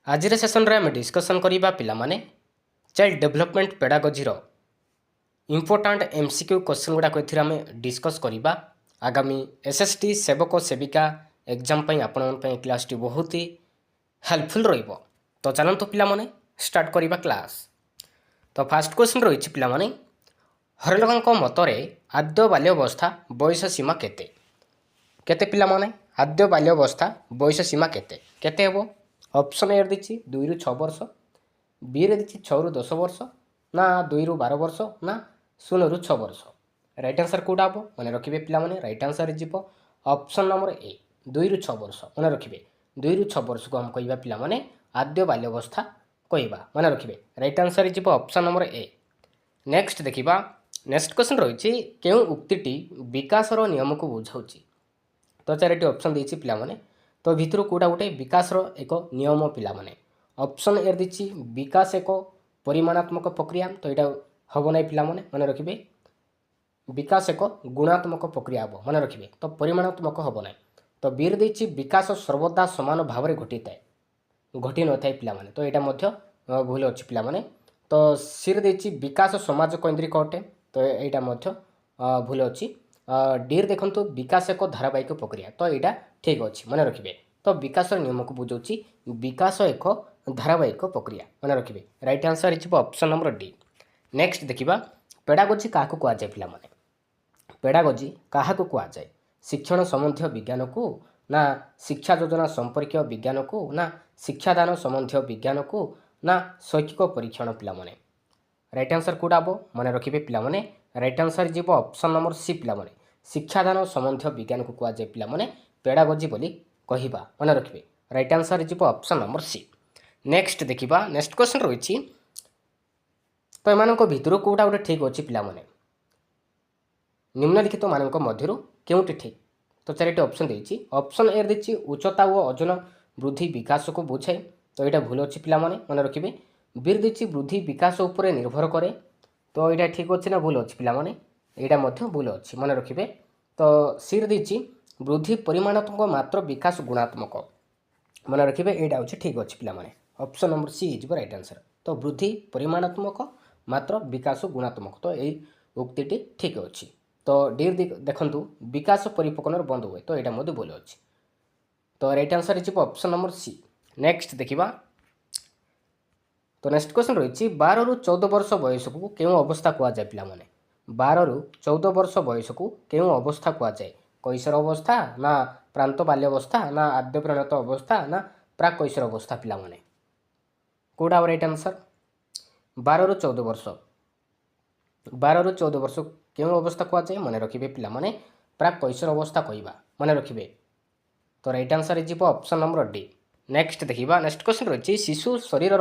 आज सेसन रे आम डिस्कसन करवा पिलामाने child development pedagogy important MCQ question गुड़ाक आम डिस्कस करवा आगामी एसएसटी सेवक सेविका एग्जाम आपण क्लास टी बहुत ही हेल्पफुल रहिबो। तो चलतु पिलामाने स्टार्ट करवा क्लास। तो फास्ट क्वेश्चन रही पिलामाने हरिलोक मतरे आद्य बाल्यावस्था बयस सीमा केते केते पिलामाने आद्य बाल्यावस्था बयस सीमा केते केते हेबो। ऑप्शन ए दी 2 ରୁ 6 वर्ष, बी रे दी 6 ରୁ 10 वर्ष, ना 2 ରୁ 12 वर्ष, ना 0 ରୁ 6 वर्ष। राइट आंसर कौटा हम मन रखिए पिलामाने। राइट आंसर जीव ऑप्शन नंबर ए 2 ରୁ 6 वर्ष। मन रखिए 2 ରୁ 6 वर्ष को हम कहवा पिलामाने आद्य बाल्यावस्था कहवा मन रखिए। राइट आंसर जीव ऑप्शन नंबर ए। नेक्स्ट देखिबा नेक्स्ट क्वेश्चन रही केउ उक्तिटी विकासर नियम को बुझाउची। तो 4टी ऑप्शन देछि पिलामाने। तो भितर कौटा गोटे विकासर एक नियम पिलामाने। ऑप्शन ए दी विकास एक परिमाणात्मक प्रक्रिया। तो यहाँ हम ना पिलामाने मन रखिए विकास एक गुणात्मक प्रक्रिया हम मन रखिए। तो परिमाणात्मक हम ना। तो बी रे दी विकास सर्वदा समान भाव में घटी थाए घटी न थाए पिलामाने। तो यहाँ भूल अच्छी पिलामाने। तो सी रे दी विकास समाज केन्द्रिक अटे। तो यहाँ भूल अच्छी। डी रे देखो विकास एक धारावाहिक प्रक्रिया। तो यहाँ ठीक अच्छी मन रखिए। तो विकास नियम को बुझाऊँ विकास एक धारावाहिक प्रक्रिया मन रखिए। राइट आंसर हो ऑप्शन नंबर डी। नेक्स्ट देखिबा पेडागोजी क्या कहुए पिलामाने। पेडागोजी क्या कहुए शिक्षण संबंधी विज्ञान को ना शिक्षा योजना संपर्क विज्ञान को ना शिक्षादान संबंधी विज्ञान को ना शैक्षिक परीक्षण पिलामाने। राइट आंसर कौटा हम मन रखिए पिलामाने। राइट आंसर जीव ऑप्शन नंबर सी पिलामाने शिक्षादान संबंधी विज्ञान को कहुए पिलामाने पेडागोजी बोली कहवा मन रखिए। राइट आंसर जीव ऑप्शन नंबर सी। नेक्स्ट देखिबा नेक्स्ट क्वेश्चन रही तो एमान भितर कौटा गोटे ठीक अच्छी पिलामाने निम्नलिखित मान मध्य केउटी ठीक। तो 4टी ऑप्शन देछि। ऑप्शन ए दी उच्चता व ओजन वृद्धि विकास को बुझाए। तो यहाँ भूल अच्छी पिलामाने मन रखिए। बी दी वृद्धि विकास उपर निर्भर करे। तो यहाँ ठीक अच्छे ना भूल अच्छी पिलामाने यहाँ भूल अच्छी मन रखिए। तो सी दी वृद्धि परिमाणात्मक मात्र विकास गुणात्मक मन रखिए। यहाँ हूँ ठीक अच्छे पिलामाने option number C is right answer. तो वृद्धि परिमाणात्मक मात्र विकास गुणात्मक। तो यही उक्तिटी ठीक अच्छी। तो डी देखंतु विकास परिपक्वन बंद हुए। तो यहाँ भूल अच्छी। तो राइट आंसर हो ऑप्शन नंबर सी। नेक्स्ट देखिबा तो नेक्स्ट क्वेश्चन रही 12 ରୁ 14 वर्ष बयस को केउं अवस्था कहुए पिलामाने। 12 ରୁ 14 वर्ष बयस को केउं अवस्था कहुए कैशोर अवस्था ना प्रांत बाल्यावस्था ना आद्य परिणत अवस्था ना प्राक कैशोर अवस्था पिलामाने कौटा राइट आंसर। 12 ରୁ 14 वर्ष 12 ରୁ 14 वर्ष केउं अवस्था कहुए मन रखिए पिलामाने प्राक कैशोर अवस्था कहवा मन रखिए। तो राइट आंसर जीव ऑप्शन नंबर डी। नेक्स्ट देखिबा नेक्स्ट क्वेश्चन रही शिशु शरीर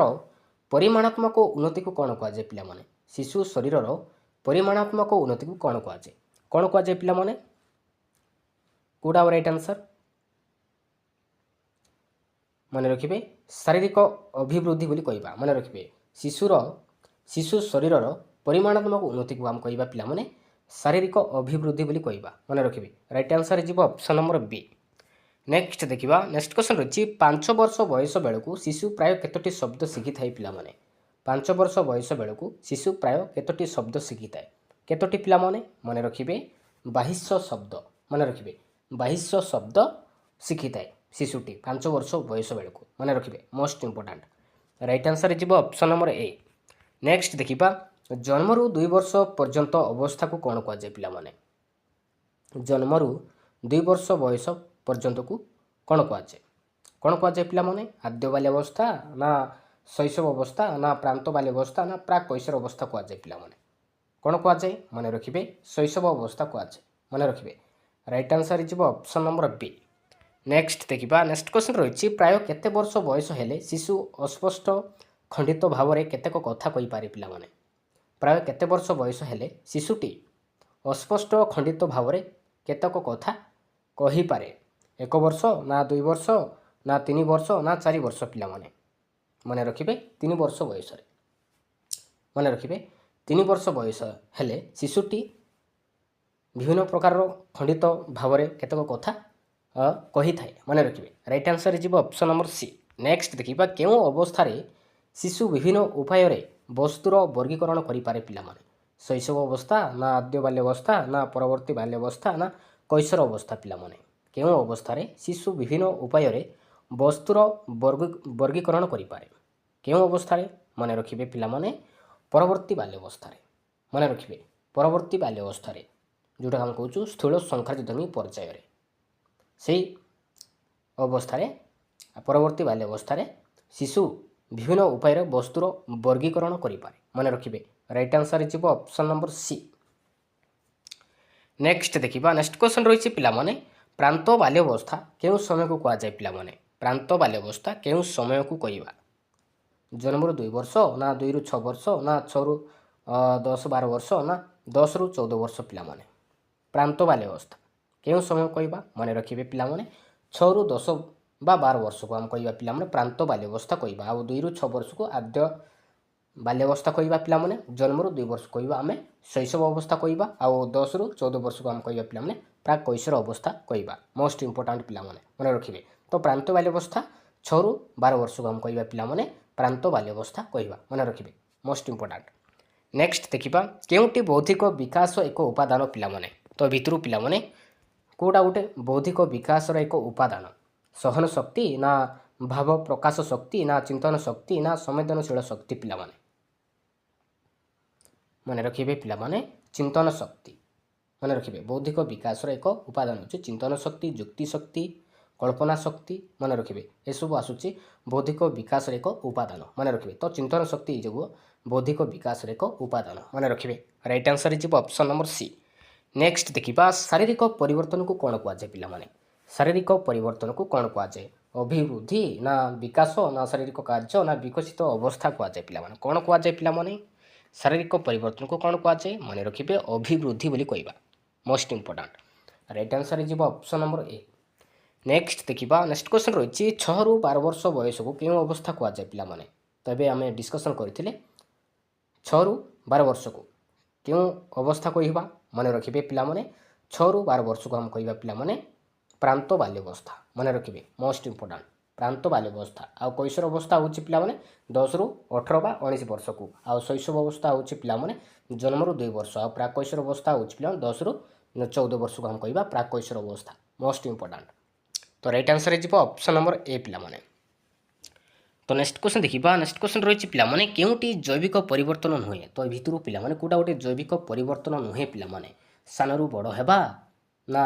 परिमाणात्मक उन्नति को कौन कहुए पिलामाने। शिशु शरीर परिमाणात्मक उन्नति को कौन कहुए पिलामाने कौटा राइट आंसर मन रखिए शारीरिक अभिवृद्धि बोली कहवा मन रखिए। शिशु शरीर परिमाणात्मक उन्नति को आम कहवा पिलामाने शारीरिक अभिवृद्धि बोली कहवा मन रखिए। राइट आंसर जीव ऑप्शन नंबर बी। नेक्स्ट देखिबा नेक्स्ट क्वेश्चन रही 5 वर्ष बयस बेलू शिशु प्राय केतोटी शब्द शिखि थाए पिलामाने। 5 वर्ष बयस बेलू शिशु प्राय केतोटी शब्द शिखि थाए केतोटी पिलामाने मन रखिए 2200 शब्द मन रखिए 2200 शब्द शिखि थाए शिशुटी 5 वर्ष बयस बेलू मन रखिए मोस्ट इंपोर्टाट। राइट आंसर जीव ऑप्शन नंबर ए। नेक्स्ट देखिबा जन्मरू 2 वर्ष पर्यंत अवस्था को कौन कहुए पिलामाने। जन्मरू 2 वर्ष बयस पर्यंत को कौन कहुए पिलामाने आद्य बाल्यावस्था ना शैशव अवस्था ना प्रांत बाल्यावस्था ना प्राक कैशोर अवस्था कहुए पिलामाने कौन कहुए मन रखिए शैशव अवस्था कहुए मन रखिए। राइट आंसर जीव ऑप्शन नंबर बी। नेक्स्ट देखिबा नेक्स्ट क्वेश्चन रही प्राय केते वर्ष बयस हेले शिशु अस्पष्ट खंडित भाव में केतेक कथा कहि पारे पिलामाने। प्राय केते वर्ष बयस हेले शिशुटी अस्पष्ट खंडित भाव में केतेक कथा कहि पारे 1 वर्ष ना 2 वर्ष ना 3 वर्ष ना 4 वर्ष पिलामाने मन रखिए 3 वर्ष बयस मन रखिए 3 वर्ष बयस हेले शिशुटी विभिन्न प्रकार खंडित भाव में केतेक कथा कही थाए मन रखिए। राइट आंसर जीव ऑप्शन नंबर सी। नेक्स्ट देखिबा केउं अवस्थारे शिशु विभिन्न उपाୟରେ ବସ୍ତୁର ବର୍ଗୀକରଣ କରିପାରେ ପିଲାମାନେ ଶୈଶବ ଅବସ୍ଥା ନା ଆଦ୍ୟ ବାଲ୍ୟାବସ୍ଥା ନା ପରବର୍ତ୍ତୀ ବାଲ୍ୟାବସ୍ଥା ନା କୈଶୋର ଅବସ୍ଥା ପିଲାମାନେ କେଉଁ ଅବସ୍ଥାରେ ଶିଶୁ ବିଭିନ୍ନ ଉପାୟରେ ବସ୍ତୁର ବର୍ଗୀକରଣ କରିପାରେ କେଉଁ ଅବସ୍ଥାରେ ମନେ ରଖିବେ ପିଲାମାନେ ପରବର୍ତ୍ତୀ ବାଲ୍ୟାବସ୍ଥାରେ ମନେ ରଖିବେ ପରବର୍ତ୍ତୀ ବାଲ୍ୟାବସ୍ଥାରେ ଯେଉଁଟା ଆମେ କହୁଛୁ ସ୍ଥୂଳ ସଂଖ୍ୟାଯୋଜନୀ ପର୍ଯ୍ୟାୟରେ ସେଇ ଅବସ୍ଥାରେ ପରବର୍ତ୍ତୀ ବାଲ୍ୟାବସ୍ଥାରେ ଶିଶୁ ବିଭିନ୍ନ ଉପାୟରେ ବସ୍ତୁର ବର୍ଗୀକରଣ କରିପାରେ ମନେ ରଖିବେ ରାଇଟ୍ ଆନ୍ସର ଯିବ ଅପସନ୍ ନମ୍ବର ସି। ନେକ୍ସଟ ଦେଖିବା ନେକ୍ସଟ କ୍ୱେଶ୍ଚନ୍ ରହିଛି ପିଲାମାନେ ପ୍ରାନ୍ତ ବାଲ୍ୟାବସ୍ଥା କେଉଁ ସମୟକୁ କୁହାଯାଏ ପିଲାମାନେ ପ୍ରାନ୍ତ ବାଲ୍ୟାବସ୍ଥା କେଉଁ ସମୟକୁ କହିବା ଜନ୍ମରୁ 2 ବର୍ଷ ନା 2 ରୁ 6 ବର୍ଷ ନା 6 ରୁ 10-12 ବର୍ଷ ନା 10 ରୁ 14 ବର୍ଷ ପିଲାମାନେ ପ୍ରାନ୍ତ ବାଲ୍ୟାବସ୍ଥା କେଉଁ ସମୟ କହିବା ମନେ ରଖିବେ ପିଲାମାନେ 6 ରୁ 10 ବା 12 ବର୍ଷକୁ ଆମେ କହିବା ପିଲାମାନେ ପ୍ରାନ୍ତ ବାଲ୍ୟାବସ୍ଥା କହିବା ଆଉ 2 ରୁ 6 ବର୍ଷକୁ ଆଦ୍ୟ ବାଲ୍ୟାବସ୍ଥା କହିବା ପିଲାମାନେ ଜନ୍ମରୁ 2 ବର୍ଷ କହିବା ଆମେ ଶୈଶବ ଅବସ୍ଥା କହିବା ଆଉ 10 ରୁ 14 ବର୍ଷକୁ ଆମେ କହିବା ପିଲାମାନେ ପ୍ରାକ୍ କୈଶୋର ଅବସ୍ଥା କହିବା ମୋଷ୍ଟ ଇମ୍ପୋର୍ଟାଣ୍ଟ ପିଲାମାନେ ମନେ ରଖିବେ ତ ପ୍ରାନ୍ତ ବାଲ୍ୟାବସ୍ଥା 6 ରୁ 12 ବର୍ଷକୁ ଆମେ କହିବା ପିଲାମାନେ ପ୍ରାନ୍ତ ବାଲ୍ୟାବସ୍ଥା କହିବା ମନେ ରଖିବେ ମୋଷ୍ଟ ଇମ୍ପୋର୍ଟାଣ୍ଟ। ନେକ୍ସଟ ଦେଖିବା କେଉଁଟି ବୌଦ୍ଧିକ ବିକାଶ ଏକ ଉପାଦାନ ପିଲାମାନେ ତ ଭିତରୁ ପିଲାମାନେ କେଉଁଟା ଗୋଟେ ବୌଦ୍ଧିକ ବିକାଶର ଏକ ଉପାଦାନ ସହନ ଶକ୍ତି ନା ଭାବ ପ୍ରକାଶ ଶକ୍ତି ନା ଚିନ୍ତନ ଶକ୍ତି ନା ସମ୍ବେଦନଶୀଳ ଶକ୍ତି ପିଲାମାନେ ମନେ ରଖିବେ ପିଲାମାନେ ଚିନ୍ତନ ଶକ୍ତି ମନେ ରଖିବେ ବୌଦ୍ଧିକ ବିକାଶର ଏକ ଉପାଦାନ ହେଉଛି ଚିନ୍ତନ ଶକ୍ତି ଯୁକ୍ତି ଶକ୍ତି କଳ୍ପନା ଶକ୍ତି ମନେ ରଖିବେ ଏସବୁ ଆସୁଛି ବୌଦ୍ଧିକ ବିକାଶର ଏକ ଉପାଦାନ ମନେ ରଖିବେ ତ ଚିନ୍ତନ ଶକ୍ତି ଯୋଗୁଁ ବୌଦ୍ଧିକ ବିକାଶର ଏକ ଉପାଦାନ ମନେ ରଖିବେ ରାଇଟ୍ ଆନ୍ସର ଯିବ ଅପସନ୍ ନମ୍ବର ସି। ନେକ୍ସଟ ଦେଖିବା ଶାରୀରିକ ପରିବର୍ତ୍ତନକୁ କ'ଣ କୁହାଯାଏ ପିଲାମାନେ ଶାରୀରିକ ପରିବର୍ତ୍ତନକୁ କ'ଣ କୁହାଯାଏ ଅଭିବୃଦ୍ଧି ନା ବିକାଶ ନା ଶାରୀରିକ କାର୍ଯ୍ୟ ନା ବିକଶିତ ଅବସ୍ଥା କୁହାଯାଏ ପିଲାମାନେ କ'ଣ କୁହାଯାଏ ପିଲାମାନେ ଶାରୀରିକ ପରିବର୍ତ୍ତନକୁ କ'ଣ କୁହାଯାଏ ମନେ ରଖିବେ ଅଭିବୃଦ୍ଧି ବୋଲି କହିବା ମୋଷ୍ଟ ଇମ୍ପୋର୍ଟାଣ୍ଟ ରାଇଟ୍ ଆନ୍ସର ଯିବ ଅପସନ୍ ନମ୍ବର ଏ। ନେକ୍ସଟ ଦେଖିବା ନେକ୍ସଟ କ୍ୱେଶ୍ଚନ୍ ରହିଛି 6 ରୁ 12 ବର୍ଷ ବୟସକୁ କେଉଁ ଅବସ୍ଥା କୁହାଯାଏ ପିଲାମାନେ ତ ଏବେ ଆମେ ଡିସ୍କସନ୍ କରିଥିଲେ 6 ରୁ 12 ବର୍ଷକୁ କେଉଁ ଅବସ୍ଥା କହିବା ମନେ ରଖିବେ ପିଲାମାନେ 6 ରୁ 12 ବର୍ଷକୁ ଆମେ କହିବା ପିଲାମାନେ ପ୍ରାନ୍ତ ବାଲ୍ୟାବସ୍ଥା ମନେ ରଖିବେ ମୋଷ୍ଟ ଇମ୍ପୋର୍ଟାଣ୍ଟ ପ୍ରାନ୍ତ ବାଲ୍ୟାବସ୍ଥା ଆଉ କୈଶୋର ଅବସ୍ଥା ହେଉଛି ପିଲାମାନେ 10 ରୁ 18 ବା 19 ବର୍ଷକୁ ଆଉ ଶୈଶବ ଅବସ୍ଥା ହେଉଛି ପିଲାମାନେ ଜନ୍ମରୁ 2 ବର୍ଷ ଆଉ ପ୍ରାକ୍ କୈଶୋର ଅବସ୍ଥା ହେଉଛି ପିଲାମାନେ 10 ରୁ 14 ବର୍ଷକୁ ଆମେ କହିବା ପ୍ରାକ୍ କୈଶୋର ଅବସ୍ଥା ମୋଷ୍ଟ ଇମ୍ପୋର୍ଟାଣ୍ଟ ତ ରାଇଟ୍ ଆନ୍ସର ଯିବ ଅପସନ୍ ନମ୍ବର ଏ ପିଲାମାନେ। ତ ନେକ୍ସଟ କ୍ୱେଶ୍ଚନ୍ ଦେଖିବା ନେକ୍ସଟ କ୍ୱେଶ୍ଚନ୍ ରହିଛି ପିଲାମାନେ କେଉଁଟି ଜୈବିକ ପରିବର୍ତ୍ତନ ନୁହେଁ ତ ଭିତରୁ ପିଲାମାନେ କେଉଁଟା ଗୋଟେ ଜୈବିକ ପରିବର୍ତ୍ତନ ନୁହେଁ ପିଲାମାନେ ସାନରୁ ବଡ଼ ହେବା ନା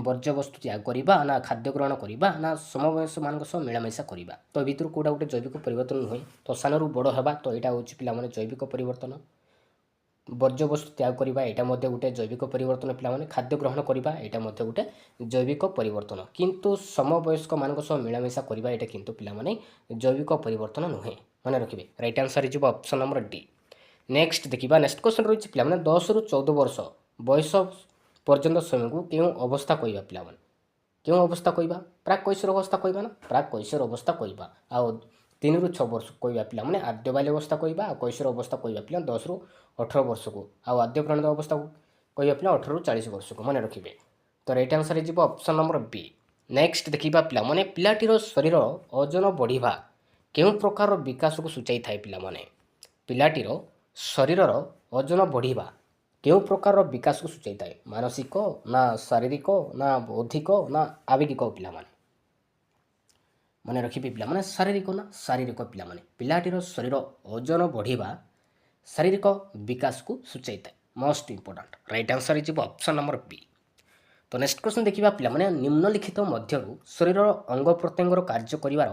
ବର୍ଜ୍ୟବସ୍ତୁ ତ୍ୟାଗ କରିବା ନା ଖାଦ୍ୟ ଗ୍ରହଣ କରିବା ନା ସମବୟସମାନଙ୍କ ସହ ମିଳାମିଶା କରିବା ତ ଭିତରୁ କେଉଁଟା ଗୋଟେ ଜୈବିକ ପରିବର୍ତ୍ତନ ନୁହେଁ ତ ସାନରୁ ବଡ଼ ହେବା ତ ଏଇଟା ହେଉଛି ପିଲାମାନେ ଜୈବିକ ପରିବର୍ତ୍ତନ ବର୍ଜ୍ୟବସ୍ତୁ ତ୍ୟାଗ କରିବା ଏଇଟା ମଧ୍ୟ ଗୋଟେ ଜୈବିକ ପରିବର୍ତ୍ତନ ପିଲାମାନେ ଖାଦ୍ୟ ଗ୍ରହଣ କରିବା ଏଇଟା ମଧ୍ୟ ଗୋଟେ ଜୈବିକ ପରିବର୍ତ୍ତନ କିନ୍ତୁ ସମବୟସ୍କମାନଙ୍କ ସହ ମିଳାମିଶା କରିବା ଏଇଟା କିନ୍ତୁ ପିଲାମାନେ ଜୈବିକ ପରିବର୍ତ୍ତନ ନୁହେଁ ମନେ ରଖିବେ ରାଇଟ୍ ଆନ୍ସର ଯିବ ଅପସନ୍ ନମ୍ବର ଡି। ନେକ୍ସଟ ଦେଖିବା ନେକ୍ସଟ କ୍ୱେଶ୍ଚନ୍ ରହିଛି ପିଲାମାନେ 10 ରୁ 14 ବର୍ଷ ବୟସ ପର୍ଯ୍ୟନ୍ତ ସମୟକୁ କେଉଁ ଅବସ୍ଥା କହିବା ପିଲାମାନେ କେଉଁ ଅବସ୍ଥା କହିବା ପ୍ରାକ୍ କୈଶୋର ଅବସ୍ଥା କହିବା ନା ପ୍ରାକ୍ କୈଶୋର ଅବସ୍ଥା କହିବା ଆଉ 3 ରୁ 6 ବର୍ଷ କହିବା ପିଲାମାନେ ଆଦ୍ୟ ବାଲ୍ୟାବସ୍ଥା କହିବା ଆଉ କୈଶୋର ଅବସ୍ଥା କହିବା ପିଲା 10 ରୁ 18 ବର୍ଷକୁ ଆଉ ଆଦ୍ୟ ପ୍ରଣୀତ ଅବସ୍ଥାକୁ କହିବା ପିଲା 18 ରୁ 40 ବର୍ଷକୁ ମନେ ରଖିବେ ତ ରାଇଟ୍ ଆନ୍ସର ଯିବ ଅପସନ୍ ନମ୍ବର ବି। ନେକ୍ସଟ ଦେଖିବା ପିଲାମାନେ ପିଲାଟିର ଶରୀର ଓଜନ ବଢ଼ିବା କେଉଁ ପ୍ରକାରର ବିକାଶକୁ ସୂଚାଇଥାଏ ପିଲାମାନେ ପିଲାଟିର ଶରୀରର ଓଜନ ବଢ଼ିବା କେଉଁ ପ୍ରକାରର ବିକାଶକୁ ସୂଚାଇଥାଏ ମାନସିକ ନା ଶାରୀରିକ ନା ବୌଦ୍ଧିକ ନା ଆବେଗିକ ପିଲାମାନେ ମନେ ରଖିବେ ପିଲାମାନେ ଶାରୀରିକ ପିଲାମାନେ ପିଲାଟିର ଶରୀର ଓଜନ ବଢ଼ିବା ଶାରୀରିକ ବିକାଶକୁ ସୂଚାଇଥାଏ ମୋଷ୍ଟ ଇମ୍ପୋର୍ଟାଣ୍ଟ ରାଇଟ୍ ଆନ୍ସର ଯିବ ଅପସନ୍ ନମ୍ବର ବି। ତ ନେକ୍ସଟ କ୍ୱେଶ୍ଚନ୍ ଦେଖିବା ପିଲାମାନେ ନିମ୍ନଲିଖିତ ମଧ୍ୟରୁ ଶରୀରର ଅଙ୍ଗ ପ୍ରତ୍ୟଙ୍ଗର କାର୍ଯ୍ୟ କରିବାର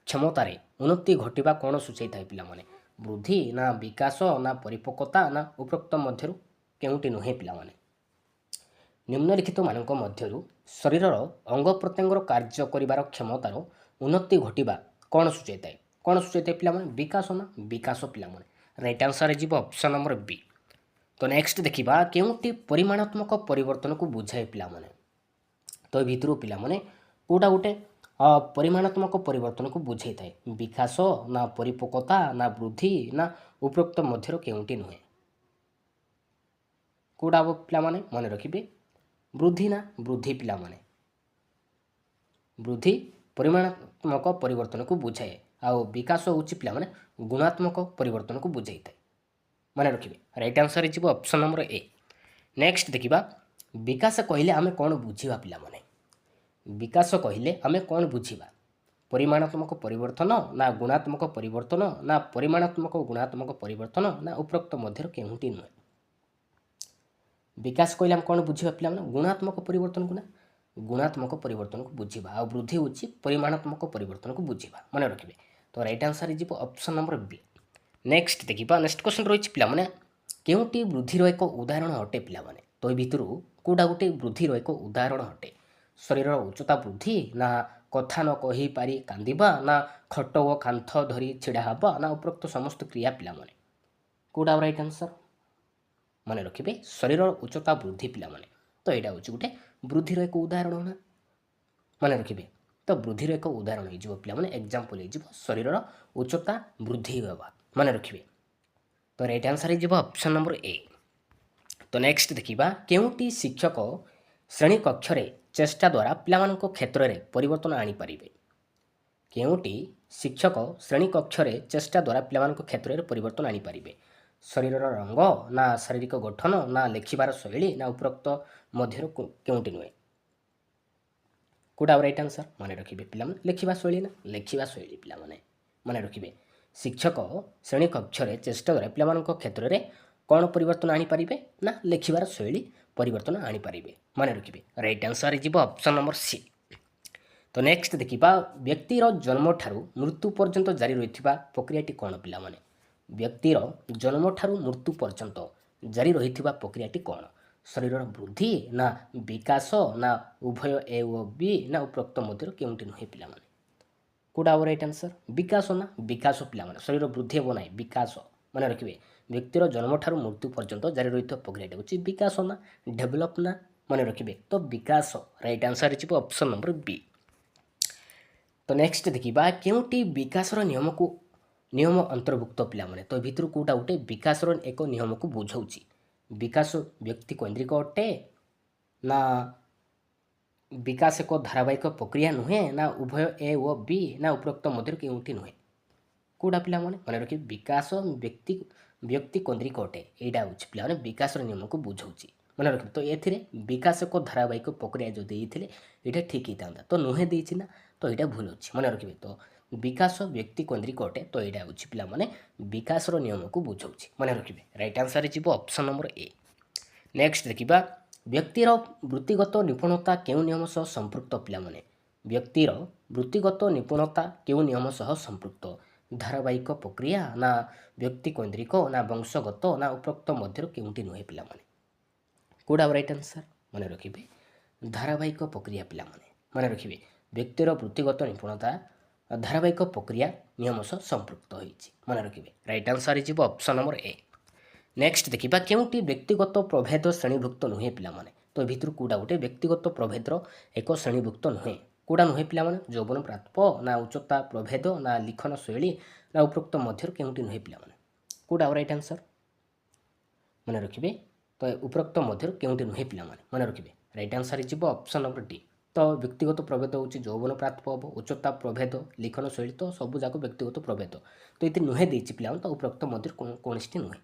କ୍ଷମତାରେ ଉନ୍ନତି ଘଟିବା କ'ଣ ସୂଚାଇଥାଏ ପିଲାମାନେ ବୃଦ୍ଧି ନା ବିକାଶ ନା ପରିପକ୍ୱତା ନା ଉପରୋକ୍ତ ମଧ୍ୟରୁ କେଉଁଟି ନୁହେଁ ପିଲାମାନେ ନିମ୍ନଲିଖିତ ମାନଙ୍କ ମଧ୍ୟରୁ ଶରୀରର ଅଙ୍ଗ ପ୍ରତ୍ୟଙ୍ଗର କାର୍ଯ୍ୟ କରିବାର କ୍ଷମତାର ଉନ୍ନତି ଘଟିବା କ'ଣ ସୂଚାଇଥାଏ ପିଲାମାନେ ବିକାଶ ନା ବିକାଶ ପିଲାମାନେ ରାଇଟ୍ ଆନ୍ସର ଯିବ ଅପସନ୍ ନମ୍ବର ବି। ତ ନେକ୍ସଟ ଦେଖିବା କେଉଁଟି ପରିମାଣାତ୍ମକ ପରିବର୍ତ୍ତନକୁ ବୁଝାଏ ପିଲାମାନେ ତ ଏ ଭିତରୁ ପିଲାମାନେ କେଉଁଟା ଗୋଟେ ପରିମାଣାତ୍ମକ ପରିବର୍ତ୍ତନକୁ ବୁଝାଇଥାଏ ବିକାଶ ନା ପରିପକ୍ୱତା ନା ବୃଦ୍ଧି ନା ଉପରୋକ୍ତ ମଧ୍ୟରୁ କେଉଁଟି ନୁହେଁ କେଉଁଟା ହେବ ପିଲାମାନେ ମନେ ରଖିବେ ବୃଦ୍ଧି ନା ବୃଦ୍ଧି ପିଲାମାନେ ବୃଦ୍ଧି ପରିମାଣାତ୍ମକ ପରିବର୍ତ୍ତନକୁ ବୁଝାଏ ଆଉ ବିକାଶ ହେଉଛି ପିଲାମାନେ ଗୁଣାତ୍ମକ ପରିବର୍ତ୍ତନକୁ ବୁଝାଇଥାଏ। ମନେ ରଖିବେ ରାଇଟ୍ ଆନ୍ସର୍ ହେଇଯିବ ଅପସନ୍ ନମ୍ବର ଏ। ନେକ୍ସଟ ଦେଖିବା ବିକାଶ କହିଲେ ଆମେ କ'ଣ ବୁଝିବା ପିଲାମାନେ? ବିକାଶ କହିଲେ ଆମେ କ'ଣ ବୁଝିବା? ପରିମାଣାତ୍ମକ ପରିବର୍ତ୍ତନ ନା ଗୁଣାତ୍ମକ ପରିବର୍ତ୍ତନ ନା ପରିମାଣାତ୍ମକ ଗୁଣାତ୍ମକ ପରିବର୍ତ୍ତନ ନା ଉପରୋକ୍ତ ମଧ୍ୟରୁ କେଉଁଟି ନୁହେଁ? ବିକାଶ କହିଲେ ଆମେ କ'ଣ ବୁଝିବା ପିଲାମାନେ? ଗୁଣାତ୍ମକ ପରିବର୍ତ୍ତନକୁ ନା ଗୁଣାତ୍ମକ ପରିବର୍ତ୍ତନକୁ ବୁଝିବା ଆଉ ବୃଦ୍ଧି ହେଉଛି ପରିମାଣାତ୍ମକ ପରିବର୍ତ୍ତନକୁ ବୁଝିବା। ମନେ ରଖିବେ ତ ରାଇଟ୍ ଆନ୍ସର୍ ହେଇଯିବ ଅପସନ୍ ନମ୍ବର ବି। ନେକ୍ସଟ ଦେଖିବା ନେକ୍ସଟ କ୍ୱେଶ୍ଚନ୍ ରହିଛି ପିଲାମାନେ କେଉଁଟି ବୃଦ୍ଧିର ଏକ ଉଦାହରଣ ଅଟେ ପିଲାମାନେ? ତ ଏ ଭିତରୁ କେଉଁଟା ଗୋଟେ ବୃଦ୍ଧିର ଏକ ଉଦାହରଣ ଅଟେ? ଶରୀରର ଉଚ୍ଚତା ବୃଦ୍ଧି ନା କଥା ନ କହିପାରି କାନ୍ଦିବା ନା ଖଟ ଓ କାନ୍ଥ ଧରି ଛିଡ଼ା ହେବା ନା ଉପରୋକ୍ତ ସମସ୍ତ କ୍ରିୟା ପିଲାମାନେ? କେଉଁଟା ରାଇଟ୍ ଆନ୍ସର୍? ମନେ ରଖିବେ ଶରୀରର ଉଚ୍ଚତା ବୃଦ୍ଧି ପିଲାମାନେ ତ ଏଇଟା ହେଉଛି ଗୋଟେ ବୃଦ୍ଧିର ଏକ ଉଦାହରଣ ନା। ମନେ ରଖିବେ ତ ବୃଦ୍ଧିର ଏକ ଉଦାହରଣ ହେଇଯିବ ପିଲାମାନେ ଏକ୍ଜାମ୍ପଲ୍ ହେଇଯିବ ଶରୀରର ଉଚ୍ଚତା ବୃଦ୍ଧି ହେବା। ମନେ ରଖିବେ ତ ରାଇଟ୍ ଆନ୍ସର୍ ହେଇଯିବ ଅପସନ୍ ନମ୍ବର ଏ। ତ ନେକ୍ସଟ ଦେଖିବା କେଉଁଟି ଶିକ୍ଷକ ଶ୍ରେଣୀ କକ୍ଷରେ ଚେଷ୍ଟା ଦ୍ୱାରା ପିଲାମାନଙ୍କ କ୍ଷେତ୍ରରେ ପରିବର୍ତ୍ତନ ଆଣିପାରିବେ? କେଉଁଟି ଶିକ୍ଷକ ଶ୍ରେଣୀ କକ୍ଷରେ ଚେଷ୍ଟା ଦ୍ୱାରା ପିଲାମାନଙ୍କ କ୍ଷେତ୍ରରେ ପରିବର୍ତ୍ତନ ଆଣିପାରିବେ? ଶରୀରର ରଙ୍ଗ ନା ଶାରୀରିକ ଗଠନ ନା ଲେଖିବାର ଶୈଳୀ ନା ଉପରୋକ୍ତ ମଧ୍ୟରୁ କେଉଁଟି ନୁହେଁ? କେଉଁଟା ରାଇଟ୍ ଆନ୍ସର୍? ମନେ ରଖିବେ ପିଲାମାନେ ଲେଖିବା ଶୈଳୀ ନା ଲେଖିବା ଶୈଳୀ ପିଲାମାନେ। ମନେ ରଖିବେ ଶିକ୍ଷକ ଶ୍ରେଣୀ କକ୍ଷରେ ଚେଷ୍ଟା ଦ୍ୱାରା ପିଲାମାନଙ୍କ କ୍ଷେତ୍ରରେ କ'ଣ ପରିବର୍ତ୍ତନ ଆଣିପାରିବେ? ନା ଲେଖିବାର ଶୈଳୀ ପରିବର୍ତ୍ତନ ଆଣିପାରିବେ। ମନେ ରଖିବେ ରାଇଟ୍ ଆନ୍ସର୍ ହେଇଯିବ ଅପସନ୍ ନମ୍ବର ସି। ତ ନେକ୍ସଟ ଦେଖିବା ବ୍ୟକ୍ତିର ଜନ୍ମଠାରୁ ମୃତ୍ୟୁ ପର୍ଯ୍ୟନ୍ତ ଜାରି ରହିଥିବା ପ୍ରକ୍ରିୟାଟି କ'ଣ ପିଲାମାନେ? ବ୍ୟକ୍ତିର ଜନ୍ମଠାରୁ ମୃତ୍ୟୁ ପର୍ଯ୍ୟନ୍ତ ଜାରି ରହିଥିବା ପ୍ରକ୍ରିୟାଟି କ'ଣ? ଶରୀରର ବୃଦ୍ଧି ନା ବିକାଶ ନା ଉଭୟ ଏ ଓ ବି ନା ଉପରୋକ୍ତ ମଧ୍ୟରୁ କେଉଁଟି ନୁହେଁ ପିଲାମାନେ? କେଉଁଟା ରାଇଟ୍ ଆନ୍ସର୍? ବିକାଶ ନା ବିକାଶ ପିଲାମାନେ ଶରୀର ବୃଦ୍ଧି ହେବ ନାହିଁ ବିକାଶ। ମନେ ରଖିବେ ବ୍ୟକ୍ତିର ଜନ୍ମଠାରୁ ମୃତ୍ୟୁ ପର୍ଯ୍ୟନ୍ତ ଜାରି ରହିଥିବା ପ୍ରକ୍ରିୟାଟି ହେଉଛି ବିକାଶ ନା ଡେଭଲପ୍ ନା। ମନେ ରଖିବେ ତ ବିକାଶ ରାଇଟ୍ ଆନ୍ସର୍ ହେଇଯିବ ଅପସନ୍ ନମ୍ବର ବି। ତ ନେକ୍ସଟ ଦେଖିବା କେଉଁଟି ବିକାଶର ନିୟମ ଅନ୍ତର୍ଭୁକ୍ତ ପିଲାମାନେ? ତ ଭିତରୁ କେଉଁଟା ଗୋଟେ ବିକାଶର ଏକ ନିୟମକୁ ବୁଝାଉଛି? ବିକାଶ ବ୍ୟକ୍ତି କୈନ୍ଦ୍ରିକ ଅଟେ ନା ବିକାଶ ଏକ ଧାରାବାହିକ ପ୍ରକ୍ରିୟା ନୁହେଁ ନା ଉଭୟ ଏ ଓ ବି ନା ଉପରୋକ୍ତ ମଧ୍ୟରୁ କେଉଁଟି ନୁହେଁ? କେଉଁଟା ପିଲାମାନେ? ମନେ ରଖିବେ ବିକାଶ ବ୍ୟକ୍ତି କୈନ୍ଦ୍ରିକ ଅଟେ ଏଇଟା ହେଉଛି ପିଲାମାନେ ବିକାଶର ନିୟମକୁ ବୁଝାଉଛି। ମନେ ରଖିବେ ତ ଏଥିରେ ବିକାଶ ଏକ ଧାରାବାହିକ ପ୍ରକ୍ରିୟା ଯଦି ଦେଇଥିଲେ ଏଇଟା ଠିକ୍ ହେଇଥାନ୍ତା ତ ନୁହେଁ ଦେଇଛି ନା ତ ଏଇଟା ଭୁଲ ଅଛି। ମନେ ରଖିବେ ତ ବିକାଶ ବ୍ୟକ୍ତି କୈନ୍ଦ୍ରିକ ଅଟେ ତ ଏଇଟା ହେଉଛି ପିଲାମାନେ ବିକାଶର ନିୟମକୁ ବୁଝାଉଛି। ମନେ ରଖିବେ ରାଇଟ୍ ଆନ୍ସର୍ ହେଇଯିବ ଅପସନ୍ ନମ୍ବର ଏ। ନେକ୍ସଟ ଦେଖିବା ବ୍ୟକ୍ତିର ବୃତ୍ତିଗତ ନିପୁଣତା କେଉଁ ନିୟମ ସହ ସମ୍ପୃକ୍ତ ପିଲାମାନେ? ବ୍ୟକ୍ତିର ବୃତ୍ତିଗତ ନିପୁଣତା କେଉଁ ନିୟମ ସହ ସମ୍ପୃକ୍ତ? ଧାରାବାହିକ ପ୍ରକ୍ରିୟା ନା ବ୍ୟକ୍ତି କୈନ୍ଦ୍ରିକ ନା ବଂଶଗତ ନା ଉପରୋକ୍ତ ମଧ୍ୟରୁ କେଉଁଟି ନୁହେଁ ପିଲାମାନେ? କେଉଁଟା ରାଇଟ୍ ଆନ୍ସର୍? ମନେ ରଖିବେ ଧାରାବାହିକ ପ୍ରକ୍ରିୟା ପିଲାମାନେ। ମନେ ରଖିବେ ବ୍ୟକ୍ତିର ବୃତ୍ତିଗତ ନିପୁଣତା ଧାରାବାହିକ ପ୍ରକ୍ରିୟା ନିୟମ ସହ ସମ୍ପୃକ୍ତ ହୋଇଛି। ମନେ ରଖିବେ ରାଇଟ୍ ଆନ୍ସର୍ ହେଇଯିବ ଅପସନ୍ ନମ୍ବର ଏ। ନେକ୍ସଟ ଦେଖିବା କେଉଁଟି ବ୍ୟକ୍ତିଗତ ପ୍ରଭେଦ ଶ୍ରେଣୀଭୁକ୍ତ ନୁହେଁ ପିଲାମାନେ? ତ ଏ ଭିତରୁ କେଉଁଟା ଗୋଟେ ବ୍ୟକ୍ତିଗତ ପ୍ରଭେଦର ଏକ ଶ୍ରେଣୀଭୁକ୍ତ ନୁହେଁ? କେଉଁଟା ନୁହେଁ ପିଲାମାନେ? ଯୌବନ ପ୍ରାପ୍ତ ନା ଉଚ୍ଚତା ପ୍ରଭେଦ ନା ଲିଖନ ଶୈଳୀ ନା ଉପରୋକ୍ତ ମଧ୍ୟରୁ କେଉଁଟି ନୁହେଁ ପିଲାମାନେ? କେଉଁଟା ରାଇଟ୍ ଆନ୍ସର୍? ମନେ ରଖିବେ ତ ଉପରୋକ୍ତ ମଧ୍ୟରୁ କେଉଁଟି ନୁହେଁ ପିଲାମାନେ? ମନେ ରଖିବେ ରାଇଟ୍ ଆନ୍ସର୍ ହେଇଯିବ ଅପସନ୍ ନମ୍ବର ଡି। ତ ବ୍ୟକ୍ତିଗତ ପ୍ରଭେଦ ହେଉଛି ଯୌବନ ପ୍ରାପ୍ତ ହେବ ଉଚ୍ଚତା ପ୍ରଭେଦ ଲିଖନ ଶୈଳୀ ତ ସବୁ ଯାକ ବ୍ୟକ୍ତିଗତ ପ୍ରଭେଦ ତ ଏଥିରେ ନୁହେଁ ଦେଇଛି ପିଲାମାନେ ତ ଉପରୋକ୍ତ ମଧ୍ୟରୁ କୌଣସିଟି ନୁହେଁ।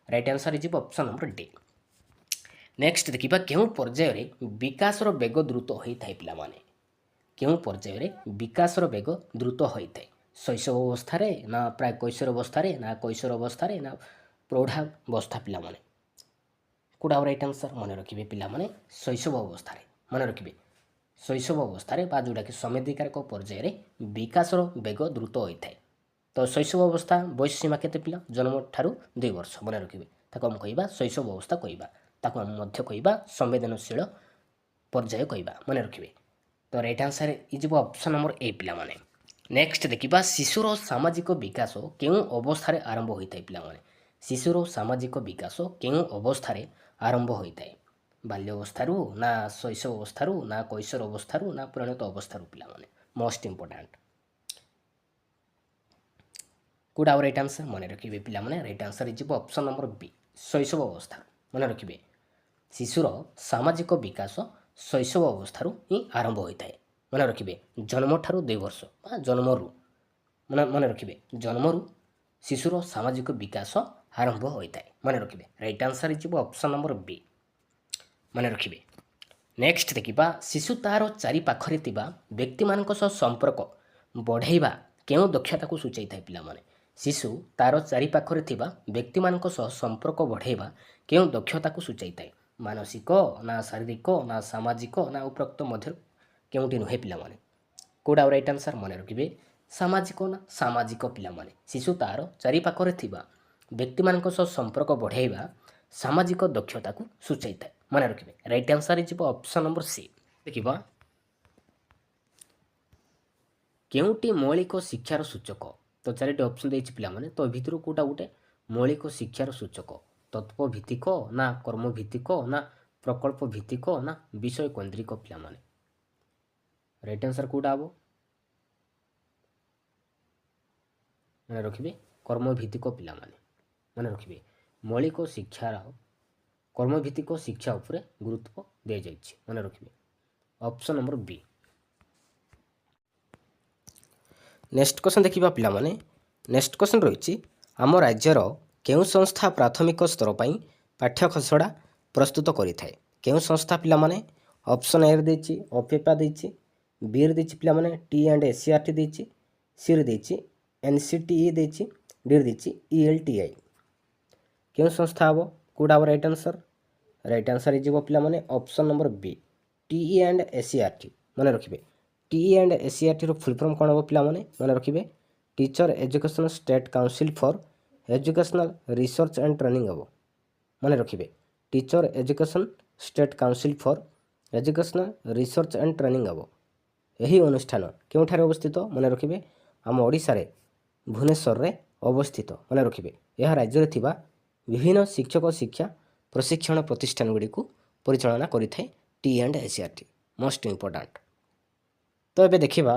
ରାଇଟ୍ ଆନ୍ସର୍ ହେଇଯିବ ଅପସନ୍ ନମ୍ବର ଡି। ନେକ୍ସଟ ଦେଖିବା କେଉଁ ପର୍ଯ୍ୟାୟରେ ବିକାଶର ବେଗ ଦ୍ରୁତ ହୋଇଥାଏ ପିଲାମାନେ? କେଉଁ ପର୍ଯ୍ୟାୟରେ ବିକାଶର ବେଗ ଦ୍ରୁତ ହୋଇଥାଏ? ଶୈଶବ ଅବସ୍ଥାରେ ନା ପ୍ରାୟ କୈଶୋର ଅବସ୍ଥାରେ ନା କୈଶୋର ଅବସ୍ଥାରେ ନା ପ୍ରୌଢ଼ାବସ୍ଥା ପିଲାମାନେ? କେଉଁଟା ରାଇଟ୍ ଆନ୍ସର୍? ମନେ ରଖିବେ ପିଲାମାନେ ଶୈଶବ ଅବସ୍ଥାରେ। ମନେ ରଖିବେ ଶୈଶବ ଅବସ୍ଥାରେ ବା ଯେଉଁଟାକି ସମେଧିକାରକ ପର୍ଯ୍ୟାୟରେ ବିକାଶର ବେଗ ଦ୍ରୁତ ହୋଇଥାଏ। ତ ଶୈଶବ ଅବସ୍ଥା ବୟସ ସୀମା କେତେ ପିଲା? ଜନ୍ମ ଠାରୁ 2 ବର୍ଷ। ମନେ ରଖିବେ ତାକୁ ଆମେ କହିବା ଶୈଶବ ଅବସ୍ଥା କହିବା ତାକୁ ଆମେ ମଧ୍ୟ କହିବା ସମ୍ବେଦନଶୀଳ ପର୍ଯ୍ୟାୟ କହିବା। ମନେ ରଖିବେ ତ ରାଇଟ୍ ଆନ୍ସର୍ ହେଇଯିବ ଅପସନ୍ ନମ୍ବର ଏ ପିଲାମାନେ। ନେକ୍ସଟ ଦେଖିବା ଶିଶୁର ସାମାଜିକ ବିକାଶ କେଉଁ ଅବସ୍ଥାରେ ଆରମ୍ଭ ହୋଇଥାଏ ପିଲାମାନେ? ଶିଶୁର ସାମାଜିକ ବିକାଶ କେଉଁ ଅବସ୍ଥାରେ ଆରମ୍ଭ ହୋଇଥାଏ? ବାଲ୍ୟ ଅବସ୍ଥାରୁ ନା ଶୈଶବ ଅବସ୍ଥାରୁ ନା କୈଶୋର ଅବସ୍ଥାରୁ ନା ପରିଣତ ଅବସ୍ଥାରୁ ପିଲାମାନେ? ମୋଷ୍ଟ ଇମ୍ପୋର୍ଟାଣ୍ଟ କେଉଁଟା ରାଇଟ୍ ଆନ୍ସର୍? ମନେ ରଖିବେ ପିଲାମାନେ ରାଇଟ୍ ଆନ୍ସର୍ ହେଇଯିବ ଅପସନ୍ ନମ୍ବର ବି ଶୈଶବ ଅବସ୍ଥାରୁ। ମନେ ରଖିବେ ଶିଶୁର ସାମାଜିକ ବିକାଶ ଶୈଶବ ଅବସ୍ଥାରୁ ହିଁ ଆରମ୍ଭ ହୋଇଥାଏ। ମନେ ରଖିବେ ଜନ୍ମଠାରୁ 2 ବର୍ଷ ବା ଜନ୍ମରୁ ମନେ ରଖିବେ ଜନ୍ମରୁ ଶିଶୁର ସାମାଜିକ ବିକାଶ ଆରମ୍ଭ ହୋଇଥାଏ। ମନେ ରଖିବେ ରାଇଟ୍ ଆନ୍ସର୍ ହେଇଯିବ ଅପସନ୍ ନମ୍ବର ବି। ମନେ ରଖିବେ ନେକ୍ସଟ ଦେଖିବା ଶିଶୁ ତାହାର ଚାରିପାଖରେ ଥିବା ବ୍ୟକ୍ତିମାନଙ୍କ ସହ ସମ୍ପର୍କ ବଢ଼ାଇବା କେଉଁ ଦକ୍ଷତାକୁ ସୂଚାଇଥାଏ ପିଲାମାନେ? ଶିଶୁ ତାର ଚାରିପାଖରେ ଥିବା ବ୍ୟକ୍ତିମାନଙ୍କ ସହ ସମ୍ପର୍କ ବଢ଼ାଇବା କେଉଁ ଦକ୍ଷତାକୁ ସୂଚାଇଥାଏ? ମାନସିକ ନା ଶାରୀରିକ ନା ସାମାଜିକ ନା ଉପରୋକ୍ତ ମଧ୍ୟରୁ କେଉଁଠି ନୁହେଁ ପିଲାମାନେ? କେଉଁଟା ରାଇଟ୍ ଆନ୍ସର୍? ମନେ ରଖିବେ ସାମାଜିକ ନା ସାମାଜିକ ପିଲାମାନେ ଶିଶୁ ତାର ଚାରିପାଖରେ ଥିବା ବ୍ୟକ୍ତିମାନଙ୍କ ସହ ସମ୍ପର୍କ ବଢ଼ାଇବା ସାମାଜିକ ଦକ୍ଷତାକୁ ସୂଚାଇଥାଏ। ମନେ ରଖିବେ ରାଇଟ୍ ଆନ୍ସର୍ ହେଇଯିବ ଅପସନ୍ ନମ୍ବର ସି। ଦେଖିବା କେଉଁଟି ମୌଳିକ ଶିକ୍ଷାର ସୂଚକ? ତ 4ଟି ଅପସନ୍ ଦେଇଛି ପିଲାମାନେ, ତ ଭିତରୁ କେଉଁଟା ଗୋଟେ ମୌଳିକ ଶିକ୍ଷାର ସୂଚକ? ତତ୍ତ୍ୱ ଭିତ୍ତିକ ନା କର୍ମ ଭିତ୍ତିକ ନା ପ୍ରକଳ୍ପ ଭିତ୍ତିକ ନା ବିଷୟ କେନ୍ଦ୍ରିକ ପିଲାମାନେ? ରାଇଟ୍ ଆନ୍ସର୍ କେଉଁଟା ହେବ? ମନେ ରଖିବେ କର୍ମଭିତ୍ତିକ ପିଲାମାନେ। ମନେ ରଖିବେ ମୌଳିକ ଶିକ୍ଷାର କର୍ମଭିତ୍ତିକ ଶିକ୍ଷା ଉପରେ ଗୁରୁତ୍ୱ ଦିଆଯାଇଛି। ମନେ ରଖିବେ ଅପସନ୍ ନମ୍ବର ବି। ନେକ୍ସଟ କ୍ୱେଶ୍ଚନ୍ ଦେଖିବା ପିଲାମାନେ। ନେକ୍ସଟ କ୍ୱେଶ୍ଚନ୍ ରହିଛି ଆମ ରାଜ୍ୟର କେଉଁ ସଂସ୍ଥା ପ୍ରାଥମିକ ସ୍ତର ପାଇଁ ପାଠ୍ୟ ଖସଡ଼ା ପ୍ରସ୍ତୁତ କରିଥାଏ? କେଉଁ ସଂସ୍ଥା ପିଲାମାନେ? ଅପସନ୍ ଏରେ ଦେଇଛି ଅପେପା ଦେଇଛି, ବିରେ ଦେଇଛି ପିଲାମାନେ T&SCERT ଦେଇଛି, ସିରେ ଦେଇଛି NCTE ଦେଇଛି, ଡିରେ ଦେଇଛି ELTI। କେଉଁ ସଂସ୍ଥା ହେବ? କେଉଁଟା ହେବ ରାଇଟ୍ ଆନ୍ସର୍? ରାଇଟ୍ ଆନ୍ସର୍ ହେଇଯିବ ପିଲାମାନେ ଅପସନ୍ ନମ୍ବର ବି TE&SCERT। ମନେ ରଖିବେ TE&SCERTର ଫୁଲ୍ ଫର୍ମ କ'ଣ ହେବ ପିଲାମାନେ? ମନେ ରଖିବେ teacher education state council for educational research and training ହେବ। ମନେ ରଖିବେ teacher education state council for educational research and training ହେବ। ଏହି ଅନୁଷ୍ଠାନ କେଉଁଠାରେ ଅବସ୍ଥିତ? ମନେ ରଖିବେ ଆମ ଓଡ଼ିଶାରେ ଭୁବନେଶ୍ୱରରେ ଅବସ୍ଥିତ। ମନେ ରଖିବେ ଏହା ରାଜ୍ୟରେ ଥିବା ବିଭିନ୍ନ ଶିକ୍ଷକ ଶିକ୍ଷା ପ୍ରଶିକ୍ଷଣ ପ୍ରତିଷ୍ଠାନ ଗୁଡ଼ିକୁ ପରିଚାଳନା କରିଥାଏ T&SCERT। Most important. ତ ଏବେ ଦେଖିବା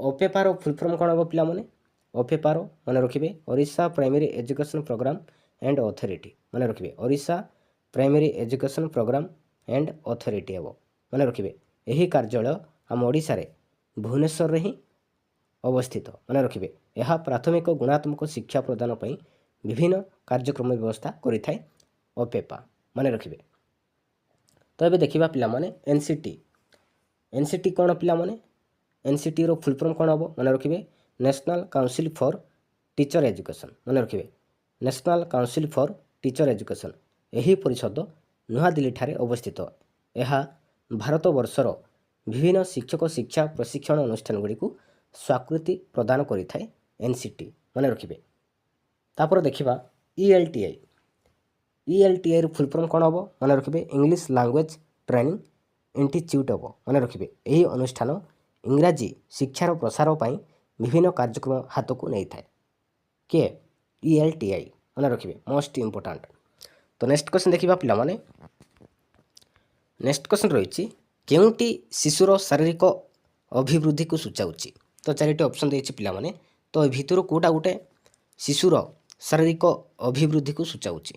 ଅପେପାର ଫୁଲ୍ ଫର୍ମ କ'ଣ ହେବ ପିଲାମାନେ? ଅପେପାର ମନେ ରଖିବେ Odisha primary education programme and authority. ମନେ ରଖିବେ Odisha primary education programme and authority ହେବ। ମନେ ରଖିବେ ଏହି କାର୍ଯ୍ୟାଳୟ ଆମ ଓଡ଼ିଶାରେ ଭୁବନେଶ୍ୱରରେ ହିଁ ଅବସ୍ଥିତ। ମନେ ରଖିବେ ଏହା ପ୍ରାଥମିକ ଗୁଣାତ୍ମକ ଶିକ୍ଷା ପ୍ରଦାନ ପାଇଁ ବିଭିନ୍ନ କାର୍ଯ୍ୟକ୍ରମ ବ୍ୟବସ୍ଥା କରିଥାଏ ଅପେପା। ମନେ ରଖିବେ। ତ ଏବେ ଦେଖିବା ପିଲାମାନେ NCT କ'ଣ ପିଲାମାନେ? NCTର ଫୁଲ୍ ଫର୍ମ କ'ଣ ହେବ? ମନେ ରଖିବେ national council for teacher education. ମନେ ରଖିବେ national council for teacher education. ଏହି ପରିଷଦ ନୂଆଦିଲ୍ଲୀଠାରେ ଅବସ୍ଥିତ। ଏହା ଭାରତବର୍ଷର ବିଭିନ୍ନ ଶିକ୍ଷକ ଶିକ୍ଷା ପ୍ରଶିକ୍ଷଣ ଅନୁଷ୍ଠାନ ଗୁଡ଼ିକୁ ସ୍ୱୀକୃତି ପ୍ରଦାନ କରିଥାଏ NCT। ମନେ ରଖିବେ। ତାପରେ ଦେଖିବା ELTIର ଫୁଲ୍ ଫର୍ମ କ'ଣ ହେବ? ମନେ ରଖିବେ ଇଂଲିଶ ଲାଙ୍ଗୁଏଜ୍ ଟ୍ରେନିଂ ଇନଷ୍ଟିଚ୍ୟୁଟ୍ ହେବ। ମନେ ରଖିବେ ଏହି ଅନୁଷ୍ଠାନ ଇଂରାଜୀ ଶିକ୍ଷାର ପ୍ରସାର ପାଇଁ ବିଭିନ୍ନ କାର୍ଯ୍ୟକ୍ରମ ହାତକୁ ନେଇଥାଏ। କିଏ? ELTI। ମନେ ରଖିବେ ମୋଷ୍ଟ ଇମ୍ପୋର୍ଟାଣ୍ଟ। ତ ନେକ୍ସଟ କ୍ୱେଶ୍ଚନ୍ ଦେଖିବା ପିଲାମାନେ। ନେକ୍ସଟ କ୍ୱେଶ୍ଚନ୍ ରହିଛି କେଉଁଟି ଶିଶୁର ଶାରୀରିକ ଅଭିବୃଦ୍ଧିକୁ ସୂଚାଉଛି? ତ 4ଟି ଅପସନ୍ ଦେଇଛି ପିଲାମାନେ, ତ ଏ ଭିତରୁ କେଉଁଟା ଗୋଟେ ଶିଶୁର ଶାରୀରିକ ଅଭିବୃଦ୍ଧିକୁ ସୂଚାଉଛି?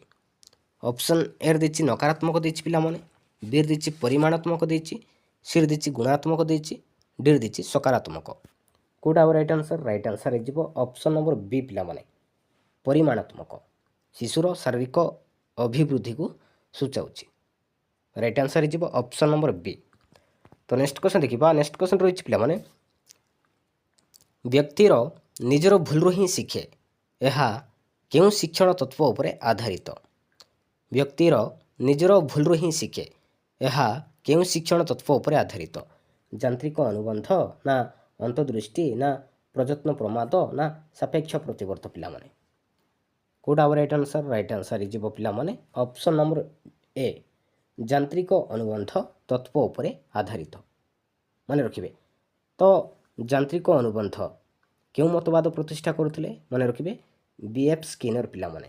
ଅପସନ୍ ଏରେ ଦେଇଛି ନକାରାତ୍ମକ ଦେଇଛି ପିଲାମାନେ, ବିରେ ଦେଇଛି ପରିମାଣାତ୍ମକ ଦେଇଛି, ସିରେ ଦେଇଛି ଗୁଣାତ୍ମକ ଦେଇଛି, ଡିରେ ଦେଇଛି ସକାରାତ୍ମକ। କେଉଁଟା ହେବ ରାଇଟ୍ ଆନ୍ସର୍? ରାଇଟ୍ ଆନ୍ସର୍ ହେଇଯିବ ଅପସନ୍ ନମ୍ବର ବି ପିଲାମାନେ ପରିମାଣାତ୍ମକ ଶିଶୁର ଶାରୀରିକ ଅଭିବୃଦ୍ଧିକୁ ସୂଚାଉଛି। ରାଇଟ୍ ଆନ୍ସର୍ ହେଇଯିବ ଅପସନ୍ ନମ୍ବର ବି। ତ ନେକ୍ସଟ କ୍ୱେଶ୍ଚନ୍ ଦେଖିବା। ନେକ୍ସଟ କ୍ୱେଶ୍ଚନ୍ ରହିଛି ପିଲାମାନେ ବ୍ୟକ୍ତିର ନିଜର ଭୁଲରୁ ହିଁ ଶିଖେ ଏହା କେଉଁ ଶିକ୍ଷଣ ତତ୍ତ୍ୱ ଉପରେ ଆଧାରିତ? ବ୍ୟକ୍ତିର ନିଜର ଭୁଲରୁ ହିଁ ଶିଖେ ଏହା କେଉଁ ଶିକ୍ଷଣ ତତ୍ତ୍ୱ ଉପରେ ଆଧାରିତ? ଯାନ୍ତ୍ରିକ ଅନୁବନ୍ଧ ନା ଅନ୍ତର୍ଦୃଷ୍ଟି ନା ପ୍ରଯତ୍ନ ପ୍ରମାଦ ନା ସାପେକ୍ଷ ପ୍ରତିବର୍ତ୍ତ ପିଲାମାନେ? କେଉଁଟା ହେବ ରାଇଟ୍ ଆନ୍ସର୍? ରାଇଟ୍ ଆନ୍ସର୍ ହେଇଯିବ ପିଲାମାନେ ଅପସନ୍ ନମ୍ବର ଏ ଯାନ୍ତ୍ରିକ ଅନୁବନ୍ଧ ତତ୍ତ୍ୱ ଉପରେ ଆଧାରିତ। ମନେ ରଖିବେ ତ ଯାନ୍ତ୍ରିକ ଅନୁବନ୍ଧ କେଉଁ ମତବାଦ ପ୍ରତିଷ୍ଠା କରୁଥିଲେ? ମନେ ରଖିବେ BF ସ୍କିନର ପିଲାମାନେ।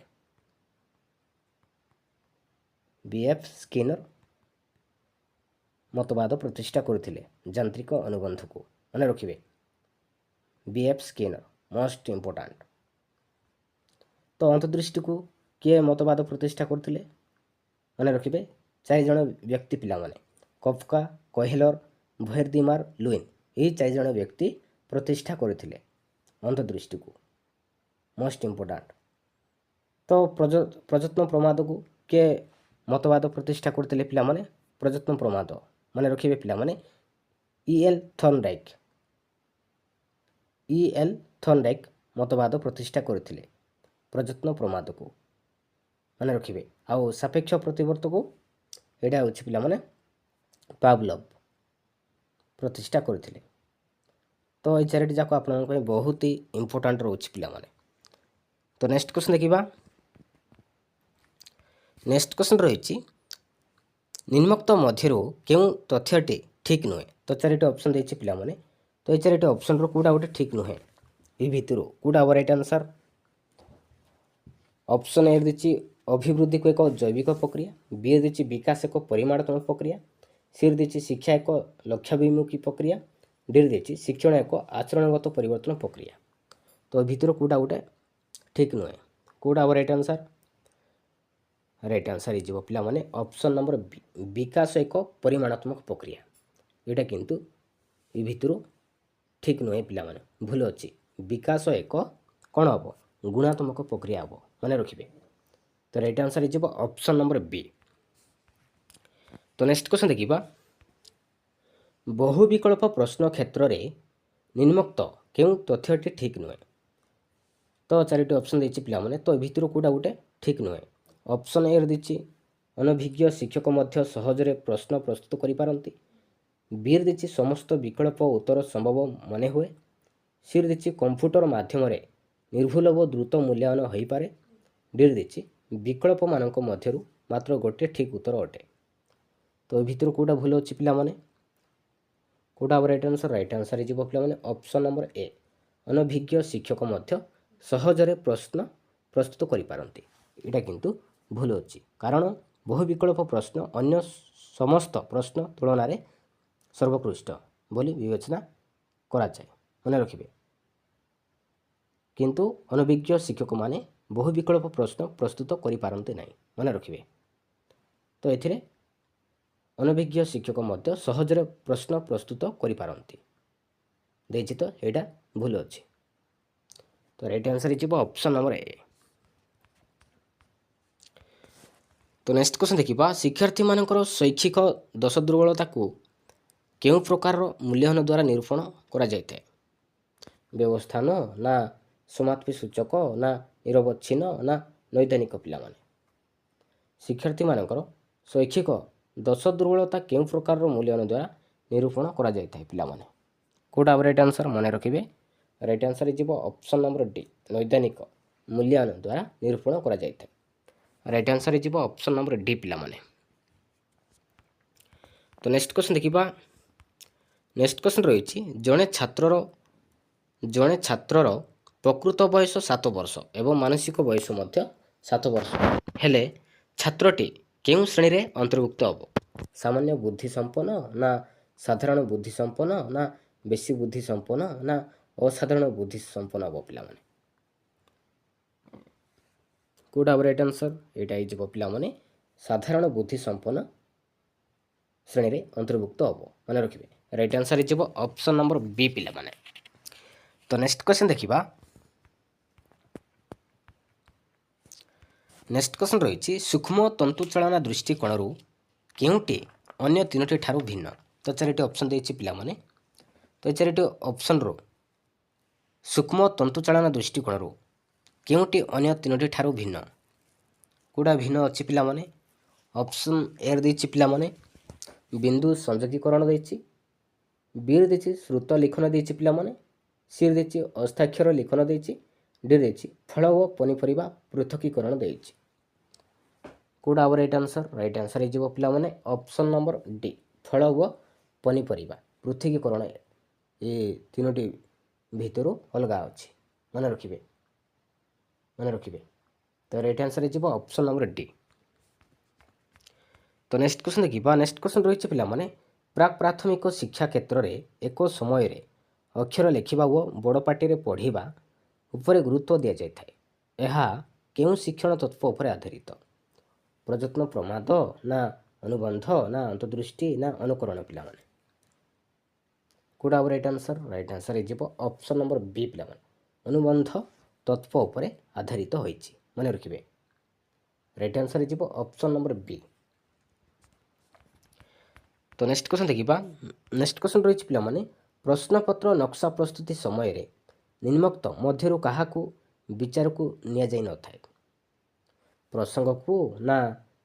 BF ସ୍କିନର ମତବାଦ ପ୍ରତିଷ୍ଠା କରୁଥିଲେ ଯାନ୍ତ୍ରିକ ଅନୁବନ୍ଧକୁ। ମନେ ରଖିବେ BF ସ୍କିନର ମୋଷ୍ଟ ଇମ୍ପୋର୍ଟାଣ୍ଟ। ତ ଅନ୍ତର୍ଦୃଷ୍ଟିକୁ କିଏ ମତବାଦ ପ୍ରତିଷ୍ଠା କରୁଥିଲେ? ମନେ ରଖିବେ 4 ଜଣ ବ୍ୟକ୍ତି ପିଲାମାନେ କଫକା, କହେଲର, ଭେର୍ଦିମାର ଲୁଇନ୍ ଏହି 4 ଜଣ ବ୍ୟକ୍ତି ପ୍ରତିଷ୍ଠା କରିଥିଲେ ଅନ୍ତର୍ଦୃଷ୍ଟିକୁ। Most important. ତ ପ୍ରଯତ୍ନ ପ୍ରମାଦକୁ କିଏ ମତବାଦ ପ୍ରତିଷ୍ଠା କରିଥିଲେ ପିଲାମାନେ? ପ୍ରଯତ୍ନ ପ୍ରମାଦ ମାନେ ରଖିବେ ପିଲାମାନେ E.L. ଥର୍ନଡାଇକ୍ ମତବାଦ ପ୍ରତିଷ୍ଠା କରିଥିଲେ ପ୍ରଯତ୍ନ ପ୍ରମାଦକୁ ମାନେ ରଖିବେ। ଆଉ ସାପେକ୍ଷ ପ୍ରତିବର୍ତ୍ତକୁ ଏଇଟା ହେଉଛି ପିଲାମାନେ ପାଭଲଭ ପ୍ରତିଷ୍ଠା କରିଥିଲେ। ତ ଏଇ 4ଟି ଯାକ ଆପଣଙ୍କ ପାଇଁ ବହୁତ ହି ଇମ୍ପୋର୍ଟାଣ୍ଟ ରହୁଛି ପିଲାମାନେ। ତ ନେକ୍ସଟ କ୍ୱେଶ୍ଚନ୍ ଦେଖିବା। ନେକ୍ସଟ କ୍ୱେଶ୍ଚନ୍ ରହିଛି ନିମ୍ନୋକ୍ତ ମଧ୍ୟରୁ କେଉଁ ତଥ୍ୟଟି ଠିକ୍ ନୁହେଁ? ତ 4ଟି ଅପସନ୍ ଦେଇଛି ପିଲାମାନେ। ତ ଏଇ 4ଟି ଅପସନ୍ରୁ କେଉଁଟା ଗୋଟେ ଠିକ୍ ନୁହେଁ? এই ଭିତରୁ କେଉଁଟା ହେବ ରାଇଟ୍ ଆନ୍ସର୍? ଅପସନ୍ ଏ ଦେଇଛି ଅଭିବୃଦ୍ଧିକୁ ଏକ ଜୈବିକ ପ୍ରକ୍ରିୟା, ବି ଦେଇଛି ବିକାଶ ଏକ ପରିମାଣାତ୍ମକ ପ୍ରକ୍ରିୟା, ସି ଦେଇଛି ଶିକ୍ଷା ଏକ ଲକ୍ଷ୍ୟାଭିମୁଖୀ ପ୍ରକ୍ରିୟା, ଡି ଦେଇଛି ଶିକ୍ଷଣ ଏକ ଆଚରଣଗତ ପରିବର୍ତ୍ତନ ପ୍ରକ୍ରିୟା। ତ ଏ ଭିତରୁ କେଉଁଟା ଗୋଟେ ଠିକ୍ ନୁହେଁ? କେଉଁଟା ହେବ ରାଇଟ୍ ଆନ୍ସର୍? ରାଇଟ୍ ଆନ୍ସର୍ ହେଇଯିବ ପିଲାମାନେ ଅପସନ୍ ନମ୍ବର ବି, ବିକାଶ ଏକ ପରିମାଣାତ୍ମକ ପ୍ରକ୍ରିୟା। ଏଇଟା କିନ୍ତୁ ଏ ଭିତରୁ ଠିକ୍ ନୁହେଁ ପିଲାମାନେ, ଭୁଲ ଅଛି। ବିକାଶ ଏକ କ'ଣ ହେବ? ଗୁଣାତ୍ମକ ପ୍ରକ୍ରିୟା ହେବ, ମନେ ରଖିବେ। ତ ରାଇଟ୍ ଆନ୍ସର୍ ହେଇଯିବ ଅପସନ୍ ନମ୍ବର ବି। ତ ନେକ୍ସଟ କ୍ୱେଶ୍ଚନ୍ ଦେଖିବା। ବହୁ ବିକଳ୍ପ ପ୍ରଶ୍ନ କ୍ଷେତ୍ରରେ ନିମ୍ନୋକ୍ତ କେଉଁ ତଥ୍ୟଟି ଠିକ୍ ନୁହେଁ? ତ 4ଟି ଅପସନ୍ ଦେଇଛି ପିଲାମାନେ। ତ ଏ ଭିତରୁ କେଉଁଟା ଗୋଟେ ଠିକ୍ ନୁହେଁ? ଅପସନ୍ ଏ ଦେଇଛି ଅନଭିଜ୍ଞ ଶିକ୍ଷକ ମଧ୍ୟ ସହଜରେ ପ୍ରଶ୍ନ ପ୍ରସ୍ତୁତ କରିପାରନ୍ତି, ବି ଦେଇଛି ସମସ୍ତ ବିକଳ୍ପ ଉତ୍ତର ସମ୍ଭବ ମନେ ହୁଏ, ସି ଦେଇଛି କମ୍ପ୍ୟୁଟର ମାଧ୍ୟମରେ ନିର୍ଭୁଲ ଓ ଦ୍ରୁତ ମୂଲ୍ୟାୟନ ହୋଇପାରେ, ଡି ଦେଇଛି ବିକଳ୍ପମାନଙ୍କ ମଧ୍ୟରୁ ମାତ୍ର ଗୋଟିଏ ଠିକ୍ ଉତ୍ତର ଅଟେ। ତ ଏ ଭିତରୁ କେଉଁଟା ଭୁଲ ଅଛି ପିଲାମାନେ? କେଉଁଟା ହେବ ରାଇଟ୍ ଆନ୍ସର୍? ରାଇଟ୍ ଆନ୍ସର୍ ହେଇଯିବ ପିଲାମାନେ ଅପସନ୍ ନମ୍ବର ଏ, ଅନଭିଜ୍ଞ ଶିକ୍ଷକ ମଧ୍ୟ ସହଜରେ ପ୍ରଶ୍ନ ପ୍ରସ୍ତୁତ କରିପାରନ୍ତି। ଏଇଟା କିନ୍ତୁ ଭୁଲ ଅଛି, କାରଣ ବହୁ ବିକଳ୍ପ ପ୍ରଶ୍ନ ଅନ୍ୟ ସମସ୍ତ ପ୍ରଶ୍ନ ତୁଳନାରେ ସର୍ବୋତ୍କୃଷ୍ଟ ବୋଲି ବିବେଚନା କରାଯାଏ, ମନେ ରଖିବେ। କିନ୍ତୁ ଅନଭିଜ୍ଞ ଶିକ୍ଷକମାନେ ବହୁ ବିକଳ୍ପ ପ୍ରଶ୍ନ ପ୍ରସ୍ତୁତ କରିପାରନ୍ତି ନାହିଁ, ମନେ ରଖିବେ। ତ ଏଥିରେ ଅନଭିଜ୍ଞ ଶିକ୍ଷକ ମଧ୍ୟ ସହଜରେ ପ୍ରଶ୍ନ ପ୍ରସ୍ତୁତ କରିପାରନ୍ତି ଦେଇଛି, ତ ଏଇଟା ଭୁଲ ଅଛି। ତ ରାଇଟ୍ ଆନ୍ସର୍ ହେଇଯିବ ଅପସନ୍ ନମ୍ବର ଏ। ତ ନେକ୍ସଟ କ୍ୱେଶ୍ଚନ୍ ଦେଖିବା। ଶିକ୍ଷାର୍ଥୀମାନଙ୍କର ଶୈକ୍ଷିକ ଦୋଷ ଦୁର୍ବଳତାକୁ କେଉଁ ପ୍ରକାରର ମୂଲ୍ୟାୟନ ଦ୍ୱାରା ନିରୂପଣ କରାଯାଇଥାଏ? ବ୍ୟବସ୍ଥାନ ନା ସମାପ୍ତି ସୂଚକ ନା ନିରବଚ୍ଛିନ୍ନ ନା ନୈଦାନିକ? ପିଲାମାନେ ଶିକ୍ଷାର୍ଥୀମାନଙ୍କର ଶୈକ୍ଷିକ ଦୋଷ ଦୁର୍ବଳତା କେଉଁ ପ୍ରକାରର ମୂଲ୍ୟାୟନ ଦ୍ୱାରା ନିରୂପଣ କରାଯାଇଥାଏ? ପିଲାମାନେ କେଉଁଟା ହେବ ରାଇଟ୍ ଆନ୍ସର୍? ମନେ ରଖିବେ। ରାଇଟ୍ ଆନ୍ସର୍ ହେଇଯିବ ଅପସନ୍ ନମ୍ବର ଡି, ନୈଦାନିକ ମୂଲ୍ୟାୟନ ଦ୍ୱାରା ନିରୂପଣ କରାଯାଇଥାଏ। ରାଇଟ୍ ଆନ୍ସର୍ ହେଇଯିବ ଅପସନ୍ ନମ୍ବର ଡି ପିଲାମାନେ। ତ ନେକ୍ସଟ କ୍ୱେଶ୍ଚନ୍ ଦେଖିବା। ନେକ୍ସଟ କ୍ୱେଶ୍ଚନ୍ ରହିଛି ଜଣେ ଛାତ୍ରର ପ୍ରକୃତ ବୟସ 7 ବର୍ଷ ଏବଂ ମାନସିକ ବୟସ ମଧ୍ୟ 7 ବର୍ଷ ହେଲେ ଛାତ୍ରଟି କେଉଁ ଶ୍ରେଣୀରେ ଅନ୍ତର୍ଭୁକ୍ତ ହେବ? ସାମାନ୍ୟ ବୁଦ୍ଧି ସମ୍ପନ୍ନ ନା ସାଧାରଣ ବୁଦ୍ଧି ସମ୍ପନ୍ନ ନା ବେଶୀ ବୁଦ୍ଧି ସମ୍ପନ୍ନ ନା ଅସାଧାରଣ ବୁଦ୍ଧି ସମ୍ପନ୍ନ ହେବ? ପିଲାମାନେ କେଉଁଟା ହେବ ରାଇଟ୍ ଆନ୍ସର୍? ଏଇଟା ହେଇଯିବ ପିଲାମାନେ ସାଧାରଣ ବୁଦ୍ଧି ସମ୍ପନ୍ନ ଶ୍ରେଣୀରେ ଅନ୍ତର୍ଭୁକ୍ତ ହେବ, ମନେ ରଖିବେ। ରାଇଟ୍ ଆନ୍ସର୍ ହେଇଯିବ ଅପସନ୍ ନମ୍ବର ବି ପିଲାମାନେ। ତ ନେକ୍ସଟ କ୍ୱେଶ୍ଚନ୍ ଦେଖିବା। ନେକ୍ସଟ କ୍ୱେଶ୍ଚନ୍ ରହିଛି ସୂକ୍ଷ୍ମ ତନ୍ତୁଚାଳନା ଦୃଷ୍ଟିକୋଣରୁ କେଉଁଟି ଅନ୍ୟ 3ଟି ଠାରୁ ଭିନ୍ନ? ତ 4ଟି ଅପସନ୍ ଦେଇଛି ପିଲାମାନେ। ତ ଏ 4ଟି ଅପସନ୍ରୁ ସୂକ୍ଷ୍ମ ତନ୍ତୁଚାଳନା ଦୃଷ୍ଟିକୋଣରୁ କେଉଁଟି ଅନ୍ୟ 3ଟି ଠାରୁ ଭିନ୍ନ? କେଉଁଟା ଭିନ୍ନ ଅଛି ପିଲାମାନେ? ଅପସନ୍ ଏ ଦେଇଛି ପିଲାମାନେ ବିନ୍ଦୁ ସଂଯୋଗୀକରଣ ଦେଇଛି, ବି ଦେଇଛି ଶ୍ରୁତ ଲିଖନ ଦେଇଛି ପିଲାମାନେ, ସି ଦେଇଛି ହସ୍ତାକ୍ଷର ଲିଖନ ଦେଇଛି, ଡି ଦେଇଛି ଫଳ ଓ ପନିପରିବା ପୃଥକୀକରଣ ଦେଇଛି। କେଉଁଟା ହେବ ରାଇଟ୍ ଆନ୍ସର୍? ରାଇଟ୍ ଆନ୍ସର୍ ହେଇଯିବ ପିଲାମାନେ ଅପସନ୍ ନମ୍ବର ଡି, ଫଳ ଓ ପନିପରିବା ପୃଥକୀକରଣ। ଏ 3ଟି ଭିତରୁ ଅଲଗା ଅଛି, ମନେ ରଖିବେ। ତ ରାଇଟ୍ ଆନ୍ସର୍ ହେଇଯିବ ଅପସନ୍ ନମ୍ବର ଡି। ତ ନେକ୍ସଟ କ୍ୱେଶ୍ଚନ୍ ଦେଖିବା। ନେକ୍ସଟ କ୍ୱେଶ୍ଚନ୍ ରହିଛି ପିଲାମାନେ ପ୍ରାକ୍ ପ୍ରାଥମିକ ଶିକ୍ଷା କ୍ଷେତ୍ରରେ ଏକ ସମୟରେ ଅକ୍ଷର ଲେଖିବା ଓ ବଡ଼ ପାଟିରେ ପଢ଼ିବା ଉପରେ ଗୁରୁତ୍ୱ ଦିଆଯାଇଥାଏ। ଏହା କେଉଁ ଶିକ୍ଷଣ ତତ୍ତ୍ୱ ଉପରେ ଆଧାରିତ? ପ୍ରଯତ୍ନ ପ୍ରମାଦ ନା ଅନୁବନ୍ଧ ନା ଅନ୍ତର୍ଦୃଷ୍ଟି ନା ଅନୁକରଣ? ପିଲାମାନେ କୋଉଟା ହେବ ରାଇଟ୍ ଆନ୍ସର୍? ରାଇଟ୍ ଆନ୍ସର୍ ହେଇଯିବ ଅପସନ୍ ନମ୍ବର ବି ପିଲାମାନେ, ଅନୁବନ୍ଧ ତତ୍ତ୍ୱ ଉପରେ ଆଧାରିତ ହୋଇଛି। ମନେ ରଖିବେ, ରାଇଟ୍ ଆନ୍ସର୍ ହେଇଯିବ ଅପସନ୍ ନମ୍ବର ବି। ତ ନେକ୍ସଟ କ୍ୱେଶ୍ଚନ୍ ଦେଖିବା। ନେକ୍ସଟ କ୍ୱେଶ୍ଚନ୍ ରହିଛି ପିଲାମାନେ, ପ୍ରଶ୍ନପତ୍ର ନକ୍ସା ପ୍ରସ୍ତୁତି ସମୟରେ ନିମ୍ନୋକ୍ତ ମଧ୍ୟରୁ କାହାକୁ ବିଚାରକୁ ନିଆଯାଇନଥାଏ? ପ୍ରସଙ୍ଗକୁ, ନା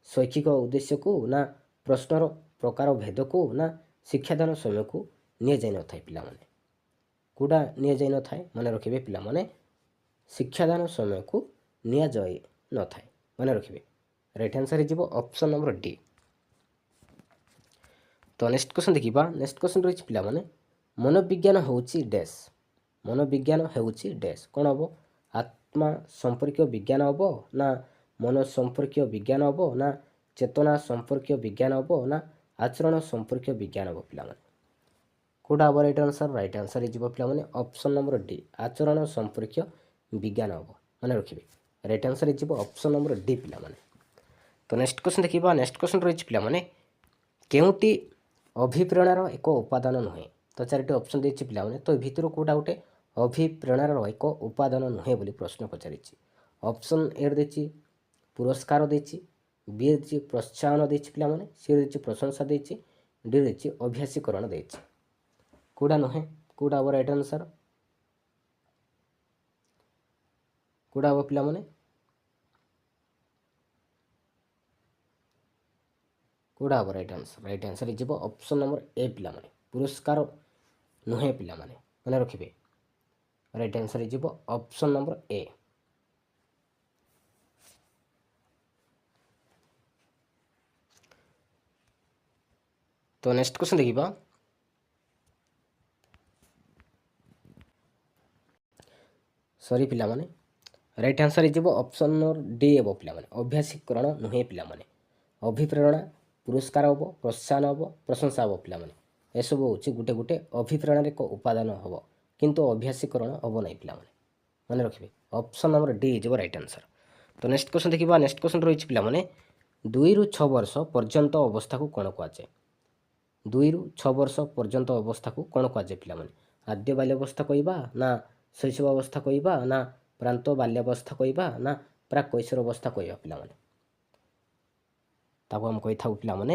ଶୈକ୍ଷିକ ଉଦ୍ଦେଶ୍ୟକୁ, ନା ପ୍ରଶ୍ନର ପ୍ରକାର ଭେଦକୁ, ନା ଶିକ୍ଷାଦାନ ସମୟକୁ ନିଆଯାଇନଥାଏ ପିଲାମାନେ? କେଉଁଟା ନିଆଯାଇନଥାଏ? ମନେ ରଖିବେ ପିଲାମାନେ, ଶିକ୍ଷାଦାନ ସମୟକୁ ନିଆଯାଇନଥାଏ। ମନେ ରଖିବେ, ରାଇଟ୍ ଆନ୍ସର୍ ହେଇଯିବ ଅପସନ୍ ନମ୍ବର ଡି। ତ ନେକ୍ସଟ କ୍ୱେଶ୍ଚନ୍ ଦେଖିବା। ନେକ୍ସଟ କ୍ୱେଶ୍ଚନ୍ ରହିଛି ପିଲାମାନେ, ମନୋବିଜ୍ଞାନ ହେଉଛି ଡ୍ୟାସ୍। ମନୋବିଜ୍ଞାନ ହେଉଛି ଡ୍ୟାସ୍। କ'ଣ ହେବ? ଆତ୍ମା ସମ୍ପର୍କୀୟ ବିଜ୍ଞାନ ହେବ, ନା ମନ ସମ୍ପର୍କୀୟ ବିଜ୍ଞାନ ହେବ, ନା ଚେତନା ସମ୍ପର୍କୀୟ ବିଜ୍ଞାନ ହେବ, ନା ଆଚରଣ ସମ୍ପର୍କୀୟ ବିଜ୍ଞାନ ହେବ ପିଲାମାନେ? କେଉଁଟା ହେବ ରାଇଟ୍ ଆନ୍ସର୍? ରାଇଟ୍ ଆନ୍ସର୍ ହେଇଯିବ ପିଲାମାନେ ଅପସନ୍ ନମ୍ବର ଡି, ଆଚରଣ ସମ୍ପର୍କୀୟ ବିଜ୍ଞାନ ହେବ। ମନେ ରଖିବେ, ରାଇଟ୍ ଆନ୍ସର୍ ହେଇଯିବ ଅପସନ୍ ନମ୍ବର ଡି ପିଲାମାନେ। ତ ନେକ୍ସଟ କ୍ୱେଶ୍ଚନ୍ ଦେଖିବା। ନେକ୍ସଟ କ୍ୱେଶ୍ଚନ୍ ରହିଛି ପିଲାମାନେ, କେଉଁଟି ଅଭିପ୍ରେରଣାର ଏକ ଉପାଦାନ ନୁହେଁ? ତ ଚାରିଟି ଅପସନ୍ ଦେଇଛି ପିଲାମାନେ, ତ ଏ ଭିତରୁ କେଉଁଟା ଗୋଟେ ଅଭିପ୍ରେରଣାର ଏକ ଉପାଦାନ ନୁହେଁ ବୋଲି ପ୍ରଶ୍ନ ପଚାରିଛି। ଅପସନ୍ ଏ ଦେଇଛି ପୁରସ୍କାର ଦେଇଛି, ବି ଦେଇଛି ପ୍ରୋତ୍ସାହନ ଦେଇଛି ପିଲାମାନେ, ସି ଦେଇଛି ପ୍ରଶଂସା ଦେଇଛି, ଡି ଦେଇଛି ଅଭ୍ୟାସୀକରଣ ଦେଇଛି। କେଉଁଟା ନୁହେଁ? କେଉଁଟା ହେବ ରାଇଟ୍ ଆନ୍ସର୍? କେଉଁଟା ହେବ ପିଲାମାନେ? କେଉଁଟା ହେବ ରାଇଟ୍ ଆନ୍ସର୍? ରାଇଟ୍ ଆନ୍ସର୍ ହେଇଯିବ ଅପସନ୍ ନମ୍ବର ଏ ପିଲାମାନେ, ପୁରସ୍କାର ନୁହେଁ ପିଲାମାନେ। ମନେ ରଖିବେ, ରାଇଟ୍ ଆନ୍ସର୍ ହେଇଯିବ ଅପସନ୍ ନମ୍ବର ଏ। ତ ନେକ୍ସଟ କ୍ୱେଶ୍ଚନ୍ ଦେଖିବା। ସରି ପିଲାମାନେ, ରାଇଟ୍ ଆନ୍ସର୍ ହେଇଯିବ ଅପସନ୍ ନମ୍ବର ଡି ହେବ ପିଲାମାନେ, ଅଭ୍ୟାସୀକରଣ ନୁହେଁ ପିଲାମାନେ। ଅଭିପ୍ରେରଣା, ପୁରସ୍କାର ହେବ, ପ୍ରୋତ୍ସାହନ ହେବ, ପ୍ରଶଂସା ହେବ ପିଲାମାନେ। ଏସବୁ ହେଉଛି ଗୋଟେ ଗୋଟେ ଅଭିପ୍ରେରଣାର ଏକ ଉପାଦାନ ହେବ, କିନ୍ତୁ ଅଭ୍ୟାସୀକରଣ ହେବ ନାହିଁ ପିଲାମାନେ। ମନେ ରଖିବେ, ଅପସନ୍ ନମ୍ବର ଡି ହେଇଯିବ ରାଇଟ୍ ଆନ୍ସର୍। ତ ନେକ୍ସଟ କ୍ୱେଶ୍ଚନ୍ ଦେଖିବା। ନେକ୍ସଟ କ୍ୱେଶ୍ଚନ୍ ରହିଛି ପିଲାମାନେ, 2ରୁ 6 ବର୍ଷ ପର୍ଯ୍ୟନ୍ତ ଅବସ୍ଥାକୁ କ'ଣ କୁହାଯାଏ? 2ରୁ 6 ବର୍ଷ ପର୍ଯ୍ୟନ୍ତ ଅବସ୍ଥାକୁ କ'ଣ କୁହାଯାଏ ପିଲାମାନେ? ଆଦ୍ୟ ବାଲ୍ୟାବସ୍ଥା କହିବା, ନା ଶୈଶବ ଅବସ୍ଥା କହିବା, ନା ପ୍ରାନ୍ତ ବାଲ୍ୟାବସ୍ଥା କହିବା, ନା ପ୍ରାକ୍ କୈଶୋର ଅବସ୍ଥା କହିବା ପିଲାମାନେ? ତାକୁ ଆମେ କହିଥାଉ ପିଲାମାନେ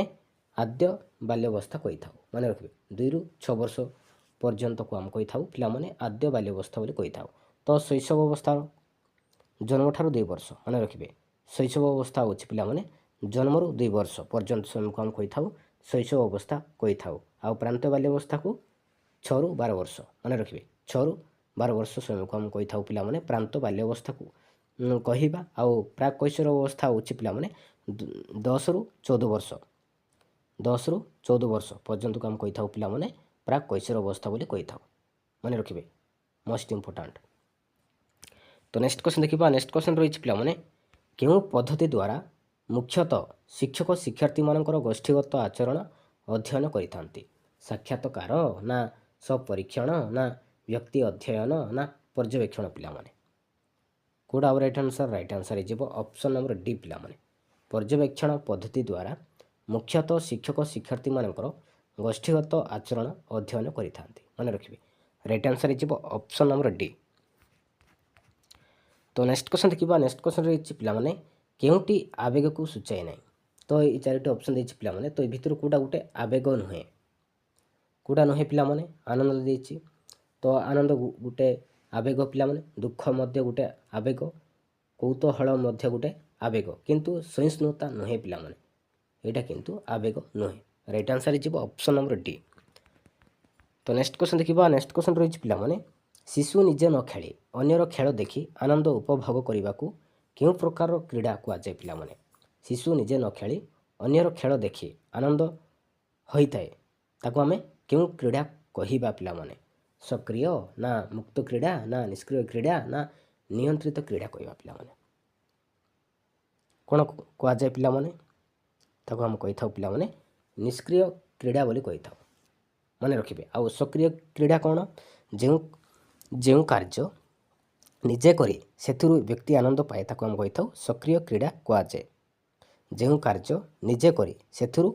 ଆଦ୍ୟ ବାଲ୍ୟାବସ୍ଥା କହିଥାଉ। ମନେ ରଖିବେ, 2ରୁ 6 ବର୍ଷ ପର୍ଯ୍ୟନ୍ତକୁ ଆମେ କହିଥାଉ ପିଲାମାନେ ଆଦ୍ୟ ବାଲ୍ୟାବସ୍ଥା ବୋଲି କହିଥାଉ। ତ ଶୈଶବ ଅବସ୍ଥା ଜନ୍ମଠାରୁ 2 ବର୍ଷ। ମନେ ରଖିବେ, ଶୈଶବ ଅବସ୍ଥା ହେଉଛି ପିଲାମାନେ ଜନ୍ମରୁ 2 ବର୍ଷ ପର୍ଯ୍ୟନ୍ତ ସମୟକୁ ଆମେ କହିଥାଉ ଶୈଶବ ଅବସ୍ଥା କହିଥାଉ। ଆଉ ପ୍ରାନ୍ତ ବାଲ୍ୟାବସ୍ଥାକୁ 6ରୁ 12 ବର୍ଷ। ମନେ ରଖିବେ, 6ରୁ 12 ବର୍ଷ ସମୟକୁ ଆମେ କହିଥାଉ ପିଲାମାନେ ପ୍ରାନ୍ତ ବାଲ୍ୟାବସ୍ଥାକୁ କହିବା। ଆଉ ପ୍ରାକ୍ କୈଶୋର ଅବସ୍ଥା ହେଉଛି ପିଲାମାନେ 10ରୁ 14 ବର୍ଷ। 10ରୁ 14 ବର୍ଷ ପର୍ଯ୍ୟନ୍ତକୁ ଆମେ କହିଥାଉ ପିଲାମାନେ ପ୍ରାକ୍ କୈଶୋର ଅବସ୍ଥା ବୋଲି କହିଥାଉ। ମନେ ରଖିବେ, ମୋଷ୍ଟ ଇମ୍ପୋର୍ଟାଣ୍ଟ। ତ ନେକ୍ସଟ କ୍ୱେଶ୍ଚନ୍ ଦେଖିବା। ନେକ୍ସଟ କ୍ୱେଶ୍ଚନ୍ ରହିଛି ପିଲାମାନେ, କେଉଁ ପଦ୍ଧତି ଦ୍ୱାରା ମୁଖ୍ୟତଃ ଶିକ୍ଷକ ଶିକ୍ଷାର୍ଥୀମାନଙ୍କର ଗୋଷ୍ଠୀଗତ ଆଚରଣ ଅଧ୍ୟୟନ କରିଥାନ୍ତି? ସାକ୍ଷାତକାର, ନା ସ୍ୱପରୀକ୍ଷଣ, ନା ବ୍ୟକ୍ତି ଅଧ୍ୟୟନ, ନା ପର୍ଯ୍ୟବେକ୍ଷଣ ପିଲାମାନେ? କେଉଁଟା ହେବ ରାଇଟ୍ ଆନ୍ସର୍? ରାଇଟ୍ ଆନ୍ସର୍ ହେଇଯିବ ଅପସନ୍ ନମ୍ବର ଡି ପିଲାମାନେ, ପର୍ଯ୍ୟବେକ୍ଷଣ ପଦ୍ଧତି ଦ୍ୱାରା ମୁଖ୍ୟତଃ ଶିକ୍ଷକ ଶିକ୍ଷାର୍ଥୀମାନଙ୍କର ଗୋଷ୍ଠୀଗତ ଆଚରଣ ଅଧ୍ୟୟନ କରିଥାନ୍ତି। ମନେ ରଖିବେ, ରାଇଟ୍ ଆନ୍ସର୍ ହେଇଯିବ ଅପସନ୍ ନମ୍ବର ଡି। ତ ନେକ୍ସଟ କ୍ୱେଶ୍ଚନ୍ ଦେଖିବା। ନେକ୍ସଟ କ୍ୱେଶ୍ଚନ୍ ରହିଛି ପିଲାମାନେ, କେଉଁଟି ଆବେଗକୁ ସୂଚାଏ ନାହିଁ? ତ ଏଇ 4ଟି ଅପସନ୍ ଦେଇଛି ପିଲାମାନେ, ତ ଏ ଭିତରୁ କେଉଁଟା ଗୋଟେ ଆବେଗ ନୁହେଁ? କେଉଁଟା ନୁହେଁ ପିଲାମାନେ? ଆନନ୍ଦ ଦେଇଛି, ତ ଆନନ୍ଦ ଗୋଟେ ଆବେଗ ପିଲାମାନେ, ଦୁଃଖ ମଧ୍ୟ ଗୋଟେ ଆବେଗ, କୌତୂହଳ ମଧ୍ୟ ଗୋଟେ ଆବେଗ, କିନ୍ତୁ ସହିଷ୍ଣୁତା ନୁହେଁ ପିଲାମାନେ। ଏଇଟା କିନ୍ତୁ ଆବେଗ ନୁହେଁ। ରାଇଟ୍ ଆନ୍ସର୍ ହେଇଯିବ ଅପସନ୍ ନମ୍ବର ଡି। ତ ନେକ୍ସଟ କ୍ୱେଶ୍ଚନ୍ ଦେଖିବା। ନେକ୍ସଟ କ୍ୱେଶ୍ଚନ୍ ରହିଛି ପିଲାମାନେ, ଶିଶୁ ନିଜେ ନ ଖେଳି ଅନ୍ୟର ଖେଳ ଦେଖି ଆନନ୍ଦ ଉପଭୋଗ କରିବାକୁ କେଉଁ ପ୍ରକାରର କ୍ରୀଡ଼ା କୁହାଯାଏ ପିଲାମାନେ? ଶିଶୁ ନିଜେ ନ ଖେଳି ଅନ୍ୟର ଖେଳ ଦେଖି ଆନନ୍ଦ ହୋଇଥାଏ, ତାକୁ ଆମେ କେଉଁ କ୍ରୀଡ଼ା କହିବା ପିଲାମାନେ? ସକ୍ରିୟ, ନା ମୁକ୍ତ କ୍ରୀଡ଼ା, ନା ନିଷ୍କ୍ରିୟ କ୍ରୀଡ଼ା, ନା ନିୟନ୍ତ୍ରିତ କ୍ରୀଡ଼ା କହିବା ପିଲାମାନେ? କ'ଣ କୁହାଯାଏ ପିଲାମାନେ? ତାକୁ ଆମେ କହିଥାଉ ପିଲାମାନେ ନିଷ୍କ୍ରିୟ କ୍ରୀଡ଼ା ବୋଲି କହିଥାଉ। ମନେ ରଖିବେ। ଆଉ ସକ୍ରିୟ କ୍ରୀଡ଼ା କ'ଣ? ଯେଉଁ କାର୍ଯ୍ୟ ନିଜେ କରି ସେଥିରୁ ବ୍ୟକ୍ତି ଆନନ୍ଦ ପାଏ ତାକୁ ଆମେ କହିଥାଉ ସକ୍ରିୟ କ୍ରୀଡ଼ା କୁହାଯାଏ। ଯେଉଁ କାର୍ଯ୍ୟ ନିଜେ କରି ସେଥିରୁ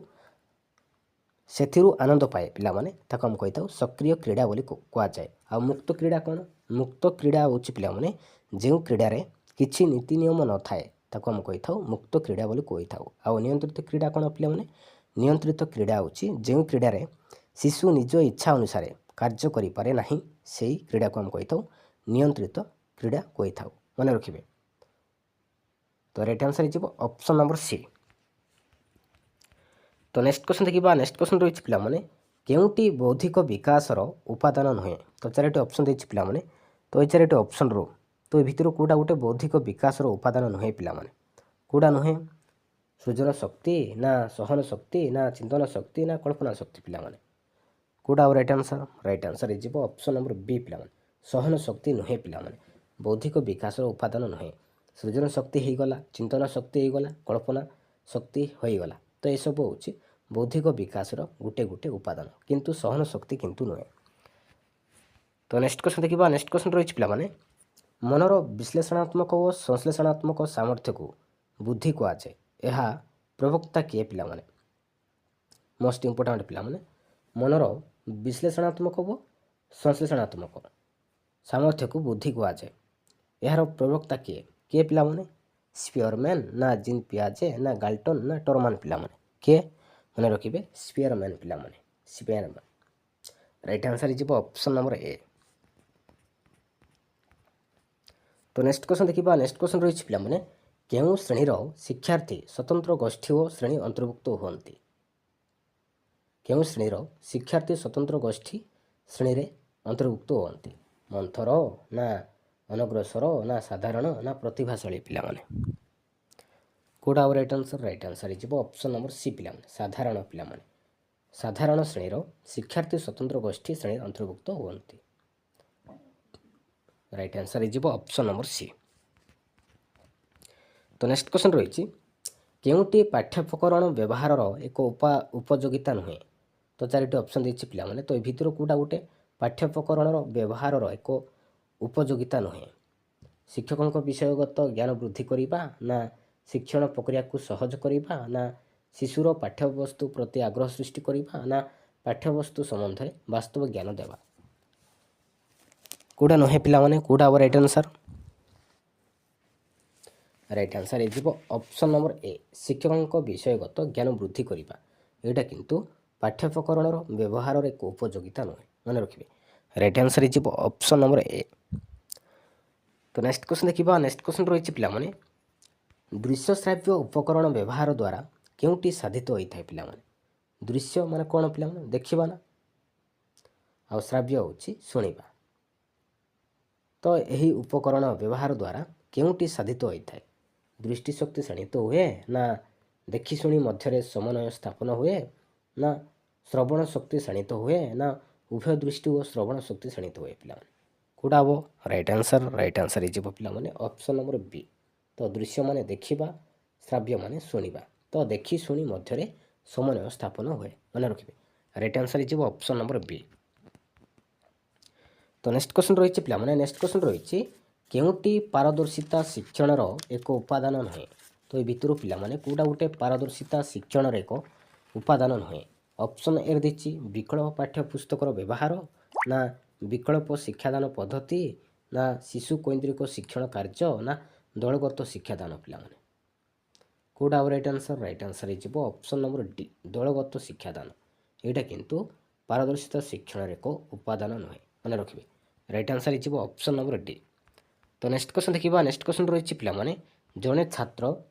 ସେଥିରୁ ଆନନ୍ଦ ପାଏ ପିଲାମାନେ ତାକୁ ଆମେ କହିଥାଉ ସକ୍ରିୟ କ୍ରୀଡ଼ା ବୋଲି କୁହାଯାଏ। ଆଉ ମୁକ୍ତ କ୍ରୀଡ଼ା କ'ଣ? ମୁକ୍ତ କ୍ରୀଡ଼ା ହେଉଛି ପିଲାମାନେ ଯେଉଁ କ୍ରୀଡ଼ାରେ କିଛି ନୀତି ନିୟମ ନଥାଏ ତାକୁ ଆମେ କହିଥାଉ ମୁକ୍ତ କ୍ରୀଡ଼ା ବୋଲି କହିଥାଉ। ଆଉ ନିୟନ୍ତ୍ରିତ କ୍ରୀଡ଼ା କ'ଣ ପିଲାମାନେ? ନିୟନ୍ତ୍ରିତ କ୍ରୀଡ଼ା ହେଉଛି ଯେଉଁ କ୍ରୀଡ଼ାରେ ଶିଶୁ ନିଜ ଇଚ୍ଛା ଅନୁସାରେ କାର୍ଯ୍ୟ କରିପାରେ ନାହିଁ ସେହି କ୍ରୀଡ଼ାକୁ ଆମେ କହିଥାଉ ନିୟନ୍ତ୍ରିତ କ୍ରୀଡ଼ା କହିଥାଉ। ମନେ ରଖିବେ। ତ ରାଇଟ୍ ଆନ୍ସର୍ ହେଇଯିବ ଅପସନ୍ ନମ୍ବର ସି। ତ ନେକ୍ସଟ କ୍ୱେଶ୍ଚନ୍ ଦେଖିବା। ନେକ୍ସଟ କ୍ୱେଶ୍ଚନ୍ ରହିଛି ପିଲାମାନେ କେଉଁଟି ବୌଦ୍ଧିକ ବିକାଶର ଉପାଦାନ ନୁହେଁ? ତ 4ଟି ଅପସନ୍ ଦେଇଛି ପିଲାମାନେ। ତ ଏଇ 4ଟି ଅପସନ୍ରୁ ତ ଏ ଭିତରୁ କେଉଁଟା ଗୋଟେ ବୌଦ୍ଧିକ ବିକାଶର ଉପାଦାନ ନୁହେଁ ପିଲାମାନେ? କେଉଁଟା ନୁହେଁ? ସୃଜନ ଶକ୍ତି ନା ସହନ ଶକ୍ତି ନା ଚିନ୍ତନ ଶକ୍ତି ନା କଳ୍ପନା ଶକ୍ତି ପିଲାମାନେ? କେଉଁଟା ଆଉ ରାଇଟ୍ ଆନ୍ସର୍? ରାଇଟ୍ ଆନ୍ସର୍ ହେଇଯିବ ଅପସନ୍ ନମ୍ବର ବି ପିଲାମାନେ। ସହନ ଶକ୍ତି ନୁହେଁ ପିଲାମାନେ। ବୌଦ୍ଧିକ ବିକାଶର ଉପାଦାନ ନୁହେଁ। ସୃଜନ ଶକ୍ତି ହେଇଗଲା, ଚିନ୍ତନ ଶକ୍ତି ହେଇଗଲା, କଳ୍ପନା ଶକ୍ତି ହୋଇଗଲା। ତ ଏସବୁ ହେଉଛି ବୌଦ୍ଧିକ ବିକାଶର ଗୋଟେ ଗୋଟେ ଉପାଦାନ, କିନ୍ତୁ ସହନ ଶକ୍ତି କିନ୍ତୁ ନୁହେଁ। ତ ନେକ୍ସଟ କ୍ୱେଶ୍ଚନ୍ ଦେଖିବା। ନେକ୍ସଟ କ୍ୱେଶ୍ଚନ୍ ରହିଛି ପିଲାମାନେ ମନର ବିଶ୍ଳେଷଣାତ୍ମକ ଓ ସଂଶ୍ଳେଷଣାତ୍ମକ ସାମର୍ଥ୍ୟକୁ ବୁଦ୍ଧି କୁହାଯାଏ। ଏହା ପ୍ରବକ୍ତା କିଏ ପିଲାମାନେ? ମୋଷ୍ଟ ଇମ୍ପୋର୍ଟାଣ୍ଟ ପିଲାମାନେ ମନର ବିଶ୍ଳେଷଣାତ୍ମକ ଓ ସଂଶ୍ଳେଷଣାତ୍ମକ ସାମର୍ଥ୍ୟକୁ ବୁଦ୍ଧି କୁହାଯାଏ। ଏହାର ପ୍ରବକ୍ତା କିଏ? କିଏ ପିଲାମାନେ? ସ୍ପିୟରମ୍ୟାନ୍ ନା ଜିନ୍ ପିଆଜେ ନା ଗାଲ୍ଟନ୍ ନା ଟରମାନ ପିଲାମାନେ? କିଏ? ମନେ ରଖିବେ ସ୍ପିୟରମ୍ୟାନ୍ ପିଲାମାନେ। ସ୍ପିୟରମ୍ୟାନ୍। ରାଇଟ୍ ଆନ୍ସର୍ ହେଇଯିବ ଅପସନ୍ ନମ୍ବର ଏ। ତ ନେକ୍ସଟ କ୍ୱେଶ୍ଚନ୍ ଦେଖିବା। ନେକ୍ସଟ କ୍ୱେଶ୍ଚନ୍ ରହିଛି ପିଲାମାନେ କେଉଁ ଶ୍ରେଣୀର ଶିକ୍ଷାର୍ଥୀ ସ୍ୱତନ୍ତ୍ର ଗୋଷ୍ଠୀ ଓ ଶ୍ରେଣୀ ଅନ୍ତର୍ଭୁକ୍ତ ହୁଅନ୍ତି? କେଉଁ ଶ୍ରେଣୀର ଶିକ୍ଷାର୍ଥୀ ସ୍ୱତନ୍ତ୍ର ଗୋଷ୍ଠୀ ଶ୍ରେଣୀରେ ଅନ୍ତର୍ଭୁକ୍ତ ହୁଅନ୍ତି? ମନ୍ଥର ନା ଅନଗ୍ରସର ନା ସାଧାରଣ ନା ପ୍ରତିଭାଶାଳୀ ପିଲାମାନେ? କେଉଁଟା ଆଉ ରାଇଟ୍ ଆନ୍ସର୍? ରାଇଟ୍ ଆନ୍ସର୍ ହେଇଯିବ ଅପସନ୍ ନମ୍ବର ସି ପିଲାମାନେ। ସାଧାରଣ ପିଲାମାନେ। ସାଧାରଣ ଶ୍ରେଣୀର ଶିକ୍ଷାର୍ଥୀ ସ୍ୱତନ୍ତ୍ର ଗୋଷ୍ଠୀ ଶ୍ରେଣୀରେ ଅନ୍ତର୍ଭୁକ୍ତ ହୁଅନ୍ତି। ରାଇଟ୍ ଆନ୍ସର୍ ହେଇଯିବ ଅପସନ୍ ନମ୍ବର ସି। ତ ନେକ୍ସଟ କ୍ୱେଶ୍ଚନ୍ ରହିଛି କେଉଁଟି ପାଠ୍ୟୋପକରଣ ବ୍ୟବହାରର ଏକ ଉପଯୋଗିତା ନୁହେଁ? ତ 4ଟି ଅପସନ୍ ଦେଇଛି ପିଲାମାନେ। ତ ଏ ଭିତରୁ କେଉଁଟା ଗୋଟେ ପାଠ୍ୟୋପକରଣର ବ୍ୟବହାରର ଏକ ଉପଯୋଗିତା ନୁହେଁ? ଶିକ୍ଷକଙ୍କ ବିଷୟଗତ ଜ୍ଞାନ ବୃଦ୍ଧି କରିବା ନା ଶିକ୍ଷଣ ପ୍ରକ୍ରିୟାକୁ ସହଜ କରିବା ନା ଶିଶୁର ପାଠ୍ୟବସ୍ତୁ ପ୍ରତି ଆଗ୍ରହ ସୃଷ୍ଟି କରିବା ନା ପାଠ୍ୟବସ୍ତୁ ସମ୍ବନ୍ଧରେ ବାସ୍ତବ ଜ୍ଞାନ ଦେବା? କେଉଁଟା ନୁହେଁ ପିଲାମାନେ? କେଉଁଟା ଆଉ ରାଇଟ୍ ଆନ୍ସର୍? ରାଇଟ୍ ଆନ୍ସର୍ ହେଇଯିବ ଅପସନ୍ ନମ୍ବର ଏ। ଶିକ୍ଷକଙ୍କ ବିଷୟଗତ ଜ୍ଞାନ ବୃଦ୍ଧି କରିବା। ଏଇଟା କିନ୍ତୁ ପାଠ୍ୟୋପକରଣର ବ୍ୟବହାରର ଏକ ଉପଯୋଗିତା ନୁହେଁ। ମନେ ରଖିବେ। ରାଇଟ୍ ଆନ୍ସର୍ ହେଇଯିବ ଅପସନ୍ ନମ୍ବର ଏ। ତ ନେକ୍ସଟ କ୍ୱେଶ୍ଚନ୍ ଦେଖିବା। ନେକ୍ସଟ କ୍ୱେଶ୍ଚନ୍ ରହିଛି ପିଲାମାନେ ଦୃଶ୍ୟ ଶ୍ରାବ୍ୟ ଉପକରଣ ବ୍ୟବହାର ଦ୍ୱାରା କେଉଁଟି ସାଧିତ ହୋଇଥାଏ ପିଲାମାନେ? ଦୃଶ୍ୟ ମାନେ କ'ଣ ପିଲାମାନେ? ଦେଖିବା ନା। ଆଉ ଶ୍ରାବ୍ୟ ହେଉଛି ଶୁଣିବା। ତ ଏହି ଉପକରଣ ବ୍ୟବହାର ଦ୍ୱାରା କେଉଁଟି ସାଧିତ ହୋଇଥାଏ? ଦୃଷ୍ଟିଶକ୍ତି ଶାଣିତ ହୁଏ ନା ଦେଖି ଶୁଣି ମଧ୍ୟରେ ସମନ୍ୱୟ ସ୍ଥାପନ ହୁଏ ନା ଶ୍ରବଣ ଶକ୍ତି ଶାଣିତ ହୁଏ ନା ଉଭୟ ଦୃଷ୍ଟି ଓ ଶ୍ରବଣ ଶକ୍ତି ଶାଣିତ ହୁଏ ପିଲାମାନେ? କେଉଁଟା ହେବ? Right answer. ରାଇଟ୍ ଆନ୍ସର୍ ହେଇଯିବ ପିଲାମାନେ ଅପସନ୍ ନମ୍ବର ବି। ତ ଦୃଶ୍ୟ ମାନେ ଦେଖିବା, ଶ୍ରାବ୍ୟ ମାନେ ଶୁଣିବା। ତ ଦେଖି ଶୁଣି ମଧ୍ୟରେ ସମନ୍ୱୟ ସ୍ଥାପନ ହୁଏ। ମନେ ରଖିବେ। ରାଇଟ୍ ଆନ୍ସର୍ ହେଇଯିବ ଅପସନ୍ ନମ୍ବର ବି। ତ ନେକ୍ସଟ କ୍ୱେଶ୍ଚନ୍ ରହିଛି ପିଲାମାନେ। ନେକ୍ସଟ କ୍ୱେଶ୍ଚନ୍ ରହିଛି କେଉଁଟି ପାରଦର୍ଶିତା ଶିକ୍ଷଣର ଏକ ଉପାଦାନ ନୁହେଁ? ତ ଏ ଭିତରୁ ପିଲାମାନେ କେଉଁଟା ଗୋଟେ ପାରଦର୍ଶିତା ଶିକ୍ଷଣର ଏକ ଉପାଦାନ ନୁହେଁ? ଅପସନ୍ ଏ ଦେଇଛି ବିକଳ୍ପ ପାଠ୍ୟ ପୁସ୍ତକର ବ୍ୟବହାର ନା ବିକଳ୍ପ ଶିକ୍ଷାଦାନ ପଦ୍ଧତି ନା ଶିଶୁ କୈନ୍ଦ୍ରିକ ଶିକ୍ଷଣ କାର୍ଯ୍ୟ ନା ଦଳଗତ ଶିକ୍ଷାଦାନ ପିଲାମାନେ? କେଉଁଟା ଆଉ ରାଇଟ୍ ଆନ୍ସର୍? ରାଇଟ୍ ଆନ୍ସର୍ ହେଇଯିବ ଅପସନ୍ ନମ୍ବର ଡି ଦଳଗତ ଶିକ୍ଷାଦାନ। ଏଇଟା କିନ୍ତୁ ପାରଦର୍ଶିତା ଶିକ୍ଷଣର ଏକ ଉପାଦାନ ନୁହେଁ। ମନେ ରଖିବେ। ରାଇଟ୍ ଆନ୍ସର୍ ହେଇଯିବ ଅପସନ୍ ନମ୍ବର ଡି। ତ ନେକ୍ସଟ କ୍ୱେଶ୍ଚନ୍ ଦେଖିବା। ନେକ୍ସଟ କ୍ୱେଶ୍ଚନ୍ ରହିଛି ପିଲାମାନେ ଜଣେ ଛାତ୍ର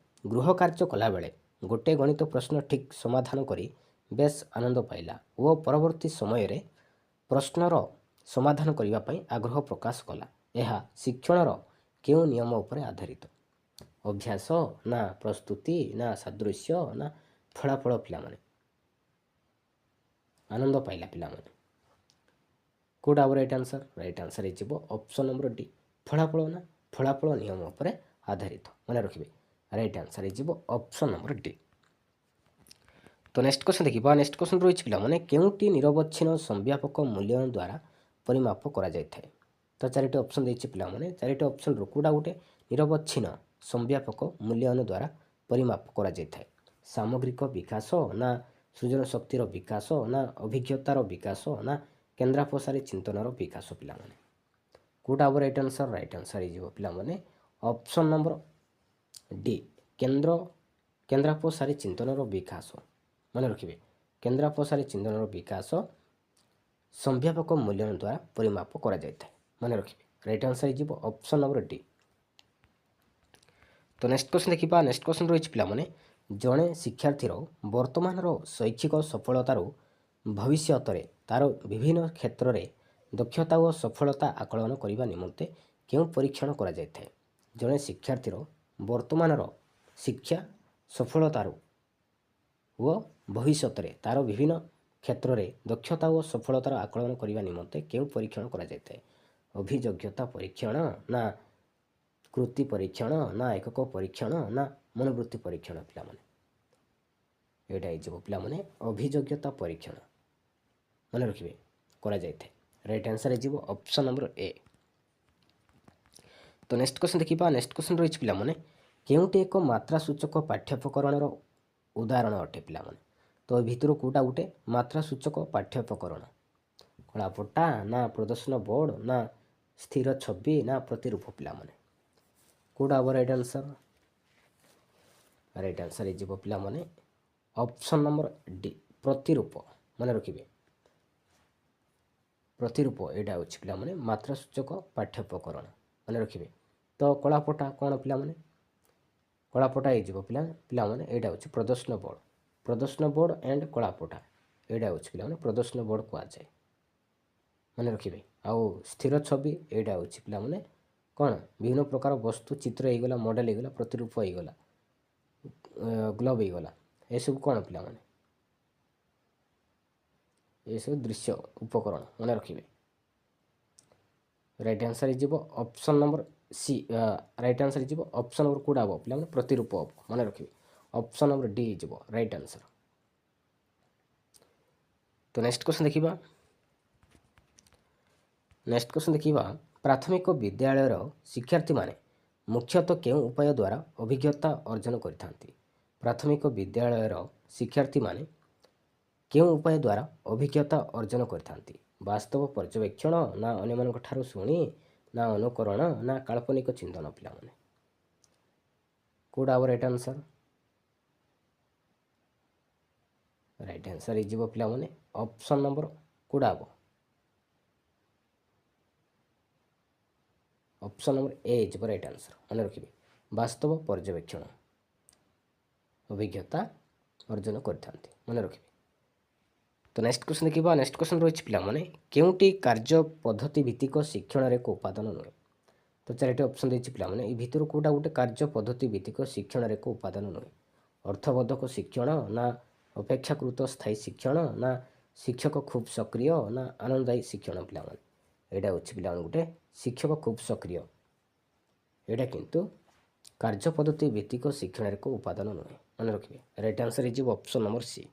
ଗୃହ କାର୍ଯ୍ୟ କଲାବେଳେ ଗୋଟିଏ ଗଣିତ ପ୍ରଶ୍ନ ଠିକ୍ ସମାଧାନ କରି ବେଶ୍ ଆନନ୍ଦ ପାଇଲା ଓ ପରବର୍ତ୍ତୀ ସମୟରେ ପ୍ରଶ୍ନର ସମାଧାନ କରିବା ପାଇଁ ଆଗ୍ରହ ପ୍ରକାଶ କଲା। ଏହା ଶିକ୍ଷଣର କେଉଁ ନିୟମ ଉପରେ ଆଧାରିତ? ଅଭ୍ୟାସ ନା ପ୍ରସ୍ତୁତି ନା ସାଦୃଶ୍ୟ ନା ଫଳାଫଳ ପିଲାମାନେ? ଆନନ୍ଦ ପାଇଲା ପିଲାମାନେ। କେଉଁଟା ଆଉ ରାଇଟ୍ ଆନ୍ସର୍? ରାଇଟ୍ ଆନ୍ସର୍ ହେଇଯିବ ଅପସନ୍ ନମ୍ବର ଡି ଫଳାଫଳ ନା ଫଳାଫଳ ନିୟମ ଉପରେ ଆଧାରିତ। ମନେ ରଖିବେ। ରାଇଟ୍ ଆନ୍ସର୍ ହେଇଯିବ ଅପସନ୍ ନମ୍ବର ଡି। ତ ନେକ୍ସଟ କ୍ୱେଶ୍ଚନ୍ ଦେଖିବା। ନେକ୍ସଟ କ୍ୱେଶ୍ଚନ୍ ରହିଛି ପିଲାମାନେ କେଉଁଟି ନିରବଚ୍ଛିନ୍ନ ସମ୍ବ୍ୟାପକ ମୂଲ୍ୟାୟନ ଦ୍ୱାରା ପରିମାପ କରାଯାଇଥାଏ? ତ 4ଟି ଅପସନ୍ ଦେଇଛି ପିଲାମାନେ। 4ଟି ଅପସନ୍ରୁ କେଉଁଟା ଗୋଟେ ନିରବଚ୍ଛିନ୍ନ ସମ୍ବ୍ୟାପକ ମୂଲ୍ୟାୟନ ଦ୍ୱାରା ପରିମାପ କରାଯାଇଥାଏ? ସାମଗ୍ରିକ ବିକାଶ ନା ସୃଜନ ଶକ୍ତିର ବିକାଶ ନା ଅଭିଜ୍ଞତାର ବିକାଶ ନା କେନ୍ଦ୍ରାପସାରୀ ଚିନ୍ତନର ବିକାଶ ପିଲାମାନେ। କେଉଁଟା ହେବ ରାଇଟ୍ ଆନ୍ସର୍? ରାଇଟ୍ ଆନ୍ସର୍ ହେଇଯିବ ପିଲାମାନେ ଅପସନ୍ ନମ୍ବର ଡି କେନ୍ଦ୍ରାପସାରୀ ଚିନ୍ତନର ବିକାଶ। ମନେ ରଖିବେ କେନ୍ଦ୍ରାପସାରୀ ଚିନ୍ତନର ବିକାଶ ସମ୍ଭାବକ ମୂଲ୍ୟାୟନ ଦ୍ୱାରା ପରିମାପ କରାଯାଇଥାଏ। ମନେ ରଖିବେ ରାଇଟ୍ ଆନ୍ସର୍ ହେଇଯିବ ଅପସନ୍ ନମ୍ବର ଡି। ତ ନେକ୍ସଟ କ୍ୱେଶ୍ଚନ୍ ଦେଖିବା। ନେକ୍ସଟ କ୍ୱେଶ୍ଚନ୍ ରହିଛି ପିଲାମାନେ ଜଣେ ଶିକ୍ଷାର୍ଥୀର ବର୍ତ୍ତମାନର ଶୈକ୍ଷିକ ସଫଳତାରୁ ଭବିଷ୍ୟତରେ ତା'ର ବିଭିନ୍ନ କ୍ଷେତ୍ରରେ ଦକ୍ଷତା ଓ ସଫଳତା ଆକଳନ କରିବା ନିମନ୍ତେ କେଉଁ ପରୀକ୍ଷଣ କରାଯାଇଥାଏ? ଜଣେ ଶିକ୍ଷାର୍ଥୀର ବର୍ତ୍ତମାନର ଶିକ୍ଷା ସଫଳତାରୁ ଓ ଭବିଷ୍ୟତରେ ତା'ର ବିଭିନ୍ନ କ୍ଷେତ୍ରରେ ଦକ୍ଷତା ଓ ସଫଳତାର ଆକଳନ କରିବା ନିମନ୍ତେ କେଉଁ ପରୀକ୍ଷଣ କରାଯାଇଥାଏ? ଅଭିଯୋଗ୍ୟତା ପରୀକ୍ଷଣ ନା କୃତି ପରୀକ୍ଷଣ ନା ଏକକ ପରୀକ୍ଷଣ ନା ମନୋବୃତ୍ତି ପରୀକ୍ଷଣ ପିଲାମାନେ? ଏଇଟା ହେଇଯିବ ପିଲାମାନେ ଅଭିଯୋଗ୍ୟତା ପରୀକ୍ଷଣ। ମନେ ରଖିବେ କରାଯାଇଥାଏ। ରାଇଟ୍ ଆନ୍ସର୍ ହେଇଯିବ ଅପସନ୍ ନମ୍ବର ଏ। ତ ନେକ୍ସଟ କ୍ୱେଶ୍ଚନ୍ ଦେଖିବା। ନେକ୍ସଟ କ୍ୱେଶ୍ଚନ୍ ରହିଛି ପିଲାମାନେ କେଉଁଟି ଏକ ମାତ୍ରା ସୂଚକ ପାଠ୍ୟୋପକରଣର ଉଦାହରଣ ଅଟେ ପିଲାମାନେ? ତ ଏ ଭିତରୁ କେଉଁଟା ଗୋଟେ ମାତ୍ରା ସୂଚକ ପାଠ୍ୟୋପକରଣ? କଳାପଟା ନା ପ୍ରଦର୍ଶନ ବୋର୍ଡ଼ ନା ସ୍ଥିର ଛବି ନା ପ୍ରତିରୂପ ପିଲାମାନେ? କେଉଁଟା ହେବ ରାଇଟ୍ ଆନ୍ସର୍? ରାଇଟ୍ ଆନ୍ସର୍ ହେଇଯିବ ପିଲାମାନେ ଅପସନ୍ ନମ୍ବର ଡି ପ୍ରତିରୂପ। ମନେ ରଖିବେ ପ୍ରତିରୂପ ଏଇଟା ହେଉଛି ପିଲାମାନେ ମାତ୍ରା ସୂଚକ ପାଠ୍ୟୋପକରଣ। ମନେ ରଖିବେ। ତ କଳାପଟା କ'ଣ ପିଲାମାନେ? କଳାପଟା ହେଇଯିବ ପିଲାମାନେ ଏଇଟା ହେଉଛି ପ୍ରଦର୍ଶନ ବୋର୍ଡ଼ ଆଣ୍ଡ କଳାପଟା ଏଇଟା ହେଉଛି ପିଲାମାନେ ପ୍ରଦର୍ଶନ ବୋର୍ଡ଼ କୁହାଯାଏ। ମନେ ରଖିବେ। ଆଉ ସ୍ଥିର ଛବି ଏଇଟା ହେଉଛି ପିଲାମାନେ କ'ଣ ବିଭିନ୍ନ ପ୍ରକାର ବସ୍ତୁ ଚିତ୍ର ହେଇଗଲା, ମଡ଼େଲ ହେଇଗଲା, ପ୍ରତିରୂପ ହେଇଗଲା, ଗ୍ଲୋବ୍ ହେଇଗଲା, ଏସବୁ କ'ଣ ପିଲାମାନେ? ଏସବୁ ଦୃଶ୍ୟ ଉପକରଣ। ମନେ ରଖିବେ। ରାଇଟ୍ ଆନ୍ସର୍ ହେଇଯିବ option number C. Right answer ହେଇଯିବ ଅପସନ୍ ନମ୍ବର କେଉଁଟା ହେବ ପିଲାମାନେ? ପ୍ରତିରୂପ ହେବ। ମନେ ରଖିବେ ଅପସନ୍ ନମ୍ବର ଡି ହେଇଯିବ ରାଇଟ୍ ଆନ୍ସର୍। ତ ନେକ୍ସଟ କ୍ୱେଶ୍ଚନ୍ ଦେଖିବା। ନେକ୍ସଟ କ୍ୱେଶ୍ଚନ୍ ଦେଖିବା ପ୍ରାଥମିକ ବିଦ୍ୟାଳୟର ଶିକ୍ଷାର୍ଥୀମାନେ ମୁଖ୍ୟତଃ କେଉଁ ଉପାୟ ଦ୍ୱାରା ଅଭିଜ୍ଞତା ଅର୍ଜନ କରିଥାନ୍ତି? ପ୍ରାଥମିକ ବିଦ୍ୟାଳୟର ଶିକ୍ଷାର୍ଥୀମାନେ କେଉଁ ଉପାୟ ଦ୍ୱାରା ଅଭିଜ୍ଞତା ଅର୍ଜନ କରିଥାନ୍ତି? ବାସ୍ତବ ପର୍ଯ୍ୟବେକ୍ଷଣ ନା ଅନ୍ୟମାନଙ୍କ ଠାରୁ ଶୁଣି ନା ଅନୁକରଣ ନା କାଳ୍ପନିକ ଚିନ୍ତନ ପିଲାମାନେ? କେଉଁଟା ହେବ ରାଇଟ୍ ଆନ୍ସର୍? ରାଇଟ୍ ଆନ୍ସର୍ ହେଇଯିବ ପିଲାମାନେ ଅପସନ୍ ନମ୍ବର କେଉଁଟା ହେବ? ଅପସନ୍ ନମ୍ବର ଏ ହେଇଯିବ ରାଇଟ୍ ଆନ୍ସର୍। ମନେ ରଖିବେ ବାସ୍ତବ ପର୍ଯ୍ୟବେକ୍ଷଣ ଅଭିଜ୍ଞତା ଅର୍ଜନ କରିଥାନ୍ତି। ମନେ ରଖିବେ। ତ ନେକ୍ସଟ କ୍ୱେଶ୍ଚନ୍ ଦେଖିବା। ନେକ୍ସଟ କ୍ୱେଶ୍ଚନ୍ ରହିଛି ପିଲାମାନେ କେଉଁଟି କାର୍ଯ୍ୟ ପଦ୍ଧତି ଭିତ୍ତିକ ଶିକ୍ଷଣର ଏକ ଉପାଦାନ ନୁହେଁ? ତ ଚାରିଟି ଅପସନ୍ ଦେଇଛି ପିଲାମାନେ ଏ ଭିତରୁ କେଉଁଟା ଗୋଟେ କାର୍ଯ୍ୟ ପଦ୍ଧତି ଭିତ୍ତିକ ଶିକ୍ଷଣର ଏକ ଉପାଦାନ ନୁହେଁ? ଅର୍ଥବୋଧକ ଶିକ୍ଷଣ ନା ଅପେକ୍ଷାକୃତ ସ୍ଥାୟୀ ଶିକ୍ଷଣ ନା ଶିକ୍ଷକ ଖୁବ୍ ସକ୍ରିୟ ନା ଆନନ୍ଦଦାୟୀ ଶିକ୍ଷଣ ପିଲାମାନେ? ଏଇଟା ହେଉଛି ପିଲାମାନେ ଗୋଟେ ଶିକ୍ଷକ ଖୁବ୍ ସକ୍ରିୟ। ଏଇଟା କିନ୍ତୁ କାର୍ଯ୍ୟ ପଦ୍ଧତି ଭିତ୍ତିକ ଶିକ୍ଷଣର ଏକ ଉପାଦାନ ନୁହେଁ। ମନେ ରଖିବେ ରାଇଟ୍ ଆନ୍ସର୍ ହେଇଯିବ ଅପସନ୍ ନମ୍ବର ସି।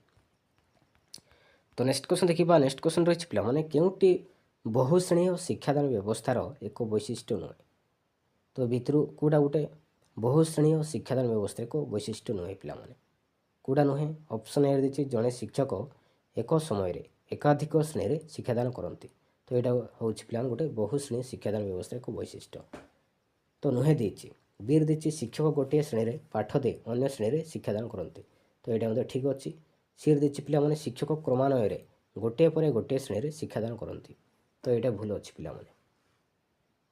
ତ ନେକ୍ସଟ କ୍ୱେଶ୍ଚନ୍ ଦେଖିବା। ନେକ୍ସଟ କ୍ୱେଶ୍ଚନ୍ ରହିଛି ପିଲାମାନେ କେଉଁଟି ବହୁଶ୍ରେଣୀୟ ଶିକ୍ଷାଦାନ ବ୍ୟବସ୍ଥାର ଏକ ବୈଶିଷ୍ଟ୍ୟ ନୁହେଁ? ତ ଭିତରୁ କେଉଁଟା ଗୋଟେ ବହୁଶ୍ରେଣୀୟ ଶିକ୍ଷାଦାନ ବ୍ୟବସ୍ଥା ଏକ ବୈଶିଷ୍ଟ୍ୟ ନୁହେଁ ପିଲାମାନେ? କେଉଁଟା ନୁହେଁ? ଅପସନ୍ ଏ ଦେଇଛି ଜଣେ ଶିକ୍ଷକ ଏକ ସମୟରେ ଏକାଧିକ ଶ୍ରେଣୀରେ ଶିକ୍ଷାଦାନ କରନ୍ତି। ତ ଏଇଟା ହେଉଛି ପିଲାମାନେ ଗୋଟେ ବହୁଶ୍ରେଣୀ ଶିକ୍ଷାଦାନ ବ୍ୟବସ୍ଥା ଏକ ବୈଶିଷ୍ଟ୍ୟ। ତ ନୁହେଁ ଦେଇଛି। ବିରେ ଦେଇଛି ଶିକ୍ଷକ ଗୋଟିଏ ଶ୍ରେଣୀରେ ପାଠ ଦେଇ ଅନ୍ୟ ଶ୍ରେଣୀରେ ଶିକ୍ଷାଦାନ କରନ୍ତି। ତ ଏଇଟା ମଧ୍ୟ ଠିକ୍ ଅଛି। ସିରେ ଦେଇଛି ପିଲାମାନେ ଶିକ୍ଷକ କ୍ରମାନ୍ୱୟରେ ଗୋଟିଏ ପରେ ଗୋଟିଏ ଶ୍ରେଣୀରେ ଶିକ୍ଷାଦାନ କରନ୍ତି। ତ ଏଇଟା ଭୁଲ ଅଛି ପିଲାମାନେ।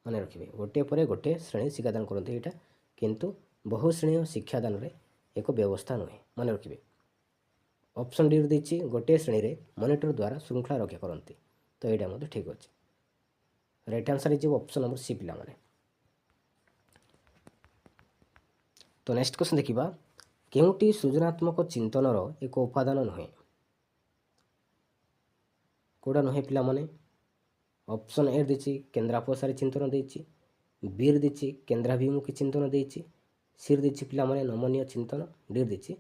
ମନେ ରଖିବେ ଗୋଟିଏ ପରେ ଗୋଟିଏ ଶ୍ରେଣୀ ଶିକ୍ଷାଦାନ କରନ୍ତି ଏଇଟା କିନ୍ତୁ ବହୁଶ୍ରେଣୀୟ ଶିକ୍ଷାଦାନରେ ଏକ ବ୍ୟବସ୍ଥା ନୁହେଁ। ମନେ ରଖିବେ। ଅପସନ୍ ଡି ଦେଇଛି ଗୋଟିଏ ଶ୍ରେଣୀରେ ମନିଟର ଦ୍ୱାରା ଶୃଙ୍ଖଳା ରକ୍ଷା କରନ୍ତି। ତ ଏଇଟା ମଧ୍ୟ ଠିକ୍ ଅଛି। ରାଇଟ୍ ଆନ୍ସର୍ ହେଇଯିବ ଅପସନ୍ ନମ୍ବର ସି ପିଲାମାନେ। ତ ନେକ୍ସଟ କ୍ୱେଶ୍ଚନ୍ ଦେଖିବା କେଉଁଟି ସୃଜନାତ୍ମକ ଚିନ୍ତନର ଏକ ଉପାଦାନ ନୁହେଁ? କେଉଁଟା ନୁହେଁ ପିଲାମାନେ? ଅପସନ୍ ଏ ଦେଇଛି କେନ୍ଦ୍ରାପସାରୀ ଚିନ୍ତନ ଦେଇଛି, ବିରେ ଦେଇଛି କେନ୍ଦ୍ରାଭିମୁଖୀ ଚିନ୍ତନ ଦେଇଛି, ସିରେ ଦେଇଛି ପିଲାମାନେ ନମନୀୟ ଚିନ୍ତନ, ଡି ଦେଇଛି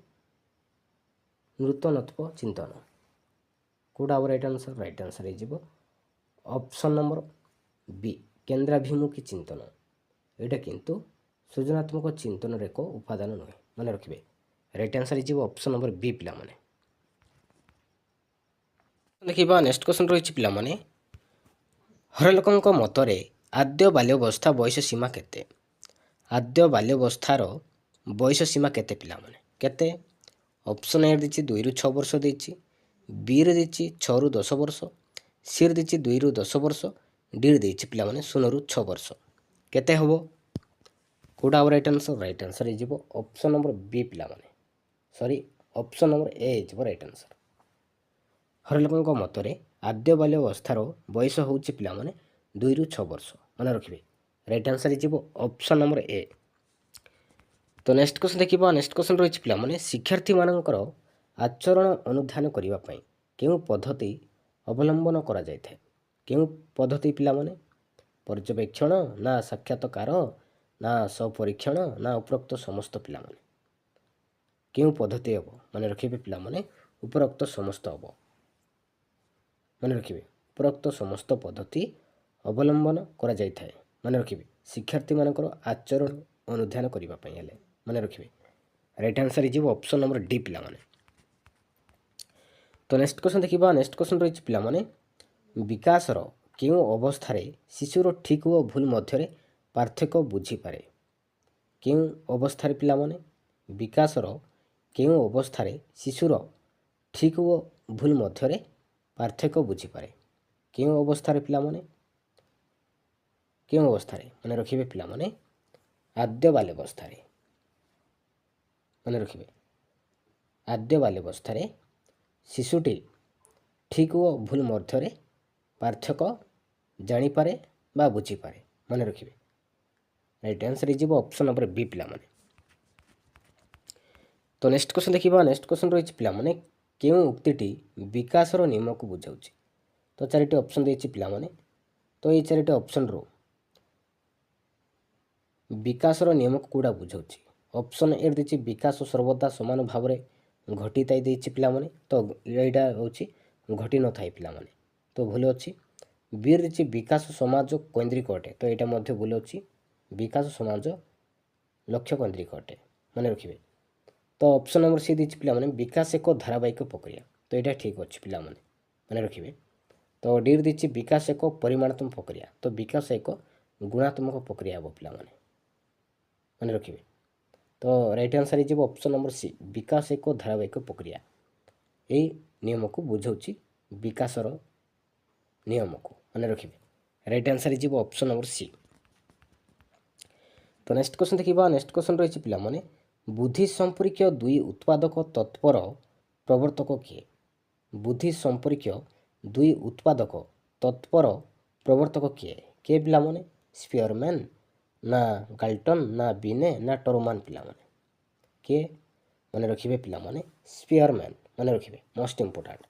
ନୂତନତ୍ୱ ଚିନ୍ତନ। କେଉଁଟା ହେବ ରାଇଟ୍ ଆନ୍ସର୍? ରାଇଟ୍ ଆନ୍ସର୍ ହେଇଯିବ ଅପସନ୍ ନମ୍ବର ବି କେନ୍ଦ୍ରାଭିମୁଖୀ ଚିନ୍ତନ। ଏଇଟା କିନ୍ତୁ ସୃଜନାତ୍ମକ ଚିନ୍ତନର ଏକ ଉପାଦାନ ନୁହେଁ। ମନେ ରଖିବେ ରାଇଟ୍ ଆନ୍ସର୍ ହେଇଯିବ ଅପସନ୍ ନମ୍ବର ବି ପିଲାମାନେ। ଦେଖିବା ନେକ୍ସଟ କ୍ୱେଶ୍ଚନ୍ ରହିଛି ପିଲାମାନେ, ହରଲୋକଙ୍କ ମତରେ ଆଦ୍ୟ ବାଲ୍ୟାବସ୍ଥା ବୟସ ସୀମା କେତେ? ଆଦ୍ୟ ବାଲ୍ୟାବସ୍ଥାର ବୟସ ସୀମା କେତେ ପିଲାମାନେ? କେତେ? ଅପସନ୍ ଏ ଦେଇଛି 2 ରୁ 6 ବର୍ଷ ଦେଇଛି, ବିରେ ଦେଇଛି 6 ରୁ 10 ବର୍ଷ, ସିରେ ଦେଇଛି 2 ରୁ 10 ବର୍ଷ, ଡିରେ ଦେଇଛି ପିଲାମାନେ 0 ରୁ 6 ବର୍ଷ। କେତେ ହେବ? କେଉଁଟା ହେବ ରାଇଟ୍ ଆନ୍ସର? ରାଇଟ୍ ଆନ୍ସର ହେଇଯିବ ଅପସନ୍ ନମ୍ବର ବି ପିଲାମାନେ, ଅପସନ୍ ନମ୍ବର ଏ ହେଇଯିବ ରାଇଟ୍ ଆନ୍ସର। ହରଲୋକଙ୍କ ମତରେ ଆଦ୍ୟ ବାଲ୍ୟାବସ୍ଥାର ବୟସ ହେଉଛି ପିଲାମାନେ 2 ରୁ 6 ବର୍ଷ। ମନେ ରଖିବେ, ରାଇଟ୍ ଆନ୍ସର ହେଇଯିବ ଅପସନ୍ ନମ୍ବର ଏ। ତ ନେକ୍ସଟ କ୍ୱେଶ୍ଚନ୍ ଦେଖିବା। ନେକ୍ସଟ କ୍ୱେଶ୍ଚନ୍ ରହିଛି ପିଲାମାନେ, ଶିକ୍ଷାର୍ଥୀମାନଙ୍କର ଆଚରଣ ଅନୁଧ୍ୟାନ କରିବା ପାଇଁ କେଉଁ ପଦ୍ଧତି ଅବଲମ୍ବନ କରାଯାଇଥାଏ? କେଉଁ ପଦ୍ଧତି ପିଲାମାନେ? ପର୍ଯ୍ୟବେକ୍ଷଣ ନା ସାକ୍ଷାତକାର ନା ସ୍ୱପରୀକ୍ଷଣ ନା ଉପରୋକ୍ତ ସମସ୍ତ ପିଲାମାନେ? କେଉଁ ପଦ୍ଧତି ହେବ? ମନେ ରଖିବେ ପିଲାମାନେ, ଉପରୋକ୍ତ ସମସ୍ତ ହେବ। ମନେ ରଖିବେ, ଉପରୋକ୍ତ ସମସ୍ତ ପଦ୍ଧତି ଅବଲମ୍ବନ କରାଯାଇଥାଏ। ମନେ ରଖିବେ, ଶିକ୍ଷାର୍ଥୀମାନଙ୍କର ଆଚରଣ ଅନୁଧ୍ୟାନ କରିବା ପାଇଁ ହେଲେ ମନେ ରଖିବେ, ରାଇଟ୍ ଆନ୍ସର ହେଇଯିବ ଅପସନ୍ ନମ୍ବର ଡି ପିଲାମାନେ। ତ ନେକ୍ସଟ କ୍ୱେଶ୍ଚନ୍ ଦେଖିବା। ନେକ୍ସଟ କ୍ୱେଶ୍ଚନ୍ ରହିଛି ପିଲାମାନେ, ବିକାଶର କେଉଁ ଅବସ୍ଥାରେ ଶିଶୁର ଠିକ୍ ଓ ଭୁଲ ମଧ୍ୟରେ ପାର୍ଥକ୍ୟ ବୁଝିପାରେ? କେଉଁ ଅବସ୍ଥାରେ ପିଲାମାନେ? ବିକାଶର କେଉଁ ଅବସ୍ଥାରେ ଶିଶୁର ଠିକ୍ ଓ ଭୁଲ ମଧ୍ୟରେ ପାର୍ଥକ୍ୟ ବୁଝିପାରେ? କେଉଁ ଅବସ୍ଥାରେ ପିଲାମାନେ? କେଉଁ ଅବସ୍ଥାରେ? ମନେ ରଖିବେ ପିଲାମାନେ, ଆଦ୍ୟ ବାଲ୍ୟାବସ୍ଥାରେ। ମନେ ରଖିବେ, ଆଦ୍ୟ ବାଲ୍ୟାବସ୍ଥାରେ ଶିଶୁଟି ଠିକ୍ ଓ ଭୁଲ ମଧ୍ୟରେ ପାର୍ଥକ୍ୟ ଜାଣିପାରେ ବା ବୁଝିପାରେ। ମନେ ରଖିବେ, ରାଇଟ୍ ଆନ୍ସର ହେଇଯିବ ଅପସନ୍ ନମ୍ବର ବି ପିଲାମାନେ। ତ ନେକ୍ସଟ କ୍ୱେଶ୍ଚନ୍ ଦେଖିବା। ନେକ୍ସଟ କ୍ୱେଶ୍ଚନ୍ ରହିଛି ପିଲାମାନେ, କେଉଁ ଉକ୍ତିଟି ବିକାଶର ନିୟମକୁ ବୁଝାଉଛି? ତ 4ଟି ଅପସନ୍ ଦେଇଛି ପିଲାମାନେ। ତ ଏଇ 4ଟି ଅପସନ୍ରୁ ବିକାଶର ନିୟମକୁ କେଉଁଟା ବୁଝାଉଛି? ଅପସନ୍ ଏ ଦେଇଛି ବିକାଶ ସର୍ବଦା ସମାନ ଭାବରେ ଘଟିଥାଏ ଦେଇଛି ପିଲାମାନେ, ତ ଏଇଟା ହେଉଛି ଘଟି ନଥାଏ ପିଲାମାନେ, ତ ଭୁଲ ଅଛି। ବିରେ ଦେଇଛି ବିକାଶ ସମାଜ କୈନ୍ଦ୍ରିକ ଅଟେ, ତ ଏଇଟା ମଧ୍ୟ ଭୁଲ ଅଛି, ବିକାଶ ସମାଜ ଲକ୍ଷ୍ୟ କୈନ୍ଦ୍ରିକ ଅଟେ। ମନେ ରଖିବେ। ତ ଅପସନ୍ ନମ୍ବର ସି ଦେଇଛି ପିଲାମାନେ, ବିକାଶ ଏକ ଧାରାବାହିକ ପ୍ରକ୍ରିୟା, ତ ଏଇଟା ଠିକ୍ ଅଛି ପିଲାମାନେ, ମନେ ରଖିବେ। ତ ଡିରେ ଦେଇଛି ବିକାଶ ଏକ ପରିମାଣାତ୍ମକ ପ୍ରକ୍ରିୟା, ତ ବିକାଶ ଏକ ଗୁଣାତ୍ମକ ପ୍ରକ୍ରିୟା ହେବ ପିଲାମାନେ, ମନେ ରଖିବେ। ତ ରାଇଟ୍ ଆନ୍ସର ହେଇଯିବ ଅପସନ୍ ନମ୍ବର ସି, ବିକାଶ ଏକ ଧାରାବାହିକ ପ୍ରକ୍ରିୟା। ଏଇ ନିୟମକୁ ବୁଝାଉଛି ବିକାଶର ନିୟମକୁ, ମନେ ରଖିବେ। ରାଇଟ୍ ଆନ୍ସର ହେଇଯିବ ଅପସନ୍ ନମ୍ବର ସି। ତ ନେକ୍ସଟ କ୍ୱେଶ୍ଚନ୍ ଦେଖିବା। ନେକ୍ସଟ କ୍ୱେଶ୍ଚନ୍ ରହିଛି ପିଲାମାନେ, ବୁଦ୍ଧି ସମ୍ପର୍କୀୟ 2 ଉତ୍ପାଦକ ତତ୍ପର ପ୍ରବର୍ତ୍ତକ କିଏ? ବୁଦ୍ଧି ସମ୍ପର୍କୀୟ 2 ଉତ୍ପାଦକ ତତ୍ପର ପ୍ରବର୍ତ୍ତକ କିଏ? କିଏ ପିଲାମାନେ? ସ୍ପିୟରମ୍ୟାନ୍ ନା ଗାଲ୍ଟନ୍ ନା ବିନେ ନା ଟରମାନ ପିଲାମାନେ? କିଏ? ମନେ ରଖିବେ ପିଲାମାନେ, ସ୍ପିୟରମ୍ୟାନ୍। ମନେ ରଖିବେ, ମୋଷ୍ଟ ଇମ୍ପୋର୍ଟାଣ୍ଟ।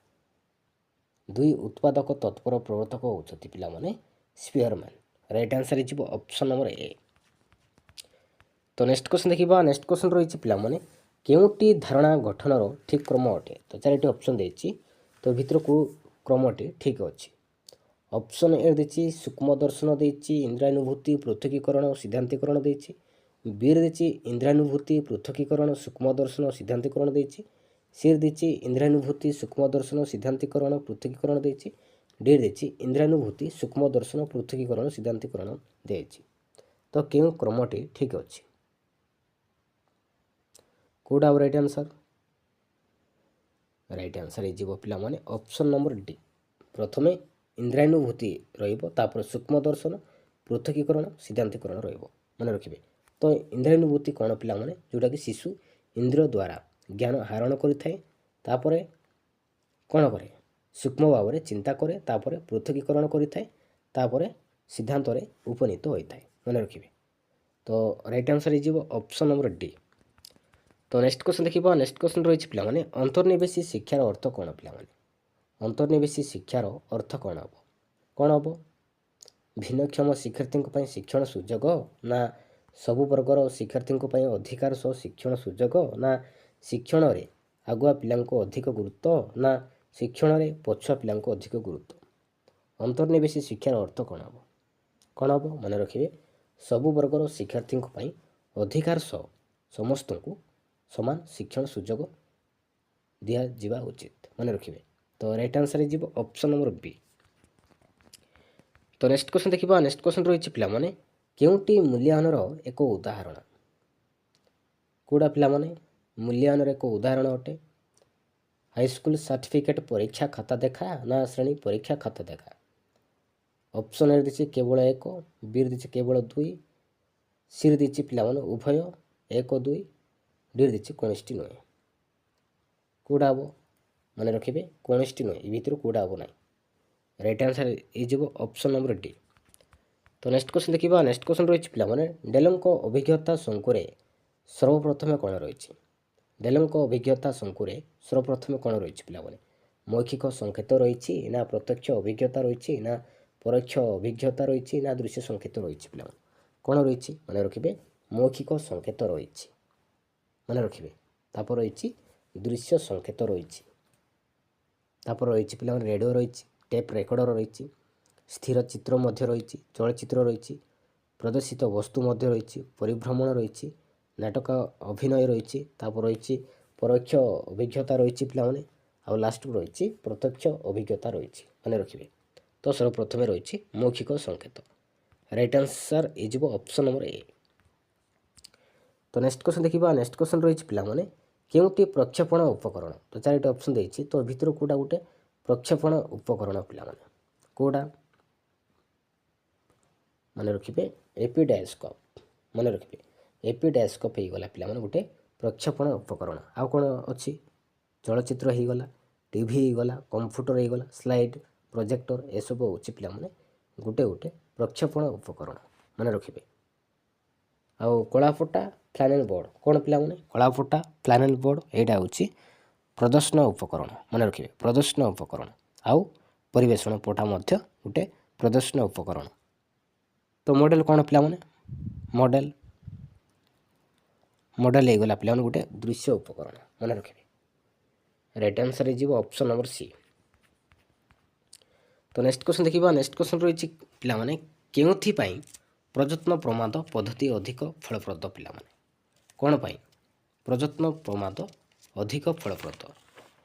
2 ଉତ୍ପାଦକ ତତ୍ପର ପ୍ରବର୍ତ୍ତକ ହେଉଛନ୍ତି ପିଲାମାନେ ସ୍ପିୟରମ୍ୟାନ୍। ରାଇଟ୍ ଆନ୍ସର ହେଇଯିବ ଅପସନ୍ ନମ୍ବର ଏ। ତ ନେକ୍ସଟ କ୍ୱେଶ୍ଚନ୍ ଦେଖିବା। ନେକ୍ସଟ କ୍ୱେଶ୍ଚନ୍ ରହିଛି ପିଲାମାନେ, କେଉଁଟି ଧାରଣା ଗଠନର ଠିକ୍ କ୍ରମ ଅଟେ? ତ 4ଟି ଅପସନ୍ ଦେଇଛି, ତ ଭିତରୁ କେଉଁ କ୍ରମଟି ଠିକ୍ ଅଛି? ଅପସନ୍ ଏ ଦେଇଛି ସୂକ୍ଷ୍ମ ଦର୍ଶନ ଦେଇଛି, ଇନ୍ଦ୍ରାନୁଭୂତି ପୃଥକୀକରଣ ଓ ସିଦ୍ଧାନ୍ତୀକରଣ ଦେଇଛି, ବିରେ ଦେଇଛି ଇନ୍ଦ୍ରାନୁଭୂତି ପୃଥକୀକରଣ ସୂକ୍ଷ୍ମ ଦର୍ଶନ ସିଦ୍ଧାନ୍ତୀକରଣ ଦେଇଛି, ସିରେ ଦେଇଛି ଇନ୍ଦ୍ରାନୁଭୂତି ସୂକ୍ଷ୍ମ ଦର୍ଶନ ସିଦ୍ଧାନ୍ତୀକରଣ ପୃଥକୀକରଣ ଦେଇଛି, ଡିରେ ଦେଇଛି ଇନ୍ଦ୍ରାନୁଭୂତି ସୂକ୍ଷ୍ମ ଦର୍ଶନ ପୃଥକୀକରଣ ସିଦ୍ଧାନ୍ତୀକରଣ ଦେଇଛି। ତ କେଉଁ କ୍ରମଟି ଠିକ୍ ଅଛି? କେଉଁଟା ହେବ ରାଇଟ୍ ଆନ୍ସର? ରାଇଟ୍ ଆନ୍ସର ହେଇଯିବ ପିଲାମାନେ ଅପସନ୍ ନମ୍ବର ଡି। ପ୍ରଥମେ ଇନ୍ଦ୍ରାନୁଭୂତି ରହିବ, ତାପରେ ସୂକ୍ଷ୍ମ ଦର୍ଶନ ପୃଥକୀକରଣ ସିଦ୍ଧାନ୍ତୀକରଣ ରହିବ। ମନେ ରଖିବେ। ତ ଇନ୍ଦ୍ରାନୁଭୂତି କ'ଣ ପିଲାମାନେ? ଯେଉଁଟାକି ଶିଶୁ ଇନ୍ଦ୍ରିୟ ଦ୍ୱାରା ଜ୍ଞାନ ଆହରଣ କରିଥାଏ, ତାପରେ କ'ଣ କରେ? ସୂକ୍ଷ୍ମ ଭାବରେ ଚିନ୍ତା କରେ, ତାପରେ ପୃଥକୀକରଣ କରିଥାଏ, ତାପରେ ସିଦ୍ଧାନ୍ତରେ ଉପନୀତ ହୋଇଥାଏ। ମନେ ରଖିବେ। ତ ରାଇଟ୍ ଆନ୍ସର ହେଇଯିବ ଅପସନ୍ ନମ୍ବର ଡି। ତ ନେକ୍ସଟ କ୍ୱେଶ୍ଚନ୍ ଦେଖିବା। ନେକ୍ସଟ କ୍ୱେଶ୍ଚନ୍ ରହିଛି ପିଲାମାନେ, ଅନ୍ତର୍ନିବେଶୀ ଶିକ୍ଷାର ଅର୍ଥ କ'ଣ ପିଲାମାନେ? ଅନ୍ତର୍ନିବେଶୀ ଶିକ୍ଷାର ଅର୍ଥ କ'ଣ ହେବ? କ'ଣ ହେବ? ଭିନ୍ନକ୍ଷମ ଶିକ୍ଷାର୍ଥୀଙ୍କ ପାଇଁ ଶିକ୍ଷଣ ସୁଯୋଗ ନା ସବୁ ବର୍ଗର ଶିକ୍ଷାର୍ଥୀଙ୍କ ପାଇଁ ଅଧିକାର ସହ ଶିକ୍ଷଣ ସୁଯୋଗ ନା ଶିକ୍ଷଣରେ ଆଗୁଆ ପିଲାଙ୍କୁ ଅଧିକ ଗୁରୁତ୍ୱ ନା ଶିକ୍ଷଣରେ ପଛୁଆ ପିଲାଙ୍କୁ ଅଧିକ ଗୁରୁତ୍ୱ? ଅନ୍ତର୍ନିବେଶୀ ଶିକ୍ଷାର ଅର୍ଥ କ'ଣ ହେବ? କ'ଣ ହେବ? ମନେ ରଖିବେ, ସବୁ ବର୍ଗର ଶିକ୍ଷାର୍ଥୀଙ୍କ ପାଇଁ ଅଧିକାର ସହ ସମସ୍ତଙ୍କୁ ସମାନ ଶିକ୍ଷଣ ସୁଯୋଗ ଦିଆଯିବା ଉଚିତ। ମନେ ରଖିବେ। ତ तो राइट आंसर हो ऑप्शन नंबर बी। तो नेक्स्ट क्वेश्चन देखिबा नेक्स्ट क्वेश्चन रही पिला माने केउटी मूल्यांकनर एक उदाहरण कोडा पिला माने मूल्यांकनर एक उदाहरण अटे हाईस्कूल सर्टिफिकेट परीक्षा खाता देखा ना श्रेणी परीक्षा खाता देखा। ऑप्शन ए दिछि केवल एक बी दिछि केवल दुई सी दिछि पिला माने उभय एक दुई डी दिछि कोनोष्टि नुहे कोडा हबो माने रखिबे कोनोष्टि नुहे इ भितर कोडा हबो नाही right answer is option number D. तो नेक्स्ट क्वेश्चन देखिबा नेक्स्ट क्वेश्चन रही पिला माने डेलंको अभिज्ञता शंकुरे सर्वप्रथम कोन रही डेलंको अभिज्ञता शंकुरे सर्वप्रथम कोन रही पिला माने मौखिक संकेत रही ना प्रत्यक्ष अभिज्ञता रही ना परोक्ष अभिज्ञता रही ना दृश्य संकेत रही पिला माने कोन रही माने रखिबे मौखिक संकेत रही माने रखिबे तापर रही दृश्य संकेत रही तापर रही पिला माने रेडियो रही टेप रेकर्डर रही स्थिर चित्र मध्य रही चलचित्र रही प्रदर्शित वस्तु मध्य रही परिभ्रमण रही नाटक अभिनय रही तापर रही परोक्ष अभिज्ञता रही पिला माने आ लास्ट रही प्रत्यक्ष अभिज्ञता रही माने रखिबे। तो सर्वप्रथम रही मौखिक संकेत right answer is option number A. तो नेक्स्ट क्वेश्चन देखिबा नेक्स्ट क्वेश्चन रही पिला माने केउटी प्रक्षेपण उपकरण तो चारिटा ऑप्शन देछि तो भितर कोडा गुटे प्रक्षेपण उपकरण पिला माने कोडा माने रखिबे एपिडायस्कोप माने रखिबे एपिडायस्कोप हे गला पिला माने गुटे प्रक्षेपण उपकरण आ कोन अछि चलचित्र हे गला टीवी हे गला कंप्यूटर हे गला स्लाइड प्रोजेक्टर ए सब अछि पिला माने गुटे गुटे प्रक्षेपण उपकरण माने रखिबे। आ कलाफोटा प्लानेल बोर्ड कोन पिला माने कलाफोटा प्लानेल बोर्ड एटा अछि प्रदर्शन उपकरण माने रखिबे प्रदर्शन उपकरण आउ परिवेषण पटा मध्य गुटे प्रदर्शन उपकरण। तो मॉडल कौन पिला माने मॉडल मॉडल हे गला पिला माने गुटे दृश्य उपकरण माने रखिबे right answer is option number C. तो नेक्स्ट क्वेश्चन देखिबा नेक्स्ट क्वेश्चन रही पिला माने केउथि पई प्रयत्न प्रमाद पद्धति अधिक फलप्रद पिला माने कोन पई प्रयत्न प्रमाद अधिक फलप्रद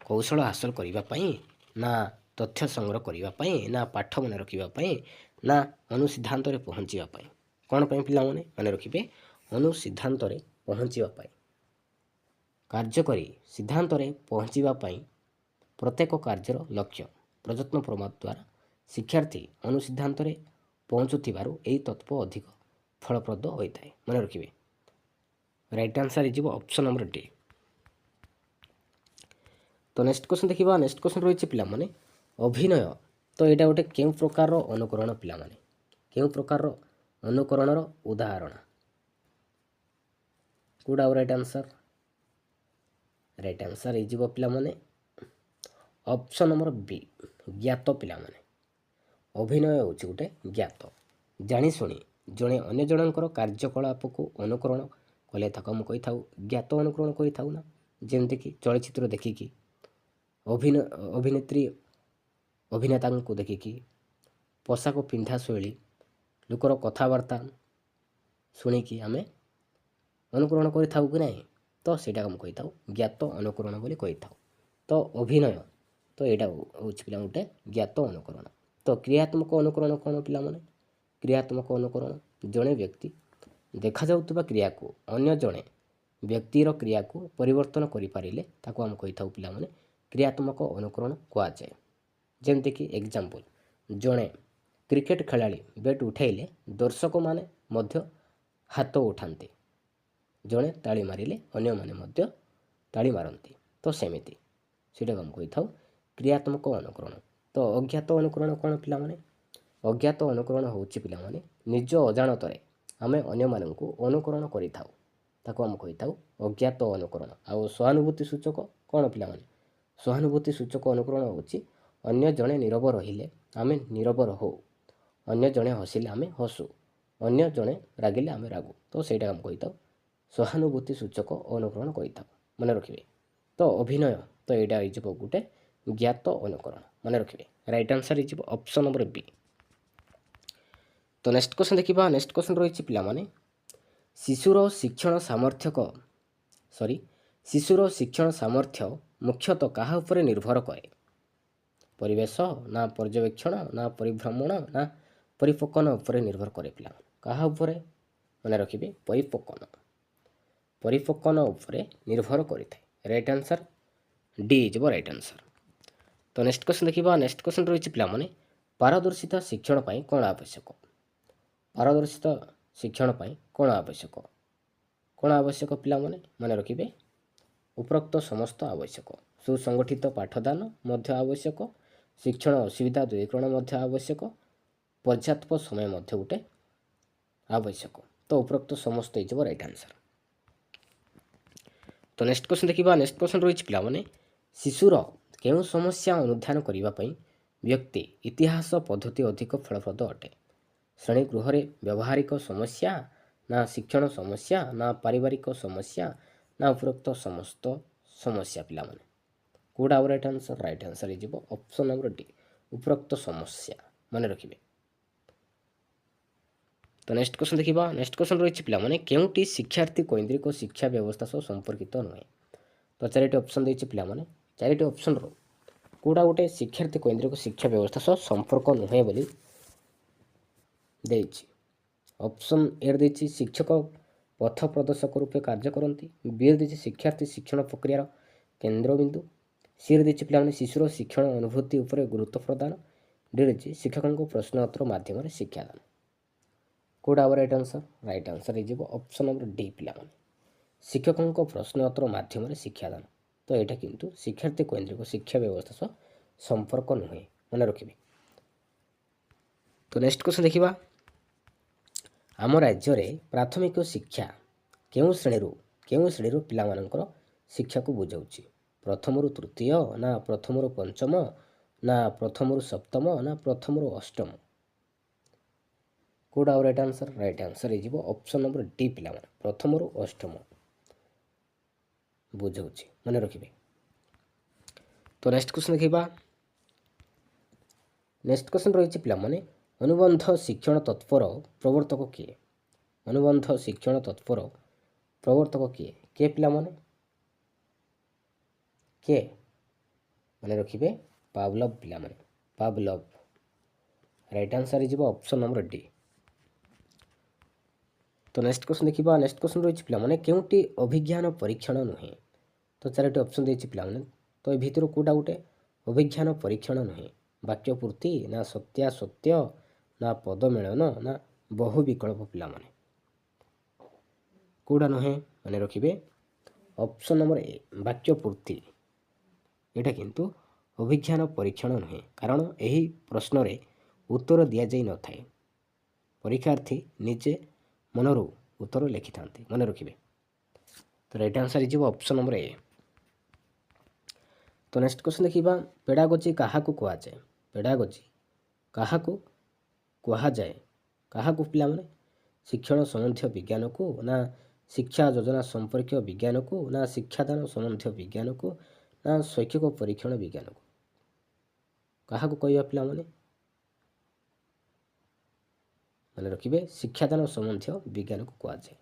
कौशल हासिल करिबा पई ना तथ्य संग्रह करिबा पई ना पाठ मन रखिबा पई ना अनुसिद्धांत रे पहुंचीबा पई कोन पई पिला माने रखिबे अनुसिद्धांत रे पहुंचीबा पई कार्य करी सिद्धांत रे पहुंचीबा पई प्रत्येक कार्यर लक्ष्य प्रयत्न प्रमाद द्वारा शिक्षार्थी अनुसिद्धांत रे पहुंचुथिबारु एई तत्व अधिक फलप्रद होइताय माने रखिबे right answer is option number D. तो नेक्स्ट क्वेश्चन देखिबा नेक्स्ट क्वेश्चन रही पिला माने अभिनय तो यहाँ गोटे केउ प्रकार अनुकरण पिला माने केउ प्रकार अनुकरणर उदाहरण कोडा राइट आंसर इज पिला माने ऑप्शन नंबर बी ज्ञात पिला माने अभिनय होछि गोटे ज्ञात जानी सुनी जड़े अन्य जनकर कार्यकलाप को अनुकरण कले ताको हम कहि थाउ ज्ञात अनुकरण करि थाउ ना जेमति कि चलचित्र देखिकी अभिनेत्री अभिनेता को देखिकी पोशाक पिंधा शैली लोकर कथबार्ता शुणिकी आम अनुकरण करि थाउ कि नहीं तो सेटा हम कहि थाउ ज्ञात अनुकरण बोली कहि थाउ। तो अभिनय तो यहाँ हूँ पिला गोटे ज्ञात अनुकरण। तो क्रियात्मक अनुकरण कौन पिला माने क्रियात्मक अनुकरण जड़े व्यक्ति देखा जाउतबा क्रिया को अन्य जड़े व्यक्तिर क्रिया को परिवर्तन करि पारिले ताको हम कहि थाउ पिला माने क्रियात्मक अनुकरण कुआ जाए। जेमति कि एग्जांपल जड़े क्रिकेट खेलाड़ी बैट उठाइले दर्शक माने मध्य हाथ उठाते जड़े ताली मारिले अन्य माने मध्य ताली मारती तो सेमिति सेटा हम कहि थाउ क्रियात्मक अनुकरण। तो अज्ञात अनुकरण कौन पिला माने अज्ञात अनुकरण होछि पिला माने निज अजाणतरे आमे अन्य माननकु अनुकरण करि थाउ ताको हम कहि थाउ अज्ञात अनुकरण। आ सहानुभूति सूचक कौन पिला माने सहानुभूति सूचक अनुकरण होछि अन्य जड़े नीरव रहिले आमे नीरव रहू अन्य जड़े हसिले आमे हसू अन्य जड़े रागिले आमे रागू तो सेटा हम कहि थाउ सहानुभूति सूचक अनुकरण कहि थाउ माने रखिबे। तो अभिनय तो एटा इज गोटे ज्ञात अनुकरण माने रखिबे right answer is option number B. तो नेक्स्ट क्वेश्चन देखिबा नेक्स्ट क्वेश्चन रही पिला माने शिशुर शिक्षण सामर्थ्य मुख्यतः कहा उपरे निर्भर करे ପରିବେଶ ନା ପର୍ଯ୍ୟବେକ୍ଷଣ ନା ପରିଭ୍ରମଣ ନା ପରିପୋଷଣ ଉପରେ ନିର୍ଭର କରେ ପିଲାମାନେ। କାହା ଉପରେ? ମନେ ରଖିବେ ପରିପୋଷଣ ଉପରେ ନିର୍ଭର କରିଥାଏ। ରାଇଟ୍ ଆନ୍ସର୍ ଡି ଯିବ ରାଇଟ୍ ଆନ୍ସର୍। ତ ନେକ୍ସଟ କ୍ୱେଶ୍ଚନ୍ ଦେଖିବା। ନେକ୍ସଟ କ୍ୱେଶ୍ଚନ୍ ରହିଛି ପିଲାମାନେ ପାରଦର୍ଶିତା ଶିକ୍ଷଣ ପାଇଁ କ'ଣ ଆବଶ୍ୟକ? ପାରଦର୍ଶିତା ଶିକ୍ଷଣ ପାଇଁ କ'ଣ ଆବଶ୍ୟକ? କ'ଣ ଆବଶ୍ୟକ ପିଲାମାନେ? ମନେ ରଖିବେ ଉପରୋକ୍ତ ସମସ୍ତ ଆବଶ୍ୟକ। ସୁସଂଗଠିତ ପାଠଦାନ ମଧ୍ୟ ଆବଶ୍ୟକ। ଶିକ୍ଷଣ ଅସୁବିଧା ଦୂରୀକରଣ ମଧ୍ୟ ଆବଶ୍ୟକ। ପର୍ଯ୍ୟାପ୍ତ ସମୟ ମଧ୍ୟ ଗୋଟେ ଆବଶ୍ୟକ। ତ ଉପରୋକ୍ତ ସମସ୍ତ ହେଇଯିବ ରାଇଟ୍ ଆନ୍ସର୍। ତ ନେକ୍ସଟ କ୍ୱେଶ୍ଚନ୍ ଦେଖିବା। ନେକ୍ସଟ କ୍ୱେଶ୍ଚନ୍ ରହିଛି ପିଲାମାନେ ଶିଶୁର କେଉଁ ସମସ୍ୟା ଅନୁଧ୍ୟାନ କରିବା ପାଇଁ ବ୍ୟକ୍ତି ଇତିହାସ ପଦ୍ଧତି ଅଧିକ ଫଳପ୍ରଦ ଅଟେ? ଶ୍ରେଣୀ ଗୃହରେ ବ୍ୟବହାରିକ ସମସ୍ୟା ନା ଶିକ୍ଷଣ ସମସ୍ୟା ନା ପାରିବାରିକ ସମସ୍ୟା ନା ଉପରୋକ୍ତ ସମସ୍ତ ସମସ୍ୟା ପିଲାମାନେ? କେଉଁଟା ଆଉ ରାଇଟ୍ ଆନ୍ସର୍? ରାଇଟ୍ ଆନ୍ସର୍ ହେଇଯିବ ଅପସନ୍ ନମ୍ବର ଡି ଉପରୋକ୍ତ ସମସ୍ୟା। ମନେ ରଖିବେ। ତ ନେକ୍ସଟ କ୍ୱେଶ୍ଚନ୍ ଦେଖିବା। ନେକ୍ସଟ କ୍ୱେଶ୍ଚନ୍ ରହିଛି ପିଲାମାନେ କେଉଁଟି ଶିକ୍ଷାର୍ଥୀ କୈନ୍ଦ୍ରିକ ଶିକ୍ଷା ବ୍ୟବସ୍ଥା ସହ ସମ୍ପର୍କିତ ନୁହେଁ? ତ ଚାରିଟି ଅପସନ୍ ଦେଇଛି ପିଲାମାନେ। ଚାରିଟି ଅପସନ୍ରୁ କେଉଁଟା ଗୋଟେ ଶିକ୍ଷାର୍ଥୀ କୈନ୍ଦ୍ରିକ ଶିକ୍ଷା ବ୍ୟବସ୍ଥା ସହ ସମ୍ପର୍କ ନୁହେଁ ବୋଲି ଦେଇଛି? ଅପସନ୍ ଏ ଦେଇଛି ଶିକ୍ଷକ ପଥ ପ୍ରଦର୍ଶକ ରୂପେ କାର୍ଯ୍ୟ କରନ୍ତି। ବିରେ ଦେଇଛି ଶିକ୍ଷାର୍ଥୀ ଶିକ୍ଷଣ ପ୍ରକ୍ରିୟାର କେନ୍ଦ୍ରବିନ୍ଦୁ। ସିରେ ଦେଇଛି ପିଲାମାନେ ଶିଶୁର ଶିକ୍ଷଣ ଅନୁଭୂତି ଉପରେ ଗୁରୁତ୍ୱ ପ୍ରଦାନ। ଡି ଦେଇଛି ଶିକ୍ଷକଙ୍କ ପ୍ରଶ୍ନୋତ୍ତର ମାଧ୍ୟମରେ ଶିକ୍ଷାଦାନ। କେଉଁଟା ହେବ ରାଇଟ୍ ଆନ୍ସର୍? ରାଇଟ୍ ଆନ୍ସର୍ ହେଇଯିବ ଅପସନ୍ ନମ୍ବର ଡି ପିଲାମାନେ ଶିକ୍ଷକଙ୍କ ପ୍ରଶ୍ନୋତ୍ତର ମାଧ୍ୟମରେ ଶିକ୍ଷାଦାନ। ତ ଏଇଟା କିନ୍ତୁ ଶିକ୍ଷାର୍ଥୀ କୈନ୍ଦ୍ରିକ ଶିକ୍ଷା ବ୍ୟବସ୍ଥା ସହ ସମ୍ପର୍କ ନୁହେଁ। ମନେ ରଖିବେ। ତ ନେକ୍ସଟ କ୍ୱେଶ୍ଚନ୍ ଦେଖିବା। ଆମ ରାଜ୍ୟରେ ପ୍ରାଥମିକ ଶିକ୍ଷା କେଉଁ ଶ୍ରେଣୀରୁ ପିଲାମାନଙ୍କର ଶିକ୍ଷାକୁ ବୁଝାଉଛି? ପ୍ରଥମରୁ ତୃତୀୟ ନା ପ୍ରଥମରୁ ପଞ୍ଚମ ନା ପ୍ରଥମରୁ ସପ୍ତମ ନା ପ୍ରଥମରୁ ଅଷ୍ଟମ? କେଉଁଟା ଆଉ ରାଇଟ୍ ଆନ୍ସର୍? ରାଇଟ୍ ଆନ୍ସର୍ ହେଇଯିବ ଅପସନ୍ ନମ୍ବର ଡି ପିଲାମାନେ ପ୍ରଥମରୁ ଅଷ୍ଟମ ବୁଝାଉଛି। ମନେ ରଖିବେ। ତ ନେକ୍ସଟ କ୍ୱେଶ୍ଚନ୍ ଦେଖିବା। ନେକ୍ସଟ କ୍ୱେଶ୍ଚନ୍ ରହିଛି ପିଲାମାନେ ଅନୁବନ୍ଧ ଶିକ୍ଷଣ ତତ୍ପର ପ୍ରବର୍ତ୍ତକ କିଏ? ଅନୁବନ୍ଧ ଶିକ୍ଷଣ ତତ୍ପର ପ୍ରବର୍ତ୍ତକ କିଏ? କିଏ ପିଲାମାନେ? କିଏ? ମନେ ରଖିବେ ପାଭଲଭ ପିଲାମାନେ ପାଭଲଭ। ରାଇଟ୍ ଆନ୍ସର୍ ହେଇଯିବ ଅପସନ୍ ନମ୍ବର ଡି। ତ ନେକ୍ସଟ କ୍ୱେଶ୍ଚନ୍ ଦେଖିବା। ନେକ୍ସଟ କ୍ୱେଶ୍ଚନ୍ ରହିଛି ପିଲାମାନେ କେଉଁଟି ଅଭିଜ୍ଞାନ ପରୀକ୍ଷଣ ନୁହେଁ? ତ ଚାରିଟି ଅପସନ୍ ଦେଇଛି ପିଲାମାନେ। ତ ଏ ଭିତରୁ କେଉଁଟା ଗୋଟେ ଅଭିଜ୍ଞାନ ପରୀକ୍ଷଣ ନୁହେଁ? ବାକ୍ୟ ପୂର୍ତ୍ତି ନା ସତ୍ୟାସତ୍ୟ ନା ପଦ ମିଳନ ନା ବହୁ ବିକଳ୍ପ ପିଲାମାନେ? କେଉଁଟା ନୁହେଁ? ମନେ ରଖିବେ ଅପସନ୍ ନମ୍ବର ଏ ବାକ୍ୟ ପୂର୍ତ୍ତି। ଏଇଟା କିନ୍ତୁ ଅଭିଜ୍ଞାନ ପରୀକ୍ଷଣ ନୁହେଁ, କାରଣ ଏହି ପ୍ରଶ୍ନରେ ଉତ୍ତର ଦିଆଯାଇ ନଥାଏ। ପରୀକ୍ଷାର୍ଥୀ ନିଜେ ମନରୁ ଉତ୍ତର ଲେଖିଥାନ୍ତି। ମନେ ରଖିବେ। ତ ରାଇଟ୍ ଆନ୍ସର୍ ହେଇଯିବ ଅପସନ୍ ନମ୍ବର ଏ। ତ ନେକ୍ସଟ କ୍ୱେଶ୍ଚନ୍ ଦେଖିବା ପେଡାଗୋଜି କାହାକୁ କୁହାଯାଏ? ପେଡାଗୋଜି କାହାକୁ କୁହାଯାଏ? କାହାକୁ ପିଲାମାନେ? ଶିକ୍ଷଣ ସମ୍ବନ୍ଧୀୟ ବିଜ୍ଞାନକୁ ନା ଶିକ୍ଷା ଯୋଜନା ସମ୍ପର୍କୀୟ ବିଜ୍ଞାନକୁ ନା ଶିକ୍ଷାଦାନ ସମ୍ବନ୍ଧୀୟ ବିଜ୍ଞାନକୁ ନା ଶୈକ୍ଷିକ ପରୀକ୍ଷଣ ବିଜ୍ଞାନକୁ? କାହାକୁ କହିବା ପିଲାମାନେ? ମନେ ରଖିବେ ଶିକ୍ଷାଦାନ ସମ୍ବନ୍ଧୀୟ ବିଜ୍ଞାନକୁ କୁହାଯାଏ।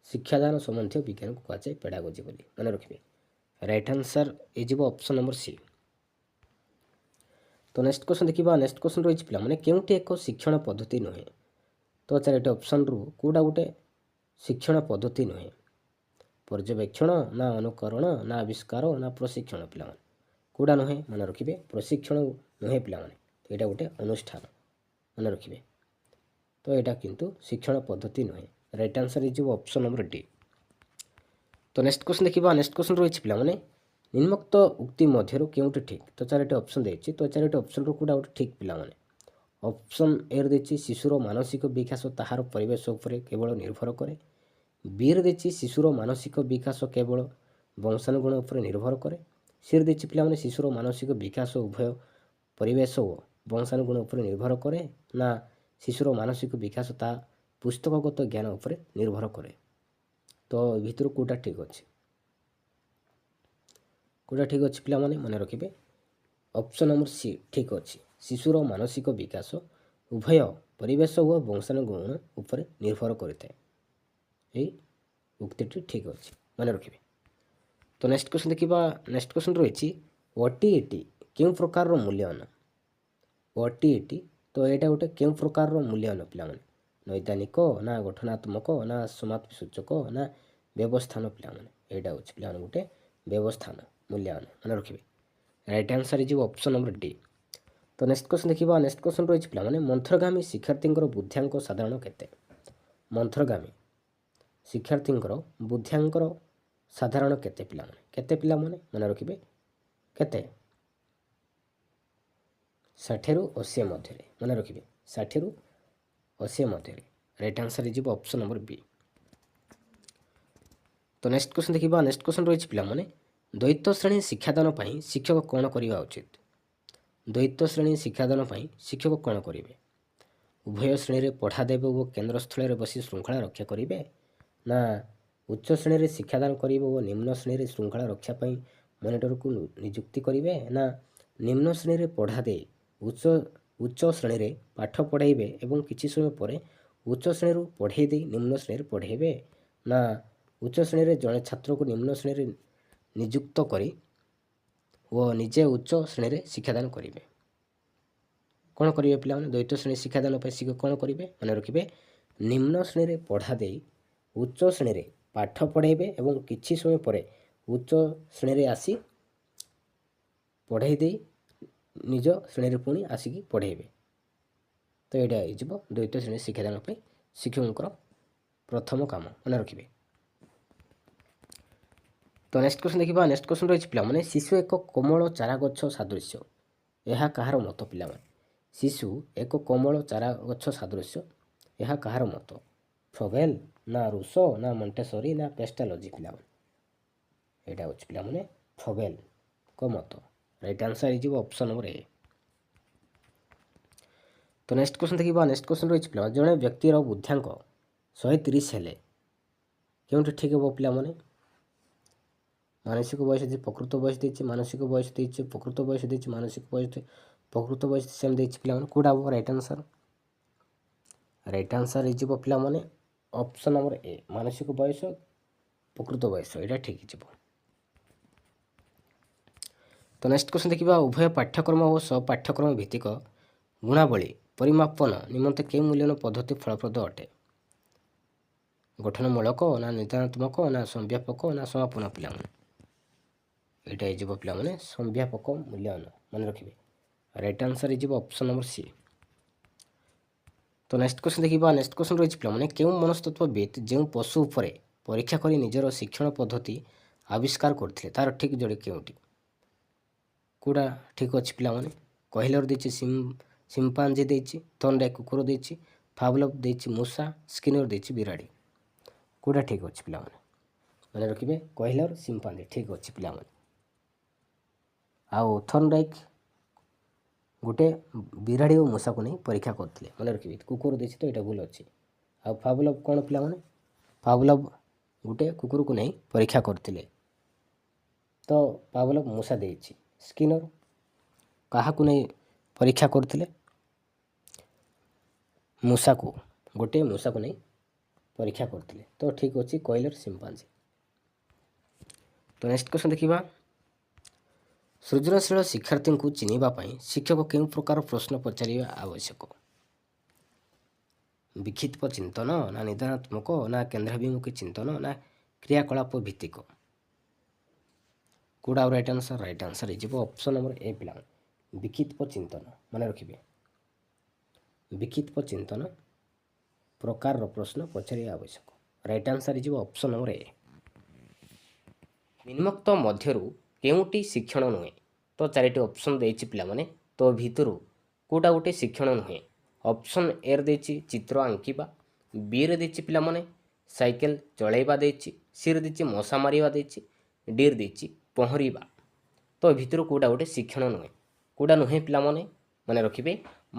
ଶିକ୍ଷାଦାନ ସମ୍ବନ୍ଧୀୟ ବିଜ୍ଞାନକୁ କୁହାଯାଏ ପେଡାଗୋଜି ବୋଲି। ମନେ ରଖିବେ। ରାଇଟ୍ ଆନ୍ସର୍ ହେଇଯିବ ଅପସନ୍ ନମ୍ବର ସି। ତ ନେକ୍ସଟ କ୍ୱେଶ୍ଚନ୍ ଦେଖିବା। ନେକ୍ସଟ କ୍ୱେଶ୍ଚନ୍ ରହିଛି ପିଲାମାନେ କେଉଁଟି ଏକ ଶିକ୍ଷଣ ପଦ୍ଧତି ନୁହେଁ? ତ ଚାରିଟି ଅପସନ୍ରୁ କେଉଁଟା ଗୋଟେ ଶିକ୍ଷଣ ପଦ୍ଧତି ନୁହେଁ? ପର୍ଯ୍ୟବେକ୍ଷଣ ନା ଅନୁକରଣ ନା ଆବିଷ୍କାର ନା ପ୍ରଶିକ୍ଷଣ ପିଲାମାନେ? କେଉଁଟା ନୁହେଁ? ମନେ ରଖିବେ ପ୍ରଶିକ୍ଷଣ ନୁହେଁ ପିଲାମାନେ, ଏଇଟା ଗୋଟେ ଅନୁଷ୍ଠାନ। ମନେ ରଖିବେ। ତ ଏଇଟା କିନ୍ତୁ ଶିକ୍ଷଣ ପଦ୍ଧତି ନୁହେଁ। ରାଇଟ୍ ଆନ୍ସର୍ ହେଇଯିବ ଅପସନ୍ ନମ୍ବର ଡି। ତ ନେକ୍ସଟ କ୍ୱେଶ୍ଚନ୍ ଦେଖିବା। ନେକ୍ସଟ କ୍ୱେଶ୍ଚନ୍ ରହିଛି ପିଲାମାନେ ନିମ୍ନୋକ୍ତ ଉକ୍ତି ମଧ୍ୟରୁ କେଉଁଟି ଠିକ୍? ତ ଚାରିଟି ଅପସନ୍ ଦେଇଛି। ତ ଚାରିଟି ଅପସନ୍ରୁ କେଉଁଟା ଗୋଟେ ଠିକ୍ ପିଲାମାନେ? ଅପସନ୍ ଏରେ ଦେଇଛି ଶିଶୁର ମାନସିକ ବିକାଶ ତାହାର ପରିବେଶ ଉପରେ କେବଳ ନିର୍ଭର କରେ। ବିରେ ଦେଇଛି ଶିଶୁର ମାନସିକ ବିକାଶ କେବଳ ବଂଶାନୁଗଣ ଉପରେ ନିର୍ଭର କରେ। ସିରେ ଦେଇଛି ପିଲାମାନେ ଶିଶୁର ମାନସିକ ବିକାଶ ଉଭୟ ପରିବେଶ ଓ ବଂଶାନୁଗଣ ଉପରେ ନିର୍ଭର କରେ ନା ଶିଶୁର ମାନସିକ ବିକାଶ ତା ପୁସ୍ତକଗତ ଜ୍ଞାନ ଉପରେ ନିର୍ଭର କରେ? ତ ଏ ଭିତରୁ କେଉଁଟା ଠିକ୍ ଅଛି? କେଉଁଟା ଠିକ୍ ଅଛି ପିଲାମାନେ? ମନେ ରଖିବେ ଅପସନ୍ ନମ୍ବର ସି ଠିକ୍ ଅଛି। ଶିଶୁର ମାନସିକ ବିକାଶ ଉଭୟ ପରିବେଶ ଓ ବଂଶାନୁଗଣ ଉପରେ ନିର୍ଭର କରିଥାଏ। ଏଇ ଉକ୍ତିଟି ଠିକ୍ ଅଛି। ମନେ ରଖିବେ। ତ ନେକ୍ସଟ କ୍ୱେଶ୍ଚନ୍ ଦେଖିବା। ନେକ୍ସଟ କ୍ୱେଶ୍ଚନ୍ ରହିଛି ଓଟିଇଟି କେଉଁ ପ୍ରକାରର ମୂଲ୍ୟାୟନ OTET ତ ଏଇଟା ଗୋଟେ କେଉଁ ପ୍ରକାରର ମୂଲ୍ୟାୟନ ପିଲାମାନେ ନୈଦାନିକ ନା ଗଠନାତ୍ମକ ନା ସମାପ୍ତି ସୂଚକ ନା ବ୍ୟବସ୍ଥାନ ପିଲାମାନେ ଏଇଟା ହେଉଛି ପିଲାମାନେ ଗୋଟେ ବ୍ୟବସ୍ଥାନ ମୂଲ୍ୟାୟନ ମନେ ରଖିବେ ରାଇଟ୍ ଆନ୍ସର୍ ହେଇଯିବ ଅପସନ୍ ନମ୍ବର ଡି। ତ ନେକ୍ସଟ କ୍ୱେଶ୍ଚନ୍ ଦେଖିବା ନେକ୍ସଟ କ୍ୱେଶ୍ଚନ୍ ରହିଛି ପିଲାମାନେ ମନ୍ଥରଗାମୀ ଶିକ୍ଷାର୍ଥୀଙ୍କର ବୁଦ୍ଧ୍ୟାଙ୍କ ସାଧାରଣ କେତେ ମନ୍ଥରଗାମୀ ଶିକ୍ଷାର୍ଥୀଙ୍କର ବୁଦ୍ଧ୍ୟାଙ୍କର ସାଧାରଣ କେତେ ପିଲାମାନେ ମନେ ରଖିବେ କେତେ 60 ରୁ 80 ମଧ୍ୟରେ ମନେ ରଖିବେ 60 ରୁ 80 ମଧ୍ୟରେ ରାଇଟ୍ ଆନ୍ସର୍ ହେଇଯିବ ଅପସନ୍ ନମ୍ବର ବି। ତ ନେକ୍ସଟ କ୍ୱେଶ୍ଚନ୍ ଦେଖିବା ନେକ୍ସଟ କ୍ୱେଶ୍ଚନ୍ ରହିଛି ପିଲାମାନେ ଦ୍ୱୈତ ଶ୍ରେଣୀ ଶିକ୍ଷାଦାନ ପାଇଁ ଶିକ୍ଷକ କ'ଣ କରିବା ଉଚିତ ଦ୍ୱୈତ ଶ୍ରେଣୀ ଶିକ୍ଷାଦାନ ପାଇଁ ଶିକ୍ଷକ କ'ଣ କରିବେ ଉଭୟ ଶ୍ରେଣୀରେ ପଢ଼ା ଦେବେ ଓ କେନ୍ଦ୍ରସ୍ଥଳରେ ବସି ଶୃଙ୍ଖଳା ରକ୍ଷା କରିବେ ନା ଉଚ୍ଚ ଶ୍ରେଣୀରେ ଶିକ୍ଷାଦାନ କରିବେ ଓ ନିମ୍ନ ଶ୍ରେଣୀରେ ଶୃଙ୍ଖଳା ରକ୍ଷା ପାଇଁ ମନିଟରକୁ ନିଯୁକ୍ତି କରିବେ ନା ନିମ୍ନ ଶ୍ରେଣୀରେ ପଢ଼ା ଦେଇ ଉଚ୍ଚ ଶ୍ରେଣୀରେ ପାଠ ପଢ଼ାଇବେ ଏବଂ କିଛି ସମୟ ପରେ ଉଚ୍ଚ ଶ୍ରେଣୀରୁ ପଢ଼ାଇ ଦେଇ ନିମ୍ନ ଶ୍ରେଣୀରେ ପଢ଼ାଇବେ ନା ଉଚ୍ଚ ଶ୍ରେଣୀରେ ଜଣେ ଛାତ୍ରକୁ ନିମ୍ନ ଶ୍ରେଣୀରେ ନିଯୁକ୍ତ କରି ଓ ନିଜେ ଉଚ୍ଚ ଶ୍ରେଣୀରେ ଶିକ୍ଷାଦାନ କରିବେ କ'ଣ କରିବେ ପିଲାମାନେ ଦ୍ୱୈତ ଶ୍ରେଣୀ ଶିକ୍ଷାଦାନ ପାଇଁ ଶିକ୍ଷକ କ'ଣ କରିବେ ମନେ ରଖିବେ ନିମ୍ନ ଶ୍ରେଣୀରେ ପଢ଼ା ଦେଇ ଉଚ୍ଚ ଶ୍ରେଣୀରେ ପାଠ ପଢ଼ାଇବେ ଏବଂ କିଛି ସମୟ ପରେ ଉଚ୍ଚ ଶ୍ରେଣୀରେ ଆସି ପଢ଼ାଇ ଦେଇ ନିଜ ଶ୍ରେଣୀରେ ପୁଣି ଆସିକି ପଢ଼ାଇବେ ତ ଏଇଟା ହେଇଯିବ ଦ୍ୱୈତ ଶ୍ରେଣୀ ଶିକ୍ଷାଦାନ ପାଇଁ ଶିକ୍ଷକଙ୍କର ପ୍ରଥମ କାମ ମନେ ରଖିବେ। ତ ନେକ୍ସଟ କ୍ୱେଶ୍ଚନ୍ ଦେଖିବା ନେକ୍ସଟ କ୍ୱେଶ୍ଚନ୍ ରହିଛି ପିଲାମାନେ ଶିଶୁ ଏକ କୋମଳ ଚାରା ଗଛ ସାଦୃଶ୍ୟ ଏହା କାହାର ମତ ପିଲାମାନେ ଶିଶୁ ଏକ କୋମଳ ଚାରା ଗଛ ସାଦୃଶ୍ୟ ଏହା କାହାର ମତ ଫ୍ରୋବେଲ୍ ନା ରୁସୋ ନା ମଣ୍ଟେସୋରି ନା ପେଷ୍ଟାଲୋଜି ପିଲାମାନେ ଏଇଟା ହେଉଛି ପିଲାମାନେ ଫ୍ରୋବେଲ୍ଙ୍କ ମତ ରାଇଟ୍ ଆନ୍ସର୍ ହେଇଯିବ ଅପସନ୍ ନମ୍ବର ଏ। ତ ନେକ୍ସଟ କ୍ୱେଶ୍ଚନ୍ ଦେଖିବା ନେକ୍ସଟ କ୍ୱେଶ୍ଚନ୍ ରହିଛି ପିଲାମାନେ ଜଣେ ବ୍ୟକ୍ତିର ବୁଦ୍ଧ୍ୟାଙ୍କ 130 ହେଲେ କେଉଁଠି ଠିକ୍ ହେବ ପିଲାମାନେ ମାନସିକ ବୟସ ଦେଇଛି ପ୍ରକୃତ ବୟସ ଦେଇଛି ମାନସିକ ବୟସ ଦେଇଛି ପ୍ରକୃତ ବୟସ ଦେଇଛି ମାନସିକ ବୟସ ପ୍ରକୃତ ବୟସ ସେମ୍ ଦେଇଛି ପିଲାମାନେ କେଉଁଟା ହେବ ରାଇଟ୍ ଆନ୍ସର୍ ହେଇଯିବ ପିଲାମାନେ ଅପସନ୍ ନମ୍ବର ଏ ମାନସିକ ବୟସ ପ୍ରକୃତ ବୟସ ଏଇଟା ଠିକ୍ ହେଇଯିବ। ତ ନେକ୍ସଟ କ୍ୱେଶ୍ଚନ୍ ଦେଖିବା ଉଭୟ ପାଠ୍ୟକ୍ରମ ଓ ସପାଠ୍ୟକ୍ରମ ଭିତ୍ତିକ ଗୁଣାବଳୀ ପରିମାପନ ନିମନ୍ତେ କେଉଁ ମୂଲ୍ୟାୟନ ପଦ୍ଧତି ଫଳପ୍ରଦ ଅଟେ ଗଠନମୂଳକ ନା ନିର୍ଦ୍ଦେଶାତ୍ମକ ନା ସମ୍ବ୍ୟାପକ ନା ସମାପନ ପିଲାମାନେ ଏଇଟା ହେଇଯିବ ପିଲାମାନେ ସମ୍ବ୍ୟାପକ ମୂଲ୍ୟାୟନ ମନେ ରଖିବେ ରାଇଟ୍ ଆନ୍ସର୍ ହେଇଯିବ ଅପସନ୍ ନମ୍ବର ସି। ତ ନେକ୍ସଟ କ୍ୱେଶ୍ଚନ୍ ଦେଖିବା ନେକ୍ସଟ କ୍ୱେଶ୍ଚନ୍ ରହିଛି ପିଲାମାନେ କେଉଁ ମନସ୍ତତ୍ତ୍ୱବିତ୍ ଯେଉଁ ପଶୁ ଉପରେ ପରୀକ୍ଷା କରି ନିଜର ଶିକ୍ଷଣ ପଦ୍ଧତି ଆବିଷ୍କାର କରିଥିଲେ ତାର ଠିକ୍ ଯୋଡ଼ି କେଉଁଟି କେଉଁଟା ଠିକ୍ ଅଛି ପିଲାମାନେ କହିଲର ଦେଇଛି ସିମ୍ପାଞ୍ଜି ଦେଇଛି ଥର୍ନଡାଇକ୍ କୁକୁର ଦେଇଛି ପାଭଲୋଭ୍ ଦେଇଛି ମୂଷା ସ୍କିନର ଦେଇଛି ବିରାଡ଼ି କେଉଁଟା ଠିକ୍ ଅଛି ପିଲାମାନେ ମନେ ରଖିବେ କହିଲର ସିମ୍ପାଞ୍ଜି ଠିକ୍ ଅଛି ପିଲାମାନେ ଆଉ ଥର୍ନଡାଇକ୍ ଗୋଟେ ବିରାଡ଼ି ଓ ମୂଷାକୁ ନେଇ ପରୀକ୍ଷା କରିଥିଲେ ମନେ ରଖିବେ କୁକୁର ଦେଇଛି ତ ଏଇଟା ଭୁଲ ଅଛି ଆଉ ପାଭଲୋଭ୍ କ'ଣ ପିଲାମାନେ ପାଭଲୋଭ୍ ଗୋଟେ କୁକୁରକୁ ନେଇ ପରୀକ୍ଷା କରିଥିଲେ ତ ପାଭଲୋଭ୍ ମୂଷା ଦେଇଛି ସ୍କିନର କାହାକୁ ନେଇ ପରୀକ୍ଷା କରିଥିଲେ ଗୋଟେ ମୂଷାକୁ ନେଇ ପରୀକ୍ଷା କରିଥିଲେ ତ ଠିକ୍ ଅଛି କହିଲର ସିମ୍ପାଞ୍ଜି। ତ ନେକ୍ସଟ କ୍ୱେଶ୍ଚନ୍ ଦେଖିବା ସୃଜନଶୀଳ ଶିକ୍ଷାର୍ଥୀଙ୍କୁ ଚିହ୍ନିବା ପାଇଁ ଶିକ୍ଷକ କେଉଁ ପ୍ରକାର ପ୍ରଶ୍ନ ପଚାରିବା ଆବଶ୍ୟକ ବିକ୍ଷିପ୍ତ ଚିନ୍ତନ ନା ନିଦାନାତ୍ମକ ନା କେନ୍ଦ୍ରାଭିମୁଖୀ ଚିନ୍ତନ ନା କ୍ରିୟାକଳାପ ଭିତ୍ତିକ କେଉଁଟା ରାଇଟ୍ ଆନ୍ସର୍ ହେଇଯିବ ଅପସନ୍ ନମ୍ବର ଏ ପିଲାମାନେ ବିକ୍ଷିପ୍ତ ଚିନ୍ତନ ମନେ ରଖିବେ ବିକ୍ଷିପ୍ତ ଚିନ୍ତନ ପ୍ରକାରର ପ୍ରଶ୍ନ ପଚାରିବା ଆବଶ୍ୟକ ରାଇଟ୍ ଆନ୍ସର୍ ହେଇଯିବ ଅପସନ୍ ନମ୍ବର ଏ। ନିମ୍ନୋକ୍ତ ମଧ୍ୟରୁ କେଉଁଟି ଶିକ୍ଷଣ ନୁହେଁ ତ 4ଟି ଅପସନ୍ ଦେଇଛି ପିଲାମାନେ ତ ଭିତରୁ କେଉଁଟା ଗୋଟେ ଶିକ୍ଷଣ ନୁହେଁ ଅପସନ୍ ଏରେ ଦେଇଛି ଚିତ୍ର ଆଙ୍କିବା ବିରେ ଦେଇଛି ପିଲାମାନେ ସାଇକେଲ ଚଳାଇବା ଦେଇଛି ସିରେ ଦେଇଛି ମଶା ମାରିବା ଦେଇଛି ଡିରେ ଦେଇଛି ପହଁରିବା ତ ଭିତରୁ କେଉଁଟା ଗୋଟେ ଶିକ୍ଷଣ ନୁହେଁ କେଉଁଟା ନୁହେଁ ପିଲାମାନେ ମନେ ରଖିବେ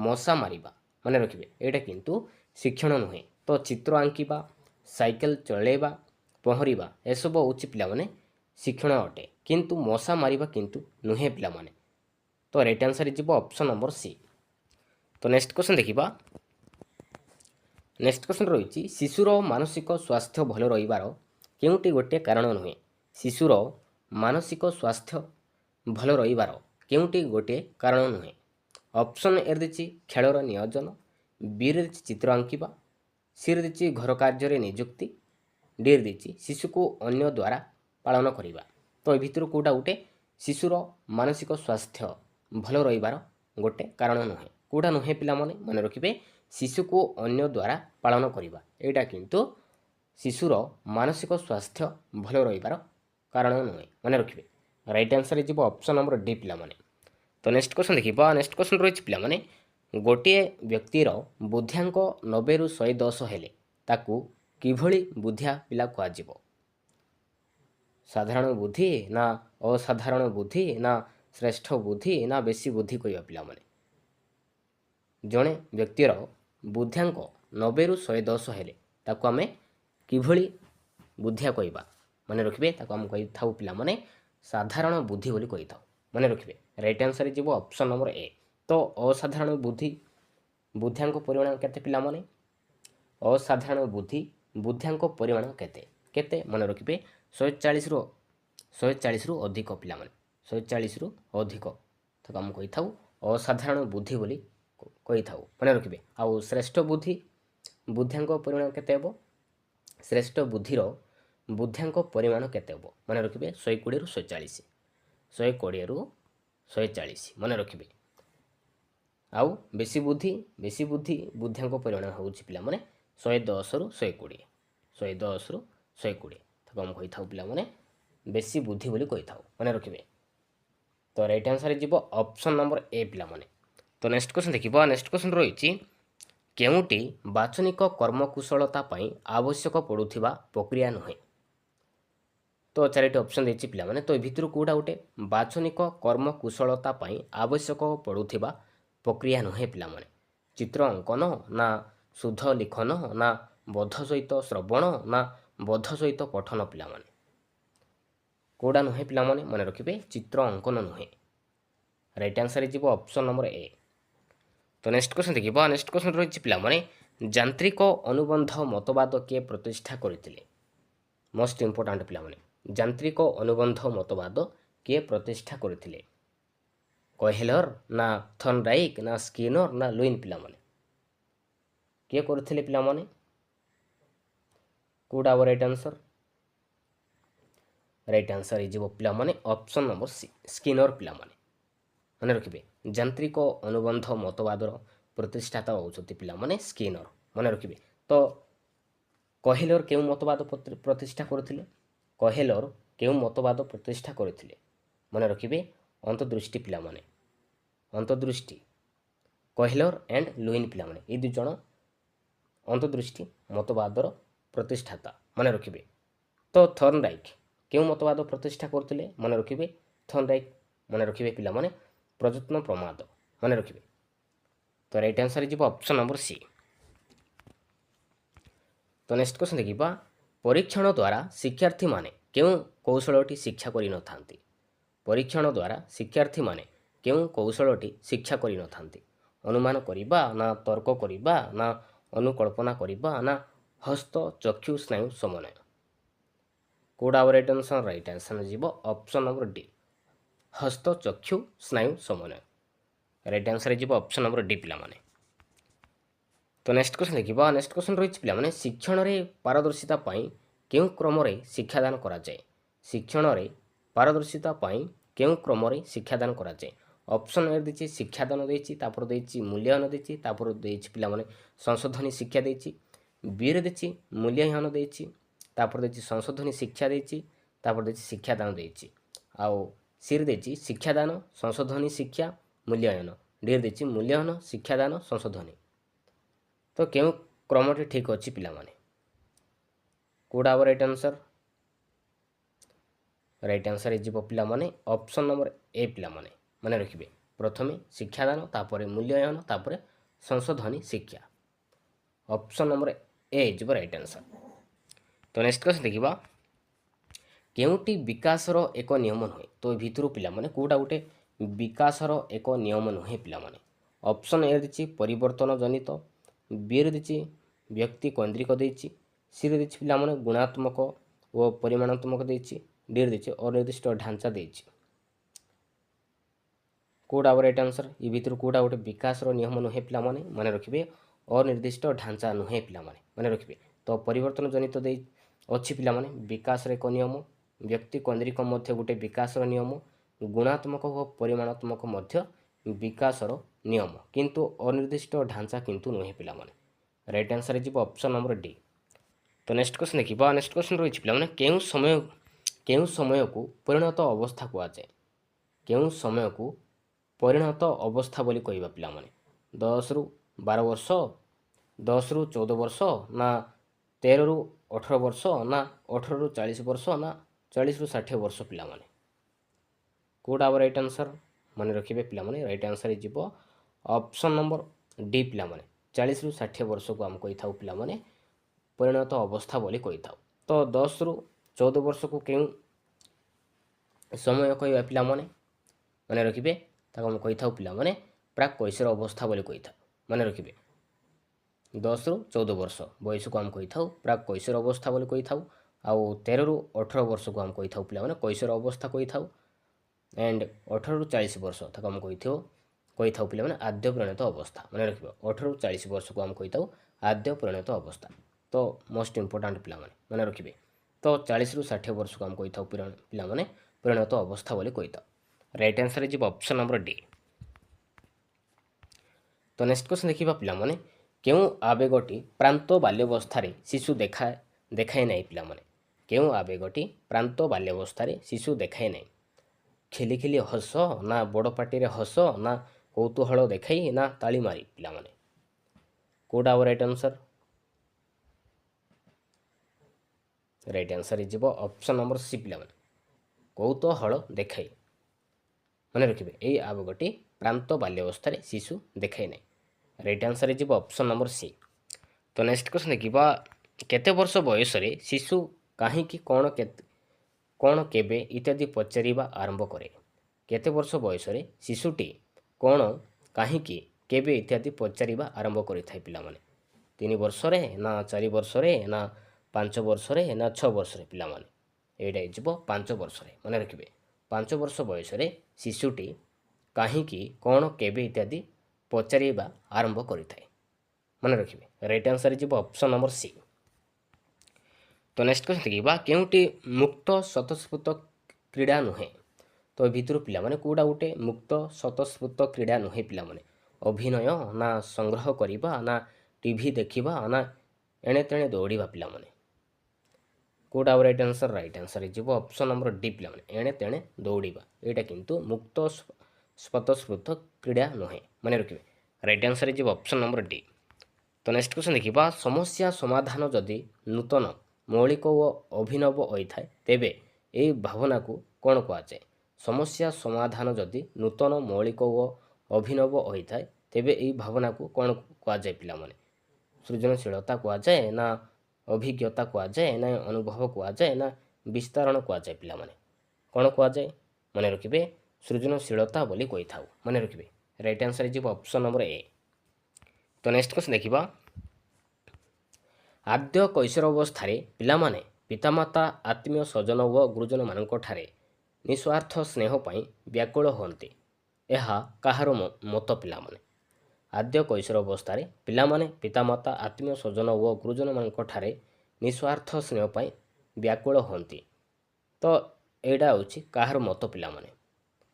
ମଶା ମାରିବା ମନେ ରଖିବେ ଏଇଟା କିନ୍ତୁ ଶିକ୍ଷଣ ନୁହେଁ ତ ଚିତ୍ର ଆଙ୍କିବା ସାଇକେଲ ଚଳାଇବା ପହଁରିବା ଏସବୁ ହେଉଛି ପିଲାମାନେ ଶିକ୍ଷଣ ଅଟେ କିନ୍ତୁ ମଶା ମାରିବା କିନ୍ତୁ ନୁହେଁ ପିଲାମାନେ ତ ରାଇଟ୍ ଆନ୍ସର୍ ହେଇଯିବ ଅପସନ୍ ନମ୍ବର ସି। ତ ନେକ୍ସଟ କ୍ୱେଶ୍ଚନ୍ ଦେଖିବା ନେକ୍ସଟ କ୍ୱେଶ୍ଚନ୍ ରହିଛି ଶିଶୁର ମାନସିକ ସ୍ୱାସ୍ଥ୍ୟ ଭଲ ରହିବାର କେଉଁଟି ଗୋଟିଏ କାରଣ ନୁହେଁ ଶିଶୁର ମାନସିକ ସ୍ୱାସ୍ଥ୍ୟ ଭଲ ରହିବାର କେଉଁଟି ଗୋଟିଏ କାରଣ ନୁହେଁ? ଅପସନ୍ ଏ ଦେଇଛି ଖେଳର ନିୟୋଜନ, ବିରେ ଦେଇଛି ଚିତ୍ର ଆଙ୍କିବା, ସିରେ ଦେଇଛି ଘର କାର୍ଯ୍ୟରେ ନିଯୁକ୍ତି, ଡିରେ ଦେଇଛି ଶିଶୁକୁ ଅନ୍ୟ ଦ୍ୱାରା ପାଳନ କରିବା। ତ ଏ ଭିତରୁ କେଉଁଟା ଗୋଟେ ଶିଶୁର ମାନସିକ ସ୍ୱାସ୍ଥ୍ୟ ଭଲ ରହିବାର ଗୋଟେ କାରଣ ନୁହେଁ? କେଉଁଟା ନୁହେଁ ପିଲାମାନେ ମନେ ରଖିବେ? ଶିଶୁକୁ ଅନ୍ୟ ଦ୍ୱାରା ପାଳନ କରିବା, ଏଇଟା କିନ୍ତୁ ଶିଶୁର ମାନସିକ ସ୍ୱାସ୍ଥ୍ୟ ଭଲ ରହିବାର କାରଣ ନୁହେଁ, ମନେ ରଖିବେ। ରାଇଟ୍ ଆନ୍ସର ଯିବ ଅପସନ୍ ନମ୍ବର ଡି ପିଲାମାନେ। ତ ନେକ୍ସଟ କ୍ୱେଶ୍ଚନ୍ ଦେଖିବା। ନେକ୍ସଟ କ୍ୱେଶ୍ଚନ୍ ରହିଛି ପିଲାମାନେ, ଗୋଟିଏ ବ୍ୟକ୍ତିର ବୁଦ୍ଧ୍ୟାଙ୍କ 90ରୁ 110 ହେଲେ ତାକୁ କିଭଳି ବୁଦ୍ଧିଆ ପିଲା କୁହାଯିବ? ସାଧାରଣ ବୁଦ୍ଧି ନା ଅସାଧାରଣ ବୁଦ୍ଧି ନା ଶ୍ରେଷ୍ଠ ବୁଦ୍ଧି ନା ବେଶୀ ବୁଦ୍ଧି କହିବା ପିଲାମାନେ? ଜଣେ ବ୍ୟକ୍ତିର ବୁଦ୍ଧ୍ୟାଙ୍କ 90ରୁ 110 ହେଲେ ତାକୁ ଆମେ କିଭଳି ବୁଦ୍ଧିଆ କହିବା? ମନେ ରଖିବେ, ତାକୁ ଆମେ କହିଥାଉ ପିଲାମାନେ ସାଧାରଣ ବୁଦ୍ଧି ବୋଲି କହିଥାଉ, ମନେ ରଖିବେ। ରାଇଟ୍ ଆନ୍ସର ଯିବ ଅପସନ୍ ନମ୍ବର ଏ। ତ ଅସାଧାରଣ ବୁଦ୍ଧ୍ୟାଙ୍କ ପରିମାଣ କେତେ ପିଲାମାନେ? ଅସାଧାରଣ ବୁଦ୍ଧ୍ୟାଙ୍କ ପରିମାଣ କେତେ? କେତେ ମନେ ରଖିବେ? 140ରୁ ଅଧିକ ପିଲାମାନେ, 140ରୁ ଅଧିକ ତାକୁ ଆମେ କହିଥାଉ ଅସାଧାରଣ ବୁଦ୍ଧି ବୋଲି କହିଥାଉ, ମନେ ରଖିବେ। ଆଉ ଶ୍ରେଷ୍ଠ ବୁଦ୍ଧ୍ୟାଙ୍କ ପରିମାଣ କେତେ ହେବ? ଶ୍ରେଷ୍ଠ ବୁଦ୍ଧ୍ୟାଙ୍କ ପରିମାଣ କେତେ ହେବ? ମନେ ରଖିବେ 120ରୁ 140, 120ରୁ 140 ମନେ ରଖିବେ। ଆଉ ବେଶୀ ବୁଦ୍ଧ୍ୟାଙ୍କ ପରିମାଣ ହେଉଛି ପିଲାମାନେ 110ରୁ 120, 110ରୁ 120 ତାକୁ ଆମେ କହିଥାଉ ପିଲାମାନେ ବେଶୀ ବୁଦ୍ଧି ବୋଲି କହିଥାଉ, ମନେ ରଖିବେ। ତ ରାଇଟ୍ ଆନ୍ସର ଯିବ ଅପସନ୍ ନମ୍ବର ଏ ପିଲାମାନେ। ତ ନେକ୍ସଟ କ୍ୱେଶ୍ଚନ୍ ଦେଖିବା। ନେକ୍ସଟ କ୍ୱେଶ୍ଚନ୍ ରହିଛି, କେଉଁଟି ବାଚନିକ କର୍ମକୁଶଳତା ପାଇଁ ଆବଶ୍ୟକ ପଡ଼ୁଥିବା ପ୍ରକ୍ରିୟା ନୁହେଁ? ତ 4ଟି ଅପସନ୍ ଦେଇଛି ପିଲାମାନେ। ତ ଏ ଭିତରୁ କେଉଁଟା ଗୋଟେ ବାଚନିକ କର୍ମକୁଶଳତା ପାଇଁ ଆବଶ୍ୟକ ପଡ଼ୁଥିବା ପ୍ରକ୍ରିୟା ନୁହେଁ ପିଲାମାନେ? ଚିତ୍ର ଅଙ୍କନ ନା ଶୁଦ୍ଧ ଲିଖନ ନା ବୋଧ ସହିତ ଶ୍ରବଣ ନା ବୋଧ ସହିତ ପଠନ ପିଲାମାନେ? କେଉଁଟା ନୁହେଁ ପିଲାମାନେ? ମନେ ରଖିବେ ଚିତ୍ର ଅଙ୍କନ ନୁହେଁ। ରାଇଟ୍ ଆନ୍ସର ଯିବ ଅପସନ୍ ନମ୍ବର ଏ। ତ ନେକ୍ସଟ କ୍ୱେଶ୍ଚନ୍ ଦେଖିବା। ନେକ୍ସଟ କ୍ୱେଶ୍ଚନ୍ ରହିଛି ପିଲାମାନେ, ଯାନ୍ତ୍ରିକ ଅନୁବନ୍ଧ ମତବାଦ କିଏ ପ୍ରତିଷ୍ଠା କରିଥିଲେ? ମୋଷ୍ଟ ଇମ୍ପୋର୍ଟାଣ୍ଟ ପିଲାମାନେ, ଯାନ୍ତ୍ରିକ ଅନୁବନ୍ଧ ମତବାଦ କିଏ ପ୍ରତିଷ୍ଠା କରିଥିଲେ? କହେଲର ନା ଥର୍ନଡାଇକ୍ ନା ସ୍କିନର ନା ଲୁଇନ୍ ପିଲାମାନେ? କିଏ କରିଥିଲେ ପିଲାମାନେ? କେଉଁଟା ହେବ ରାଇଟ୍ ଆନ୍ସର? ରାଇଟ୍ ଆନ୍ସର ହେଇଯିବ ପିଲାମାନେ ଅପସନ୍ ନମ୍ବର ସି, ସ୍କିନର ପିଲାମାନେ, ମନେ ରଖିବେ। ଯାନ୍ତ୍ରିକ ଅନୁବନ୍ଧ ମତବାଦର ପ୍ରତିଷ୍ଠାତା ହେଉଛନ୍ତି ପିଲାମାନେ ସ୍କିନର, ମନେ ରଖିବେ। ତ କହେଲର କେଉଁ ମତବାଦ ପ୍ରତିଷ୍ଠା କରିଥିଲେ? କହେଲର କେଉଁ ମତବାଦ ପ୍ରତିଷ୍ଠା କରିଥିଲେ? ମନେ ରଖିବେ ଅନ୍ତର୍ଦୃଷ୍ଟି ପିଲାମାନେ, ଅନ୍ତର୍ଦୃଷ୍ଟି। କହେଲର ଆଣ୍ଡ ଲୁଇନ୍ ପିଲାମାନେ, ଏଇ ଦୁଇ ଜଣ ଅନ୍ତର୍ଦୃଷ୍ଟି ମତବାଦର ପ୍ରତିଷ୍ଠାତା, ମନେ ରଖିବେ। ତ ଥର୍ନଡାଇକ୍ କେଉଁ ମତବାଦ ପ୍ରତିଷ୍ଠା କରୁଥିଲେ? ମନେ ରଖିବେ ଥର୍ନଡାଇକ୍, ମନେ ରଖିବେ ପିଲାମାନେ ପ୍ରଯତ୍ନ ପ୍ରମାଦ, ମନେ ରଖିବେ। ତ ରାଇଟ୍ ଆନ୍ସର ଯିବ ଅପସନ୍ ନମ୍ବର ସି। ତ ନେକ୍ସଟ କ୍ୱେଶ୍ଚନ୍ ଦେଖିବା। ପରୀକ୍ଷଣ ଦ୍ୱାରା ଶିକ୍ଷାର୍ଥୀମାନେ କେଉଁ କୌଶଳଟି ଶିକ୍ଷା କରିନଥାନ୍ତି? ପରୀକ୍ଷଣ ଦ୍ୱାରା ଶିକ୍ଷାର୍ଥୀମାନେ କେଉଁ କୌଶଳଟି ଶିକ୍ଷା କରିନଥାନ୍ତି? ଅନୁମାନ କରିବା ନା ତର୍କ କରିବା ନା ଅନୁକଳ୍ପନା କରିବା ନା ହସ୍ତ ଚକ୍ଷୁ ସ୍ନାୟୁ ସମନ୍ୱୟ? କେଉଁଟା ହେବ ରାଇଟ୍ ଆନ୍ସର? ରାଇଟ୍ ଆନ୍ସର ଯିବ ଅପସନ୍ ନମ୍ବର ଡି, ହସ୍ତ ଚକ୍ଷୁ ସ୍ନାୟୁ ସମନ୍ୱୟ। ରାଇଟ୍ ଆନ୍ସର ଯିବ ଅପସନ୍ ନମ୍ବର ଡି ପିଲାମାନେ। ତ ନେକ୍ସଟ କ୍ୱେଶ୍ଚନ୍ ଦେଖିବା। ନେକ୍ସଟ କ୍ୱେଶ୍ଚନ୍ ରହିଛି ପିଲାମାନେ, ଶିକ୍ଷଣରେ ପାରଦର୍ଶିତା ପାଇଁ କେଉଁ କ୍ରମରେ ଶିକ୍ଷାଦାନ କରାଯାଏ? ଶିକ୍ଷଣରେ ପାରଦର୍ଶିତା ପାଇଁ କେଉଁ କ୍ରମରେ ଶିକ୍ଷାଦାନ କରାଯାଏ? ଅପସନ୍ ଏ ଦେଇଛି ଶିକ୍ଷାଦାନ ଦେଇଛି, ତାପରେ ଦେଇଛି ମୂଲ୍ୟାୟନ ଦେଇଛି, ତାପରେ ଦେଇଛି ପିଲାମାନେ ସଂଶୋଧନୀ ଶିକ୍ଷା ଦେଇଛି। ବିରେ ଦେଇଛି ମୂଲ୍ୟାୟନ ଦେଇଛି, ତାପରେ ଦେଇଛି ସଂଶୋଧନୀ ଶିକ୍ଷା ଦେଇଛି, ତାପରେ ଦେଇଛି ଶିକ୍ଷାଦାନ ଦେଇଛି। ଆଉ ସିରେ ଦେଇଛି ଶିକ୍ଷାଦାନ ସଂଶୋଧନୀ ଶିକ୍ଷା ମୂଲ୍ୟାୟନ, ଡିରେ ଦେଇଛି ମୂଲ୍ୟାୟନ ଶିକ୍ଷାଦାନ ସଂଶୋଧନୀ। ତ କେଉଁ କ୍ରମଟି ଠିକ୍ ଅଛି ପିଲାମାନେ? କେଉଁଟା ହେବ ରାଇଟ୍ ଆନ୍ସର? ରାଇଟ୍ ଆନ୍ସର ହେଇଯିବ ପିଲାମାନେ ଅପସନ୍ ନମ୍ବର ଏ ପିଲାମାନେ, ମନେ ରଖିବେ। ପ୍ରଥମେ ଶିକ୍ଷାଦାନ, ତାପରେ ମୂଲ୍ୟାୟନ, ତାପରେ ସଂଶୋଧନୀ ଶିକ୍ଷା। ଅପସନ୍ ନମ୍ବର ଏ ହେଇଯିବ ରାଇଟ୍ ଆନ୍ସର। ତ ନେକ୍ସଟ କ୍ୱେଶ୍ଚନ୍ ଦେଖିବା। କେଉଁଟି ବିକାଶର ଏକ ନିୟମ ନୁହେଁ? ତ ଏ ଭିତରୁ ପିଲାମାନେ କେଉଁଟା ଗୋଟେ ବିକାଶର ଏକ ନିୟମ ନୁହେଁ ପିଲାମାନେ? ଅପସନ୍ ଏ ଦେଇଛି ପରିବର୍ତ୍ତନ ଜନିତ, ବିରେ ଦେଇଛି ବ୍ୟକ୍ତି କୈନ୍ଦ୍ରିକ ଦେଇଛି, ସିରେ ଦେଇଛି ପିଲାମାନେ ଗୁଣାତ୍ମକ ଓ ପରିମାଣାତ୍ମକ ଦେଇଛି, ଡିରେ ଦେଇଛି ଅନିର୍ଦ୍ଦିଷ୍ଟ ଢାଞ୍ଚା ଦେଇଛି। କୋଉଟା आवर राइट आंसर इ भितर कोटा गोटे विकास नियम नुहे पिला माने रखिबे अनिर्दिष्ट ढांचा नुहे पिला माने रखिबे तो परिवर्तन जनित दे अच्छी पिला माने विकास रे को नियम व्यक्ति केंद्रिक मध्य गोटे विकास नियम गुणात्मक व परिमाणात्मक मध्य विकास नियम किंतु अनिर्दिष्ट ढांचा किंतु नुहे पिला माने राइट आंसर जीव ऑप्शन नंबर डी। तो नेक्स्ट क्वेश्चन देखिबा नेक्स्ट क्वेश्चन रही पिला माने केउ समय को परिणत अवस्था को जाए केउ समय को परिणत अवस्था बोली कहबा पिला माने 10 रु 12 वर्ष 10 रु 14 वर्ष ना 13 रु 18 वर्ष ना 18 रु 40 वर्ष ना 40 रु 60 वर्ष पिला माने कोडा आवर राइट आंसर माने रखिबे पिला माने राइट आंसर जीव ऑप्शन नंबर डी पिला माने 40 रु 60 वर्ष को हम कहि थाउ पिला माने परिणत अवस्था बोली कहि थाउ। तो 10 रु 14 वर्ष को केउ समय कहबा पिला माने रखिबे ताको हम कहि थाउ पिला माने प्राक कैशोर अवस्था बोली कहि थाउ माने रखिबे 10 रु 14 वर्ष बयस को हम कहि थाउ प्राक कैशोर अवस्था बोली कहि थाउ आउ 13 रु 18 वर्ष को हम कहि थाउ पिला माने कैशोर अवस्था कहि थाउ एंड 18 रु 40 वर्ष ताको हम कहि थाउ पिला माने आद्य परिणत अवस्था माने रखिबे 18 रु 40 वर्ष को हम कहि थाउ आद्य परिणत अवस्था। तो मोस्ट इंपोर्टेंट पिला माने रखिबे तो 40 रु 60 वर्ष को हम कहि थाउ पिला माने परिणत अवस्था बोली कहि थाउ राइट आंसर जीव ऑप्शन नंबर डी। तो नेक्स्ट क्वेश्चन देखिबा पिला माने केउ आवेगटी प्रांत बाल्यावस्था रे शिशु देखाए नै पिला माने केउ आवेगटी प्रांत बाल्यावस्था रे शिशु देखाए नै खेली खेली हस ना बड़ पार्टी रे हस ना कौतूहल देखाई ना ताली मारी पिला माने कोडा our right answer right answer is option number C पिला माने कौतूहल देखाई माने रखिबे एई आवेगटी प्रांत बाल्यावस्था रे शिशु देखाई नै right answer is option number C. तो नेक्स्ट क्वेश्चन देखिबा केते वर्ष बयस रे शिशु काहे कि कोण केबे इत्यादि पचारिबा आरंभ करे केते वर्ष बयस रे शिशुटी कोण काहे कि केबे इत्यादि पचारिबा आरंभ करि थाई पिला माने 3 वर्ष रे ना 4 वर्ष रे ना 5 वर्ष रे ना 6 वर्ष रे पिला माने एडा इजबो 5 वर्ष रे माने रखिबे 5 वर्ष बयस रे शिशुटी काहे कि कोण केबे इत्यादि पचारिबा आरंभ करि थाई माने रखिबे right answer is option number C. तो नेक्स्ट क्वेश्चन देखिबा केउटी मुक्त स्वतःस्फूर्त क्रीड़ा नुहे तो भितर पिला माने कोडा गोटे मुक्त स्वतःस्फूर्त क्रीड़ा नुहे पिला माने अभिनय ना संग्रह करिबा ना टीवी देखिबा ना एणे तेणे दौड़िबा पिला माने कोडा right answer is option number D पिला माने एणे तेणे दौड़िबा एटा किंतु मुक्त स्वतःस्फूर्त क्रीड़ा नुहे माने रखिबे right answer is option number D. तो नेक्स्ट क्वेश्चन देखिबा समस्या समाधान जदि नूतन मौलिक व अभिनव होइथाय तेबे एई भावना को कोन कुआ जाय समस्या समाधान जदि नूतन मौलिक व अभिनव होइथाय तेबे एई भावना को कोन कुआ जाय पिला माने सृजनशीलता कुआ जाय ना अभिज्ञता कुआ जाय ना अनुभव कुआ जाय ना विस्तारण कुआ जाय पिला माने कोन कुआ जाय माने रखिबे सृजनशीलता बोली कहि थाउ माने रखिबे right answer is option number A. तो नेक्स्ट क्वेश्चन देखिबा आद्य कैशोर अवस्था रे पिला माने पितामाता आत्मीय स्वजन व गुरुजन मानक ठारे निस्वार्थ स्नेह पई व्याकुल होंते एहा काहार मत पिला माने आद्य कैशोर अवस्था रे पिला माने पितामाता आत्मीय स्वजन व गुरुजन मानक ठारे निस्वार्थ स्नेह पई व्याकुल होंती तो एडा होची काहार मत पिला माने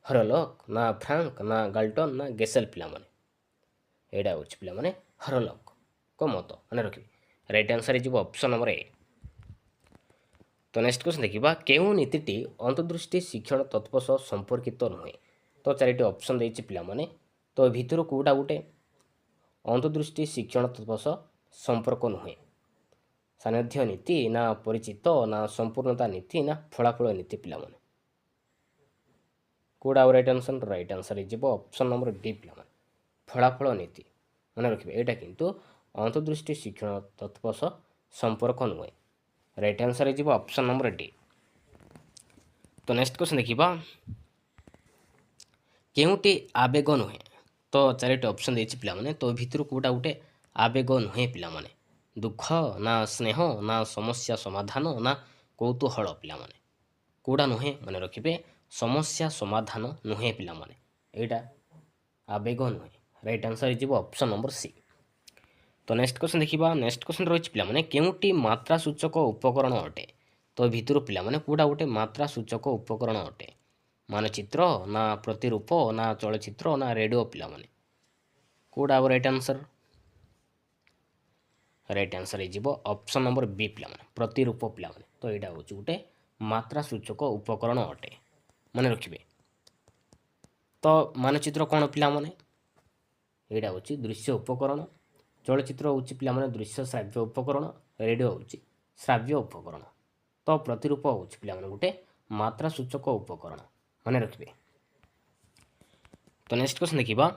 हरलक ना फ्रांक ना गाल्टन ना गेसेल पिला माने एडा होची पिला माने हरलक को मत माने रखिबे right answer is option number A. तो नेक्स्ट क्वेश्चन देखिबा केउ नीतिटी अंतर्दृष्टि शिक्षण तत्व सह संपर्कित नुहे तो चारिटी ऑप्शन देछि पिला माने तो भितर कोडा गोटे अंतर्दृष्टि शिक्षण तत्व सह संपर्क नुहे सानिध्य नीति ना परिचित ना संपूर्णता नीति ना फलाफल नीति पिला माने कोडा right answer is option number D पिला माने फलाफल नीति माने रखिबे एटा किंतु अंतर्दृष्टि शिक्षण तत्व सह संपर्क नुहे right answer is option number D. तो नेक्स्ट क्वेश्चन देखिबा केउटी आवेग नुहे तो चारिटी ऑप्शन देछि पिला माने तो भितर कोडा गोटे आवेग नुहे पिला माने दुख ना स्नेह ना समस्या समाधान ना कौतूहल पिला माने कोडा नुहे माने रखिबे समस्या समाधान नुहे पिला माने एटा आवेग नुहे राइट आंसर हो ऑप्शन नंबर सी। तो नेक्स्ट क्वेश्चन देखिबा नेक्स्ट क्वेश्चन रही पिला माने केउटी मात्रा सूचक उपकरण अटे। तो भितर पिला माने कोडा गोटे मात्रा सूचक उपकरण अटे मानचित्र ना प्रतिरूप ना चलचित्र ना रेडियो पिला माने कोडा राइट आंसर हो ऑप्शन नंबर बी पिला माने प्रतिरूप पिला माने। तो यहाँ हूँ गोटे मात्रा सूचक उपकरण अटे मन रखिए। तो मानचित्र कौन पिला माने यहाँ हूँ दृश्य उपकरण चलचित्र हूँ पिला माने दृश्य श्राव्य उपकरण रेडियो हूँ श्राव्य उपकरण। तो प्रतिरूप हूँ पिला माने गोटे मात्रा सूचक उपकरण मन रखिए। तो नेक्स्ट क्वेश्चन देखिबा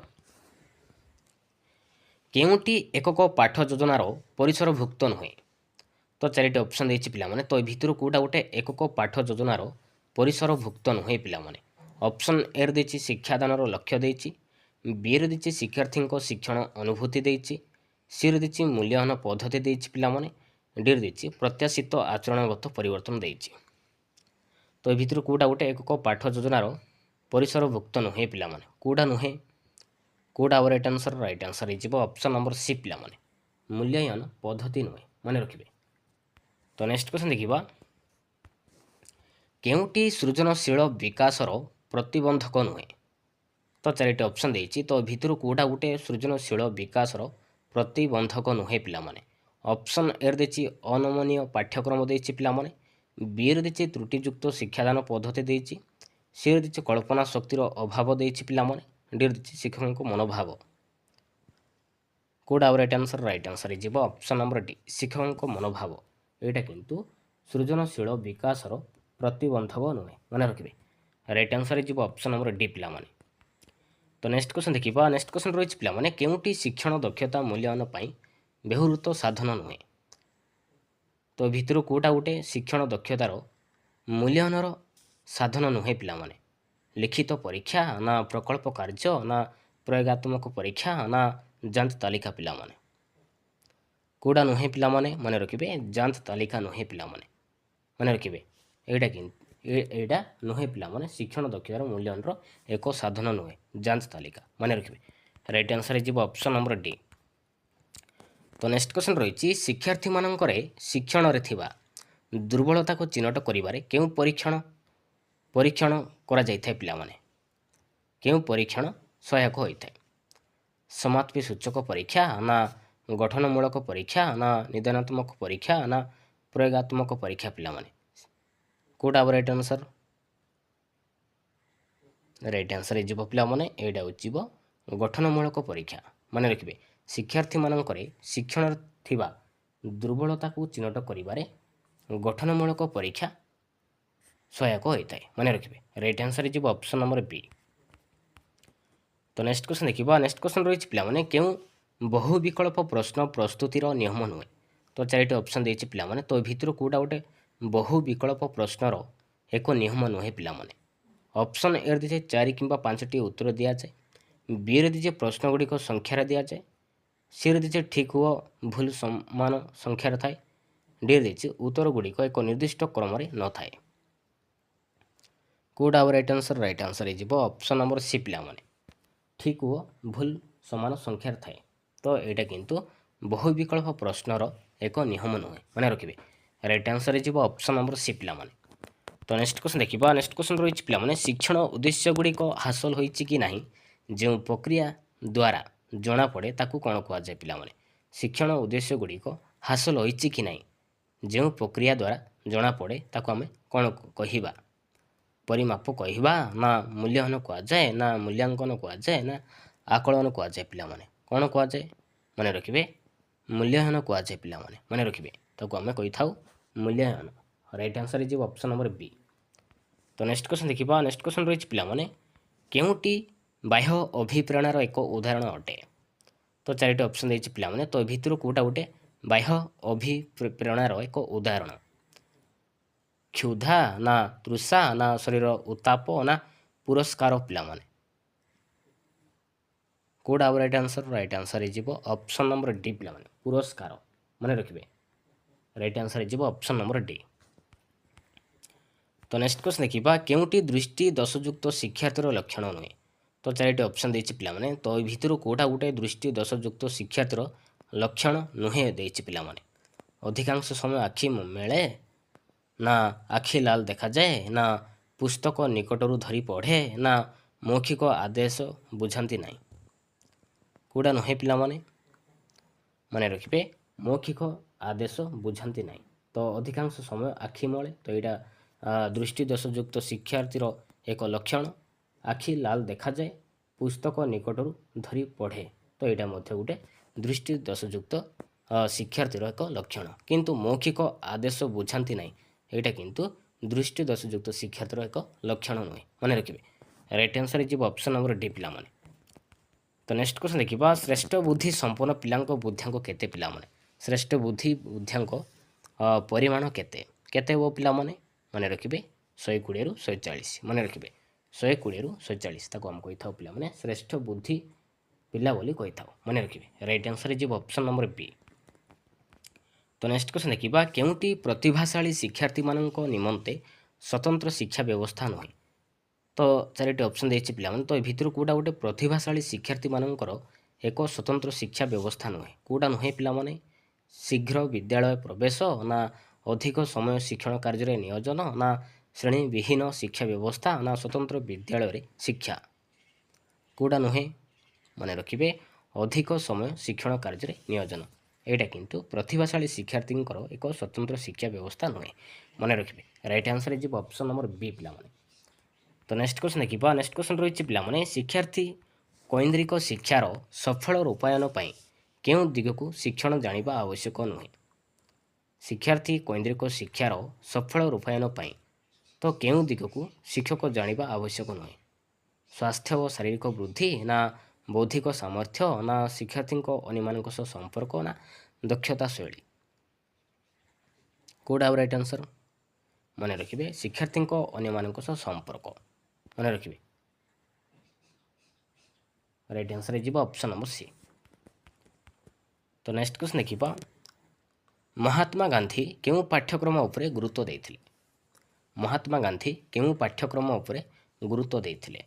केउटी एकक पाठ योजनार परिसरभुक्त नुहे। तो चारिटी ऑप्शन देछि पिला माने तो भितर कोडा गोटे एकक पाठ योजनार परिसरभुक्त नुहे पिला माने। ऑप्शन ए देछि शिक्षादानर लक्ष्य देछि बी रे देछि शिक्षार्थी शिक्षण अनुभूति देछि सी रे देछि मूल्यवान पद्धति देछि पिला माने डी रे देछि प्रत्याशित आचरणगत परिवर्तन देछि। तो ए भितर कोडा गोटे एकक पाठ योजनार परिसरभुक्त नुहे पिला माने कोडा नुहे कोडा राइट आंसर हो ऑप्शन नंबर सी पिला माने मूल्यांकन पद्धति नुहे मन रखिए। तो नेक्स्ट क्वेश्चन देखिबा केउटी सृजनशील विकासर प्रतिबंधक नुहे। तो चारिटी ऑप्शन देछि तो भितर कोडा गोटे सृजनशील विकासर प्रतिबंधक नुहे पिला माने। ऑप्शन ए देछि अनमनीय पाठ्यक्रम देछि पिला माने बी रे देछि त्रुटियुक्त शिक्षादान पद्धति देछि सी रे देछि कल्पना शक्तिर अभाव देछि पिला माने डी रे देछि शिक्षक मनोभाव कोडा राइट आंसर हो ऑप्शन नंबर डी शिक्षक मनोभाव। यहाँ किंतु सृजनशील विकासर प्रतिबंधक नुहे मन रखिए राइट आंसर हो ऑप्शन नंबर डी पिला माने। तो नेक्स्ट क्वेश्चन देखिबा नेक्स्ट क्वेश्चन रही पिला माने केउटी शिक्षण दक्षता मूल्यांकन पई व्यवहृत साधन नुहे। तो भितर कोडा गोटे शिक्षण दक्षतार मूल्यांकनर साधन नुहे पिला माने लिखित परीक्षा ना प्रकल्प कार्य ना प्रयोगात्मक परीक्षा ना जांच तालिका पिला माने कोडा नुहे पिला माने मन रखिए जांच तालिका नुहे पिला माने मन रखिए। एटा नुहे पिला माने शिक्षण दक्षतार मूल्यांकन एक साधन नुहे जांच तालिका मन रखिए राइट आंसर हो ऑप्शन नंबर डी। तो नेक्स्ट क्वेश्चन रही शिक्षार्थी मानकरे शिक्षण रे थिबा दुर्बलता को चिन्हट करिबारे केउ परीक्षण करा जाइथाय पिला माने केउ परीक्षण सहायक होइथाय समाप्ति सूचक परीक्षा ना गठनमूलक परीक्षा ना निदानात्मक परीक्षा ना प्रयोगात्मक परीक्षा पिला माने कोडा राइट आंसर हो पिला माने एडा उचिबो गठनमूलक परीक्षा मन रखिए। शिक्षार्थी मानकरे शिक्षण थिबा दुर्बलता को चिन्हट करिबारे गठनमूलक परीक्षा सहायक होता है मन रखिए राइट आंसर हो ऑप्शन नंबर बी। तो नेक्स्ट क्वेश्चन देखिबा नेक्स्ट क्वेश्चन रही पिला माने केउ बहु विकल्प प्रश्न प्रस्तुतिर नियम नुहे। तो चारिटी ऑप्शन देछि पिला माने तो भितर कोडा गोटे बहु विकल्प प्रश्नर एक नियम नुहे पिला माने। ऑप्शन ए दीजिए 4 किंबा 5टी उत्तर दिया जाए बी रे दीजिए प्रश्न गुड़िक संख्यार दि जाए सी रे दीजिए ठीक हुआ भूल समान संख्यार थाए डी रे दीजिए उत्तर गुड़िक एक निर्दिष्ट क्रम न थाए कोडा राइट आंसर हो ऑप्शन नंबर सी पिला माने ठीक हुआ भूल समान संख्यार थाए। तो यहाँ किंतु बहु विकल्प प्रश्नर एक नियम नुहे मन रखिए राइट आंसर हो ऑप्शन नंबर सी पिला माने। तो नेक्स्ट क्वेश्चन देखिबा नेक्स्ट क्वेश्चन रही पिला माने शिक्षण उद्देश्य गुड़िक हासिल होइछि कि नाही जो प्रक्रिया द्वारा जना पड़े ताकू कौन कह जाए पिला माने शिक्षण उद्देश्य गुड़िक हासिल होइछि कि नाही जो प्रक्रिया द्वारा जना पड़े ताकू आमे कौन कहिबा परिमाप कहिबा ना मूल्यांकन कह जाए ना मूल्यांकन कह जाए ना आकलन कह जाए पिला माने कौन कह जाए मन रखिए मूल्यांकन कह जाए पिला माने मन रखिए ताकू आमे कहि थाउ मूल्यांकन राइट आंसर हो ऑप्शन नंबर बी। तो नेक्स्ट क्वेश्चन देखिबा नेक्स्ट क्वेश्चन रही पिला माने केउटी बाह्य अभिप्रेरणार एक उदाहरण अटे। तो चारिटी ऑप्शन देछि पिला माने तो भितर कोटा गोटे बाह्य अभिप्रेरणार एक उदाहरण क्षुधा ना तृषा ना शरीर उत्ताप ना पुरस्कार पिला माने कोडा राइट आंसर हो ऑप्शन नंबर डी पिला माने पुरस्कार मन रखिए राइट आंसर हो ऑप्शन नंबर डी। तो नेक्स्ट क्वेश्चन देखिबा केउटी दृष्टि दोषयुक्त शिक्षार्थीर लक्षण नुहे। तो चारिटी ऑप्शन देछि पिला माने तो ए भितरु कोटा गुटे दृष्टि दोषयुक्त शिक्षार्थीर लक्षण नुहे देछि पिला माने अधिकांश समय आखि मेले ना आखि लाल देखा जाए ना पुस्तक निकटरू धरी पढ़े ना मौखिक आदेश बुझाती नहीं कोड़ा नुहे पिला माने माने रखिबे मौखिक आदेश बुझाती नहीं तो अधिकांश समय आखि मले तो यहाँ दृष्टि दोषयुक्त शिक्षार्थीर एक लक्षण आखि लाल देखा जाए पुस्तक निकटरू धरी पढ़े तो यहाँ मध्य गोटे दृष्टि दोषयुक्त शिक्षार्थीर एक लक्षण किंतु मौखिक आदेश बुझाती नहीं यहाँ किंतु दृष्टि दोषयुक्त शिक्षार्थीर एक लक्षण नुहे मन रखिए राइट आंसर जी ऑप्शन नंबर डी पिला माने तो नेक्स्ट क्वेश्चन देखिबा श्रेष्ठ बुद्धि संपन्न पिलांक बुद्धियांक केते पिला माने श्रेष्ठ बुद्धि बुद्धियांक परिमाण केते केते वो पिला माने मन रखिए 120 रु 140 मन रखिए 120 रु 140 ताको हम कहि थाउ पिला माने श्रेष्ठ बुद्धि पिला बोली कहि थाउ मन रखिए राइट आंसर जी ऑप्शन नंबर बी तो नेक्स्ट क्वेश्चन देखिबा केउटी प्रतिभाशाली शिक्षार्थी मानक निमंते स्वतंत्र शिक्षा व्यवस्था नुहे तो चारिटी ऑप्शन देछि पिला माने तो भितर कोडा गोटे प्रतिभाशाली शिक्षार्थी मानकर एक स्वतंत्र शिक्षा व्यवस्था नुहे कोडा नुहे पिला माने शीघ्र विद्यालय प्रवेश ना अधिक समय शिक्षण कार्य नियोजन ना श्रेणी विहीन शिक्षा व्यवस्था ना स्वतंत्र विद्यालय शिक्षा कोडा नुहे मन रखिए अधिक समय शिक्षण कार्य नियोजन एटा किंतु प्रतिभाशाली शिक्षार्थी एक स्वतंत्र शिक्षा व्यवस्था नुहे मन रखिए right answer is option number B पिला माने तो नेक्स्ट क्वेश्चन देखिबा नेक्स्ट क्वेश्चन रही पिला माने शिक्षार्थी कैन्द्रिक शिक्षार सफल रूपायन पई केउ दिगकू शिक्षण जानिबा आवश्यक नुहे शिक्षार्थी कैन्द्रिक शिक्षार सफल रूपायन पई तो केउ दिगकू शिक्षक जानिबा आवश्यक नुहे स्वास्थ्य और शारीरिक वृद्धि ना बौद्धिक सामर्थ्य ना शिक्षार्थी अन्य संपर्क ना दक्षता शैली कोड आउ राइट आंसर मन रखिए शिक्षार्थी अन्य संपर्क मन रखिए राइट आंसर जीव ऑप्शन नंबर सी तो नेक्स्ट क्वेश्चन देखिबा महात्मा गांधी केउ पाठ्यक्रम उपरे गुरुत्व देथिले महात्मा गांधी केउ पाठ्यक्रम उपरे गुरुत्व देथिले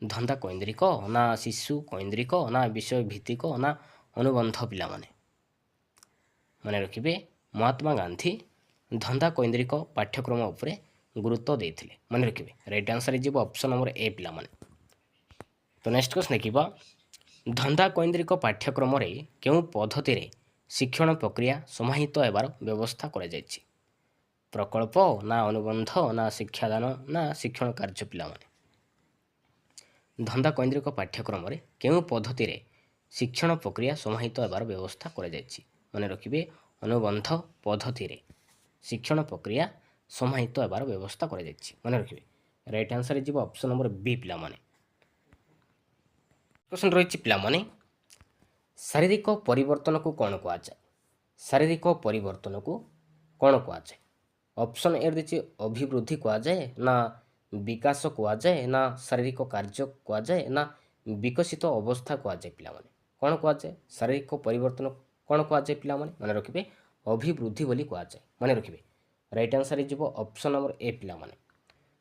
धंदा कैन्द्रिक ना शिशु कैन्द्रिक ना विषय भित्तिक ना अनुबंध पिला माने मन रखिए महात्मा गांधी धंदा कैन्द्रिक पाठ्यक्रम उपरे गुरुत्व देथिले मन रखिए राइट आंसर जीव ऑप्शन नंबर ए पिला माने तो नेक्स्ट क्वेश्चन देखिबा धंदा कैन्द्रिक पाठ्यक्रम रे केउ पद्धति रे शिक्षण प्रक्रिया समाहित हेबार व्यवस्था करा जायछि प्रकल्प ना अनुबंध ना शिक्षादान ना शिक्षण कार्य पिला माने धंदा कैन्द्रिक पाठ्यक्रम रे केउ पद्धति रे शिक्षण प्रक्रिया समाहित हेबार व्यवस्था करा जायछि मन रखिए अनुबंध पद्धति रे शिक्षण प्रक्रिया समाहित हेबार व्यवस्था करा जायछि मन रखिए राइट आंसर जीव ऑप्शन नंबर बी पिला माने क्वेश्चन रही पिला माने शारीरिक परिवर्तन को कौन कह जाए शारीरिक परिवर्तन को कौन कह जाए ऑप्शन ए देखिए अभिवृद्धि कह जाए ना विकास कह जाए ना शारीरिक कार्य कह जाए ना विकसित अवस्था कह जाए पिला माने कौन कह जाए शारीरिक परिवर्तन कौन कह जाए पिला माने मन रखिए अभिवृद्धि बोली कह जाए मन रखिए राइट आंसर जीव ऑप्शन नंबर ए पिला माने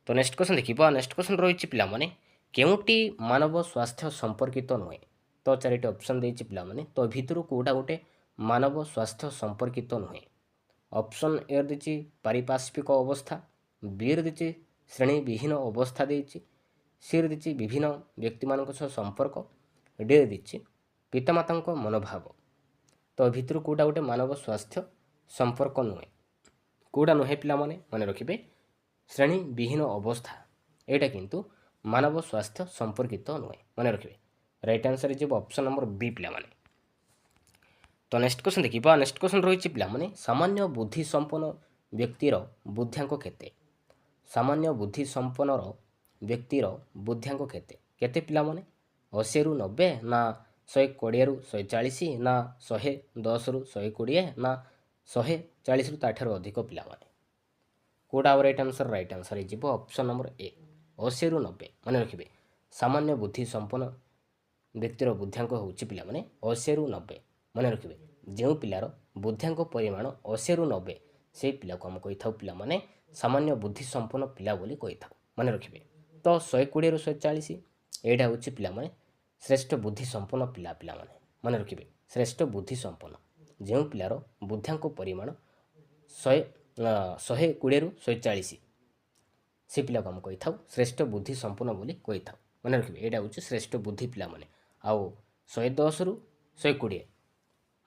तो नेक्स्ट क्वेश्चन देखिबा नेक्स्ट क्वेश्चन रही पिला माने केउटी मानव स्वास्थ्य संपर्कित नुहे तो चारिटी ऑप्शन देछि पिला माने तो भितरु कोडा गोटे मानव स्वास्थ्य संपर्कित नुहे ऑप्शन ए देछि पारिपार्श्विक अवस्था बी देछि श्रेणी विहीन अवस्था देछि सी देछि विभिन्न व्यक्ति मानक सह संपर्क डी देछि पितामाता मनोभाव तो भितरु कोडा गोटे मानव स्वास्थ्य संपर्क नुहे कोडा नुहे पिला माने मन रखिबे श्रेणी विहीन अवस्था एटा किंतु मानव स्वास्थ्य संपर्कित नुहे मन रखिए राइट आंसर जीव ऑप्शन नंबर बी पिला माने तो नेक्स्ट क्वेश्चन देखिबा नेक्स्ट क्वेश्चन रही पिला माने सामान्य बुद्धि संपन्न व्यक्तिर बुद्धियांक केते सामान्य बुद्धि संपन्न व्यक्तिर बुद्धियांक केते केते पिला माने 80 रु 90 ना 120 रु 140 ना 110 रु 120 ना 140 रु ताठार अधिक पिला माने कोडा राइट आंसर जीव ऑप्शन नंबर ए 80 रु 90 मन रखिए सामान्य बुद्धि संपन्न व्यक्तिर बुद्धियांक होउछि पिला माने 80 रु 90 मन रखिए जो पिलार बुद्धियांक परिमाण 80 रु 90 से पिला को हम कहि थाउ पिला माने सामान्य बुद्धि संपन्न पिला बोली कहि थाउ मन रखिए तो 120 रु 140 ଏଇଟା ହେଉଛି ପିଲାମାନେ ଶ୍ରେଷ୍ଠ ବୁଦ୍ଧି ସମ୍ପନ୍ନ ପିଲାମାନେ ମନେ ରଖିବେ। ଶ୍ରେଷ୍ଠ ବୁଦ୍ଧି ସମ୍ପନ୍ନ ଯେଉଁ ପିଲାର ବୁଦ୍ଧିଙ୍କ ପରିମାଣ 120ରୁ 140 ସେ ପିଲାକୁ ଆମେ କହିଥାଉ ଶ୍ରେଷ୍ଠ ବୁଦ୍ଧି ସମ୍ପନ୍ନ ବୋଲି କହିଥାଉ। ମନେ ରଖିବେ ଏଇଟା ହେଉଛି ଶ୍ରେଷ୍ଠ ବୁଦ୍ଧି ପିଲାମାନେ। ଆଉ 110ରୁ 120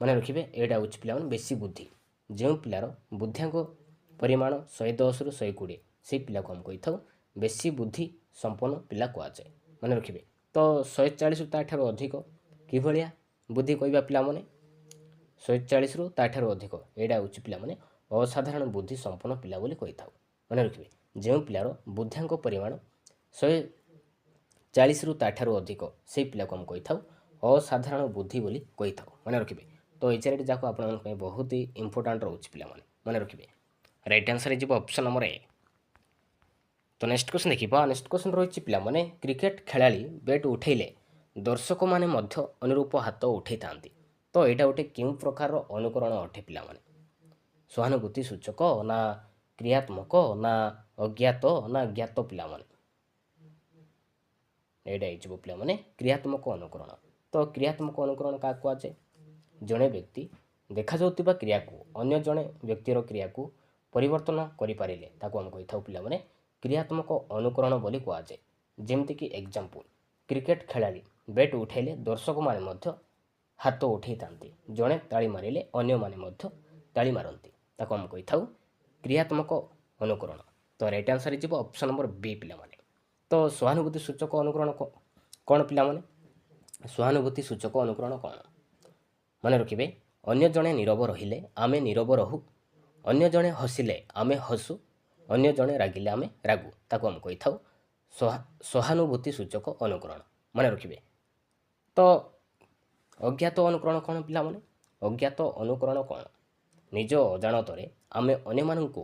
ମନେ ରଖିବେ ଏଇଟା ହେଉଛି ପିଲାମାନେ ବେଶୀ ବୁଦ୍ଧି। ଯେଉଁ ପିଲାର ବୁଦ୍ଧିଙ୍କ ପରିମାଣ 110ରୁ 120 ସେଇ ପିଲାକୁ ଆମେ କହିଥାଉ ବେଶୀ ବୁଦ୍ଧି ସମ୍ପନ୍ନ ପିଲା କୁହାଯାଏ। ମନେ ରଖିବେ ତ 140ରୁ ତା'ଠାରୁ ଅଧିକ କିଭଳିଆ ବୁଦ୍ଧି କହିବା ପିଲାମାନେ? 140ରୁ ତା'ଠାରୁ ଅଧିକ ଏଇଟା ହେଉଛି ପିଲାମାନେ ଅସାଧାରଣ ବୁଦ୍ଧି ସମ୍ପନ୍ନ ପିଲା ବୋଲି କହିଥାଉ। ମନେ ରଖିବେ ଯେଉଁ ପିଲାର ବୁଦ୍ଧିଙ୍କ ପରିମାଣ 140ରୁ ତା'ଠାରୁ ଅଧିକ ସେଇ ପିଲାକୁ ଆମେ କହିଥାଉ ଅସାଧାରଣ ବୁଦ୍ଧି ବୋଲି କହିଥାଉ। ମନେ ରଖିବେ ତ ଏଇ ଚାରିଟି ଯାକ ଆପଣଙ୍କ ପାଇଁ ବହୁତ ହି ଇମ୍ପୋର୍ଟାଣ୍ଟ ରହୁଛି ପିଲାମାନେ। ମନେ ରଖିବେ ରାଇଟ୍ ଆନ୍ସର୍ ହେଇଯିବ ଅପସନ୍ ନମ୍ବର ଏ। ତ ନେକ୍ସଟ କ୍ୱେଶ୍ଚନ୍ ଦେଖିବା। ନେକ୍ସଟ କ୍ୱେଶ୍ଚନ୍ ରହିଛି ପିଲାମାନେ କ୍ରିକେଟ ଖେଳାଳି ବ୍ୟାଟ୍ ଉଠାଇଲେ ଦର୍ଶକମାନେ ମଧ୍ୟ ଅନୁରୂପ ହାତ ଉଠାଇଥାନ୍ତି। ତ ଏଇଟା ଗୋଟେ କେଉଁ ପ୍ରକାରର ଅନୁକରଣ ଅଟେ ପିଲାମାନେ? ସହାନୁଭୂତି ସୂଚକ ନା କ୍ରିୟାତ୍ମକ ନା ଅଜ୍ଞାତ ନା ଜ୍ଞାତ ପିଲାମାନେ? ଏଇଟା ହେଇଯିବ ପିଲାମାନେ କ୍ରିୟାତ୍ମକ ଅନୁକରଣ। ତ କ୍ରିୟାତ୍ମକ ଅନୁକରଣ କାହାକୁ କୁହାଯାଏ? ଜଣେ ବ୍ୟକ୍ତି ଦେଖାଯାଉଥିବା କ୍ରିୟାକୁ ଅନ୍ୟ ଜଣେ ବ୍ୟକ୍ତିର କ୍ରିୟାକୁ ପରିବର୍ତ୍ତନ କରିପାରିଲେ ତାକୁ ଆମେ କହିଥାଉ ପିଲାମାନେ କ୍ରିୟାତ୍ମକ ଅନୁକରଣ ବୋଲି କୁହାଯାଏ। ଯେମିତିକି ଏକ୍ଜାମ୍ପଲ୍ କ୍ରିକେଟ ଖେଳାଳି ବ୍ୟାଟ୍ ଉଠାଇଲେ ଦର୍ଶକମାନେ ମଧ୍ୟ ହାତ ଉଠାଇଥାନ୍ତି। ଜଣେ ତାଳି ମାରିଲେ ଅନ୍ୟମାନେ ମଧ୍ୟ ତାଳି ମାରନ୍ତି। ତାକୁ ଆମେ କହିଥାଉ କ୍ରିୟାତ୍ମକ ଅନୁକରଣ। ତ ରାଇଟ୍ ଆନ୍ସର୍ ହେଇଯିବ ଅପସନ୍ ନମ୍ବର ବି ପିଲାମାନେ। ତ ସହାନୁଭୂତି ସୂଚକ ଅନୁକରଣ କ'ଣ ପିଲାମାନେ? ସହାନୁଭୂତି ସୂଚକ ଅନୁକରଣ କ'ଣ? ମନେ ରଖିବେ ଅନ୍ୟ ଜଣେ ନୀରବ ରହିଲେ ଆମେ ନୀରବ ରହୁ, ଅନ୍ୟ ଜଣେ ହସିଲେ ଆମେ ହସୁ, ଅନ୍ୟ ଜଣେ ରାଗିଲେ ଆମେ ରାଗୁ। ତାକୁ ଆମେ କହିଥାଉ ସହାନୁଭୂତି ସୂଚକ ଅନୁକରଣ। ମନେ ରଖିବେ ତ ଅଜ୍ଞାତ ଅନୁକରଣ କ'ଣ ପିଲାମାନେ? ଅଜ୍ଞାତ ଅନୁକରଣ କ'ଣ? ନିଜ ଅଜାଣତରେ ଆମେ ଅନ୍ୟମାନଙ୍କୁ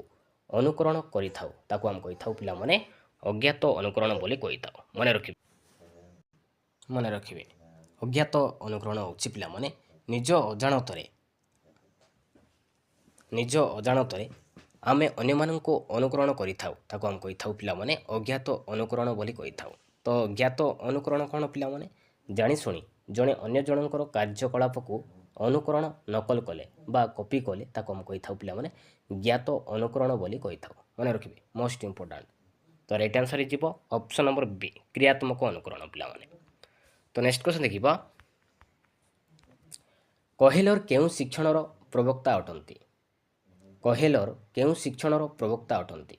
ଅନୁକରଣ କରିଥାଉ ତାକୁ ଆମେ କହିଥାଉ ପିଲାମାନେ ଅଜ୍ଞାତ ଅନୁକରଣ ବୋଲି କହିଥାଉ। ମନେ ରଖିବେ ଅଜ୍ଞାତ ଅନୁକରଣ ହେଉଛି ପିଲାମାନେ ନିଜ ଅଜାଣତରେ ଆମେ ଅନ୍ୟମାନଙ୍କୁ ଅନୁକରଣ କରିଥାଉ ତାକୁ ଆମେ କହିଥାଉ ପିଲାମାନେ ଅଜ୍ଞାତ ଅନୁକରଣ ବୋଲି କହିଥାଉ। ତ ଜ୍ଞାତ ଅନୁକରଣ କ'ଣ ପିଲାମାନେ? ଜାଣିଶୁଣି ଜଣେ ଅନ୍ୟ ଜଣଙ୍କର କାର୍ଯ୍ୟକଳାପକୁ ଅନୁକରଣ ନକଲ କଲେ ବା କପି କଲେ ତାକୁ ଆମେ କହିଥାଉ ପିଲାମାନେ ଜ୍ଞାତ ଅନୁକରଣ ବୋଲି କହିଥାଉ। ମନେ ରଖିବେ ମୋଷ୍ଟ ଇମ୍ପୋର୍ଟାଣ୍ଟ। ତ ରାଇଟ୍ ଆନ୍ସର୍ ହେଇଯିବ ଅପସନ୍ ନମ୍ବର ବି କ୍ରିୟାତ୍ମକ ଅନୁକରଣ ପିଲାମାନେ। ତ ନେକ୍ସଟ କ୍ୱେଶ୍ଚନ୍ ଦେଖିବା। କହେଲର କେଉଁ ଶିକ୍ଷଣର ପ୍ରବକ୍ତା ଅଟନ୍ତି? କହେଲର କେଉଁ ଶିକ୍ଷଣର ପ୍ରବକ୍ତା ଅଟନ୍ତି?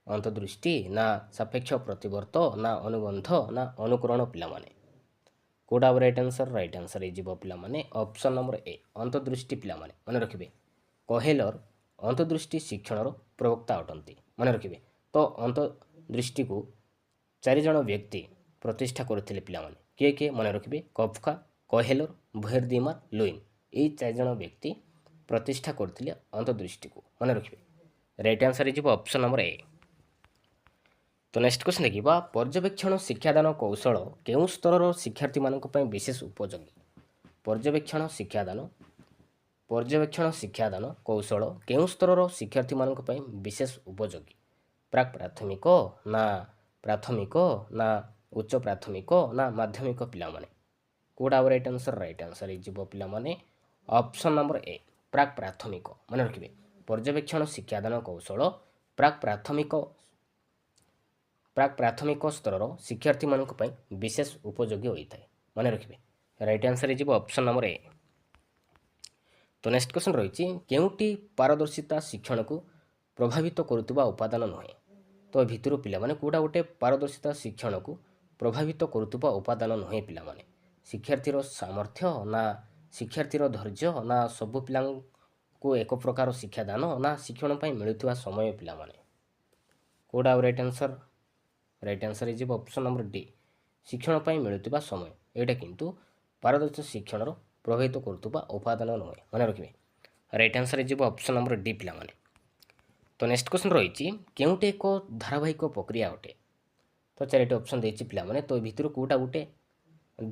ଅନ୍ତର୍ଦୃଷ୍ଟି ନା ସାପେକ୍ଷ ପ୍ରତିବର୍ତ୍ତ ନା ଅନୁବନ୍ଧ ନା ଅନୁକରଣ ପିଲାମାନେ? କୋଉଟା ହବ ରାଇଟ୍ ଆନ୍ସର୍? ରାଇଟ୍ ଆନ୍ସର୍ ହେଇଯିବ ପିଲାମାନେ ଅପସନ୍ ନମ୍ବର ଏ ଅନ୍ତର୍ଦୃଷ୍ଟି ପିଲାମାନେ। ମନେ ରଖିବେ କହେଲର ଅନ୍ତର୍ଦୃଷ୍ଟି ଶିକ୍ଷଣର ପ୍ରବକ୍ତା ଅଟନ୍ତି। ମନେ ରଖିବେ ତ ଅନ୍ତର୍ଦୃଷ୍ଟିକୁ 4 ଜଣ ବ୍ୟକ୍ତି ପ୍ରତିଷ୍ଠା କରିଥିଲେ ପିଲାମାନେ। କିଏ କିଏ? ମନେ ରଖିବେ କଫକା, କହେଲର, ଭେର୍ଦିମାର, ଲୁଇନ୍। ଏଇ 4 ଜଣ ବ୍ୟକ୍ତି ପ୍ରତିଷ୍ଠା କରିଥିଲେ ଅନ୍ତର୍ଦୃଷ୍ଟିକୁ। ମନେ ରଖିବେ ରାଇଟ୍ ଆନ୍ସର୍ ହେଇଯିବ ଅପସନ୍ ନମ୍ବର ଏ। ତ ନେକ୍ସଟ କ୍ୱେଶ୍ଚନ୍ ଦେଖିବା ପର୍ଯ୍ୟବେକ୍ଷଣ ଶିକ୍ଷାଦାନ କୌଶଳ କେଉଁ ସ୍ତରର ଶିକ୍ଷାର୍ଥୀମାନଙ୍କ ପାଇଁ ବିଶେଷ ଉପଯୋଗୀ? ପର୍ଯ୍ୟବେକ୍ଷଣ ଶିକ୍ଷାଦାନ କୌଶଳ କେଉଁ ସ୍ତରର ଶିକ୍ଷାର୍ଥୀମାନଙ୍କ ପାଇଁ ବିଶେଷ ଉପଯୋଗୀ? ପ୍ରାକ୍-ପ୍ରାଥମିକ ନା ଉଚ୍ଚ ପ୍ରାଥମିକ ନା ମାଧ୍ୟମିକ ପିଲାମାନେ? କୋଉଟା ହବ ରାଇଟ୍ ଆନ୍ସର୍? ରାଇଟ୍ ଆନ୍ସର୍ ହେଇଯିବ ପିଲାମାନେ ଅପସନ୍ ନମ୍ବର ଏ ପ୍ରାକ୍-ପ୍ରାଥମିକ। ମନେ ରଖିବେ ପର୍ଯ୍ୟବେକ୍ଷଣ ଶିକ୍ଷାଦାନ କୌଶଳ ପ୍ରାକ୍-ପ୍ରାଥମିକ ସ୍ତରର ଶିକ୍ଷାର୍ଥୀମାନଙ୍କ ପାଇଁ ବିଶେଷ ଉପଯୋଗୀ ହୋଇଥାଏ। ମନେ ରଖିବେ ରାଇଟ୍ ଆନ୍ସର୍ ହେଇଯିବ ଅପସନ୍ ନମ୍ବର ଏ। ତ ନେକ୍ସଟ କ୍ୱେଶ୍ଚନ୍ ରହିଛି କେଉଁଟି ପାରଦର୍ଶିତା ଶିକ୍ଷଣକୁ ପ୍ରଭାବିତ କରୁଥିବା ଉପାଦାନ ନୁହେଁ? ତ ଭିତରୁ ପିଲାମାନେ କୋଉଟା ଗୋଟେ ପାରଦର୍ଶିତା ଶିକ୍ଷଣକୁ ପ୍ରଭାବିତ କରୁଥିବା ଉପାଦାନ ନୁହେଁ ପିଲାମାନେ? ଶିକ୍ଷାର୍ଥୀର ସାମର୍ଥ୍ୟ ନା ଶିକ୍ଷାର୍ଥୀର ଧୈର୍ଯ୍ୟ ନା ସବୁ ପିଲାଙ୍କୁ ଏକ ପ୍ରକାର ଶିକ୍ଷାଦାନ ନା ଶିକ୍ଷଣ ପାଇଁ ମିଳୁଥିବା ସମୟ ପିଲାମାନେ? କୋଉଟା ଆଉ ରାଇଟ୍ ଆନ୍ସର୍? ରାଇଟ୍ ଆନ୍ସର୍ ହେଇଯିବ ଅପସନ୍ ନମ୍ବର ଡି ଶିକ୍ଷଣ ପାଇଁ ମିଳୁଥିବା ସମୟ। ଏଇଟା କିନ୍ତୁ ପାରଦର୍ଶୀ ଶିକ୍ଷଣର ପ୍ରଭାବିତ କରୁଥିବା ଉପାଦାନ ନୁହେଁ। ମନେ ରଖିବେ ରାଇଟ୍ ଆନ୍ସର୍ ହେଇଯିବ ଅପସନ୍ ନମ୍ବର ଡି ପିଲାମାନେ। ତ ନେକ୍ସଟ କ୍ୱେଶ୍ଚନ୍ ରହିଛି କେଉଁଟି ଏକ ଧାରାବାହିକ ପ୍ରକ୍ରିୟା ଅଟେ? ତ 4ଟି ଅପସନ୍ ଦେଇଛି ପିଲାମାନେ ତ ଭିତରୁ କୋଉଟା ଗୋଟେ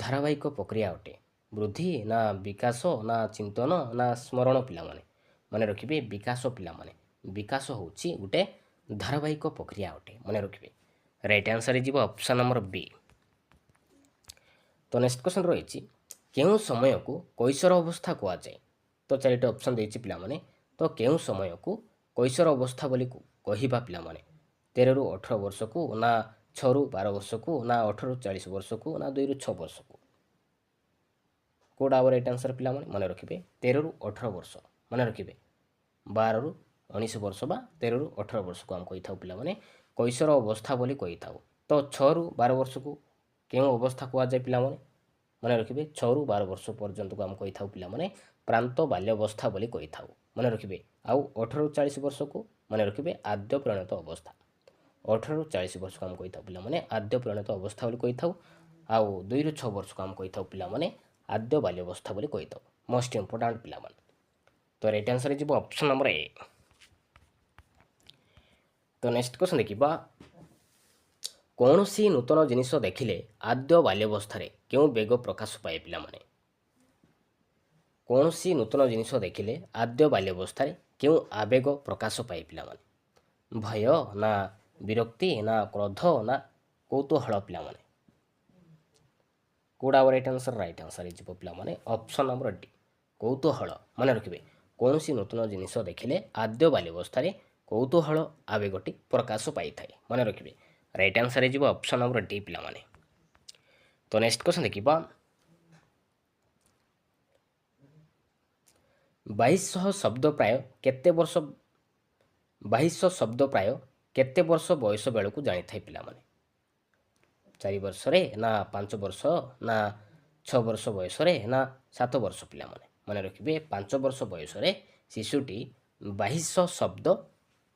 ଧାରାବାହିକ ପ୍ରକ୍ରିୟା ଅଟେ? ବୃଦ୍ଧି ନା ବିକାଶ ନା ଚିନ୍ତନ ନା ସ୍ମରଣ ପିଲାମାନେ? ମନେ ରଖିବେ ବିକାଶ ପିଲାମାନେ। ବିକାଶ ହେଉଛି ଗୋଟେ ଧାରାବାହିକ ପ୍ରକ୍ରିୟା ଅଟେ। ମନେ ରଖିବେ ରାଇଟ୍ ଆନ୍ସର୍ ହେଇଯିବ ଅପସନ୍ ନମ୍ବର ବି। तो नेक्स्ट क्वेश्चन रही केउं समय को कैशोर अवस्था कहुए। तो चारिटे ऑप्शन देती पिलामाने। तो केउं समय को कैशोर अवस्था बोली कहवा पिलामाने 13 ରୁ 18 वर्ष को ना 6 ରୁ 12 वर्ष को ना 18 ରୁ 40 वर्ष को ना 2 ରୁ 6 वर्ष को कौटा आवर राइट आंसर पिलामाने मन रखिए 13 ରୁ 18 वर्ष मन रखिए 12 ରୁ 19 वर्ष बा 13 ରୁ 18 वर्ष को आम कही था पिलामाने कैशोर अवस्था बोली कही था। तो 6 ରୁ 12 वर्ष को केउं अवस्था कहुए पिलामाने मन रखिए 6 ରୁ 12 वर्ष पर्यंत को आम कही था पिलामाने प्रांत बाल्यवस्था बोली कही था मन रखिए। आउ 18 ରୁ 40 वर्ष को मन रखिए आद्य परिणत अवस्था 18 ରୁ 40 वर्ष को आम कही था पिलामाने आद्य परिणत अवस्था बोली कही था। आउ 2 ରୁ 6 वर्ष को आम कही था पिलामाने आद्य बाल्यवस्था बोली कही था। मोस्ट इंपोर्टेंट पिलामाने। तो राइट आंसर है ऑप्शन नंबर ए। तो नेक्स्ट क्वेश्चन देखिबा कौन सी नूतन जिनिस देखिले आद्य बाल्यवस्था क्यों बेग प्रकाश पाए पिलामाने कौन सी नूतन जिनिस देखिले आद्य बाल्यवस्था क्यों आवेग प्रकाश पाए पिलामाने भय ना विरक्ति ना क्रोध ना कौतूहल पिलामाने कौड़ा राइट आंसर हो पिलामाने ऑप्शन नंबर डी कौतूहल मन रखिए कौन सी नूतन जिनिस देखिले आद्य बाल्यवस्था कौतूहल आवेगटी प्रकाश पाई थाए मन रखिए राइट आंसर हो ऑप्शन नंबर डी पिलामाने। तो नेक्स्ट क्वेश्चन देखिबा 2200 शब्द प्राय केते वर्ष 2200 शब्द प्राय केते वर्ष बयस बेलू को जानी थाए पिलामाने 4 वर्ष रे ना 5 वर्ष ना 6 वर्ष बयस रे ना 7 वर्ष पिलामाने मन रखिए 5 वर्ष बयस रे शिशुटी 2200 शब्द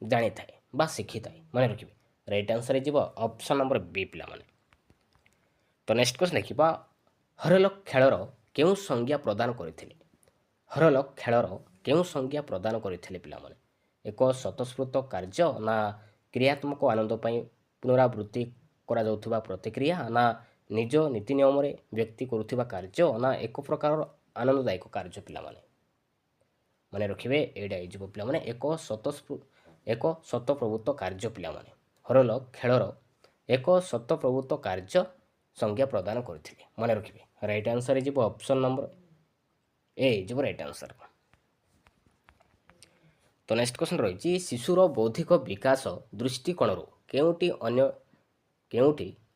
जानी थाए बा शिखी थाए मन रखिए राइट आंसर हो ऑप्शन नंबर बी पिलामाने। तो नेक्स्ट क्वेश्चन देखिबा हरलक खेलर केउं संज्ञा प्रदान करथिले हरलक खेलर केउं संज्ञा प्रदान करथिले पिलामाने एक स्वतःस्फूर्त कार्य ना क्रियात्मक आनंद पई पुनरावृत्ति करा जाउथबा प्रतिक्रिया ना निज नीति नियम रे व्यक्ति करुथिबा कार्य ना एक प्रकार आनंददायक कार्य पिलामाने मन रखिए एडा इजिबो पिलामाने एक स्वतःप्रवृत्त कार्य पिलामाने हरलक खेलर एक स्वतःप्रवृत्त कार्य संज्ञा प्रदान करथिले मन रखिए राइट आंसर हो ऑप्शन नंबर ए जो राइट आंसर। तो नेक्स्ट क्वेश्चन रही शिशुर बौद्धिक विकास दृष्टिकोण केउटी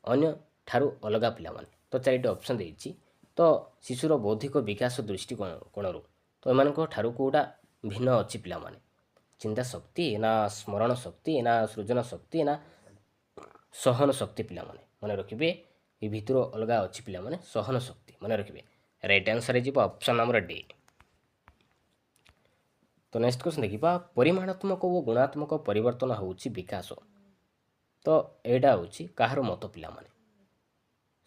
अन्य ठारू अलगा पिलामाने तो 4टी ऑप्शन देछि। तो शिशुर बौद्धिक विकास दृष्टिकोण तो एमानक ठारू कोडा भिन्न अछि पिलामाने चिंता शक्ति ना स्मरण शक्ति ना सृजन शक्ति ना सहन शक्ति पिलामाने मन रखिए ये भितर अलगा अच्छी पिलामाने सहन शक्ति मन रखिए राइट आंसर हो ऑप्शन नंबर डी। तो नेक्स्ट क्वेश्चन देखिबा परिमाणात्मक और गुणात्मक परिवर्तन होउछि विकास तो एडा होउछि काहार मत पिलामाने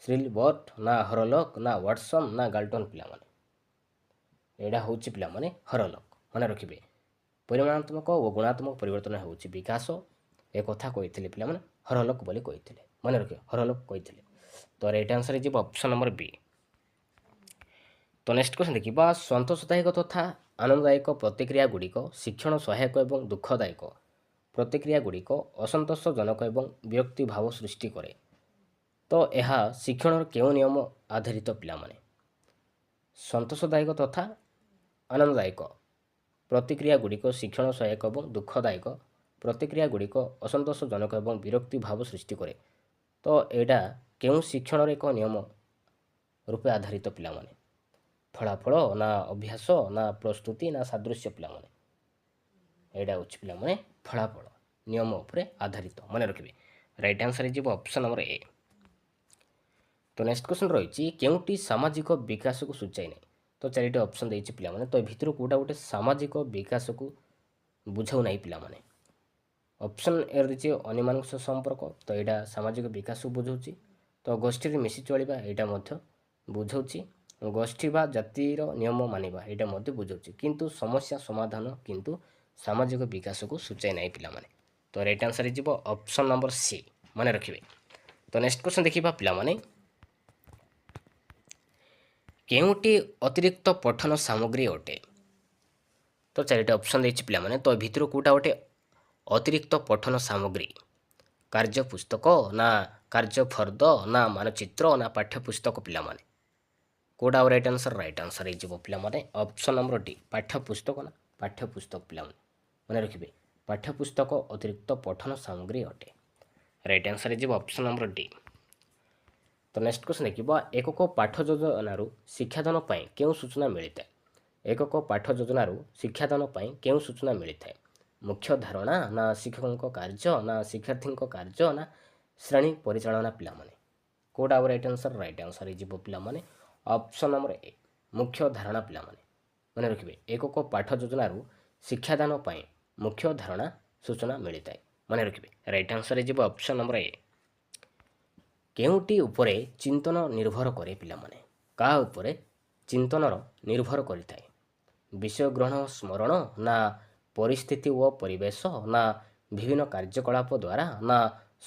श्रीलबर्ट ना हरलक ना वाटसन ना गाल्टन पिलामाने एडा होउछि पिलामाने हरलक मन रखिए परिमाणात्मक और गुणात्मक परिवर्तन होउछि विकास एक कथा कही पिलामाने हरलक बोली कही मन रखिए हरलक कही। तो राइट आंसर हो ऑप्शन नंबर बी। तो नेक्स्ट क्वेश्चन देखिबा सन्तोषदायक तथा आनंददायक प्रतिक्रिया गुड़िक शिक्षण सहायक एवं दुखदायक प्रतिक्रिया गुड़िक असंतोषजनक एवं विरक्ति भाव सृष्टि करे तो यह शिक्षण केउं नियम आधारित पिलामाने सन्तोषदायक तथा आनंददायक प्रतिक्रिया गुड़िक शिक्षण सहायक एवं दुखदायक प्रतिक्रिया गुड़िक असंतोषजनक एवं विरक्ति भाव सृष्टि करे तो एडा केउं शिक्षण एक नियम रूपे आधारित पिलामाने फलाफल ना अभ्यास ना प्रस्तुति ना सादृश्य पिलामाने एडा होछि पिलामाने फलाफल नियम उपरे आधारित मन रखिए राइट आंसर हो ऑप्शन नंबर ए। तो नेक्स्ट क्वेश्चन रही केउंटी सामाजिक विकास को सूचाई नहीं तो 4टी ऑप्शन देछि पिलामाने तो भितर कोटा गोटे सामाजिक विकास को बुझाऊ नहीं पिलामाने ऑप्शन ए रही अन्य संपर्क तो यहाँ सामाजिक विकास को बुझाऊँच तो गोष्ठी मिसी चलवा यहाँ बुझाऊँच गोष्ठी बा जातिर नियम मानिबा यहाँ बुझाऊँच किंतु समस्या समाधान किंतु सामाजिक विकास को सूचाई नहीं पिलामाने तो राइट आंसर हो ऑप्शन नंबर सी मन रखिए। तो नेक्स्ट क्वेश्चन देखिबा पिलामाने केउंटी अतिरिक्त पठन सामग्री अटे तो 4टी ऑप्शन देछि पिलामाने तो भितर कोटा गोटे अतिरिक्त पठन सामग्री कार्य पुस्तक ना कार्य फर्द ना मानचित्र ना पाठ्यपुस्तक पिलामाने କୋଉଟା ଆଉ ରାଇଟ୍ ଆନ୍ସର? ରାଇଟ୍ ଆନ୍ସର ହେଇଯିବ ପିଲାମାନେ ଅପସନ୍ ନମ୍ବର ଡି ପାଠ୍ୟପୁସ୍ତକ ନା ପାଠ୍ୟପୁସ୍ତକ ପିଲାମାନେ ମନେ ରଖିବେ ପାଠ୍ୟପୁସ୍ତକ ଅତିରିକ୍ତ ପଠନ ସାମଗ୍ରୀ ଅଟେ। ରାଇଟ୍ ଆନ୍ସର ହେଇଯିବ ଅପସନ୍ ନମ୍ବର ଡି। ତ ନେକ୍ସଟ କ୍ୱେଶ୍ଚନ୍ ଦେଖିବା ଏକକ ପାଠ ଯୋଜନାରୁ ଶିକ୍ଷାଦାନ ପାଇଁ କେଉଁ ସୂଚନା ମିଳିଥାଏ? ଏକକ ପାଠ ଯୋଜନାରୁ ଶିକ୍ଷାଦାନ ପାଇଁ କେଉଁ ସୂଚନା ମିଳିଥାଏ? ମୁଖ୍ୟ ଧାରଣା ନା ଶିକ୍ଷକଙ୍କ କାର୍ଯ୍ୟ ନା ଶିକ୍ଷାର୍ଥୀଙ୍କ କାର୍ଯ୍ୟ ନା ଶ୍ରେଣୀ ପରିଚାଳନା ପିଲାମାନେ କୋଉଟା ଆଉ ରାଇଟ୍ ଆନ୍ସର? ରାଇଟ୍ ଆନ୍ସର ହେଇଯିବ ପିଲାମାନେ ଅପସନ୍ ନମ୍ବର ଏ ମୁଖ୍ୟ ଧାରଣା ପିଲାମାନେ ମନେ ରଖିବେ ଏକକ ପାଠ ଯୋଜନାରୁ ଶିକ୍ଷାଦାନ ପାଇଁ ମୁଖ୍ୟ ଧାରଣା ସୂଚନା ମିଳିଥାଏ ମନେ ରଖିବେ। ରାଇଟ୍ ଆନ୍ସର ହେଇଯିବ ଅପସନ୍ ନମ୍ବର ଏ। କେଉଁଟି ଉପରେ ଚିନ୍ତନ ନିର୍ଭର କରେ ପିଲାମାନେ? କାହା ଉପରେ ଚିନ୍ତନର ନିର୍ଭର କରିଥାଏ? ବିଷୟ ଗ୍ରହଣ ସ୍ମରଣ ନା ପରିସ୍ଥିତି ଓ ପରିବେଶ ନା ବିଭିନ୍ନ କାର୍ଯ୍ୟକଳାପ ଦ୍ୱାରା ନା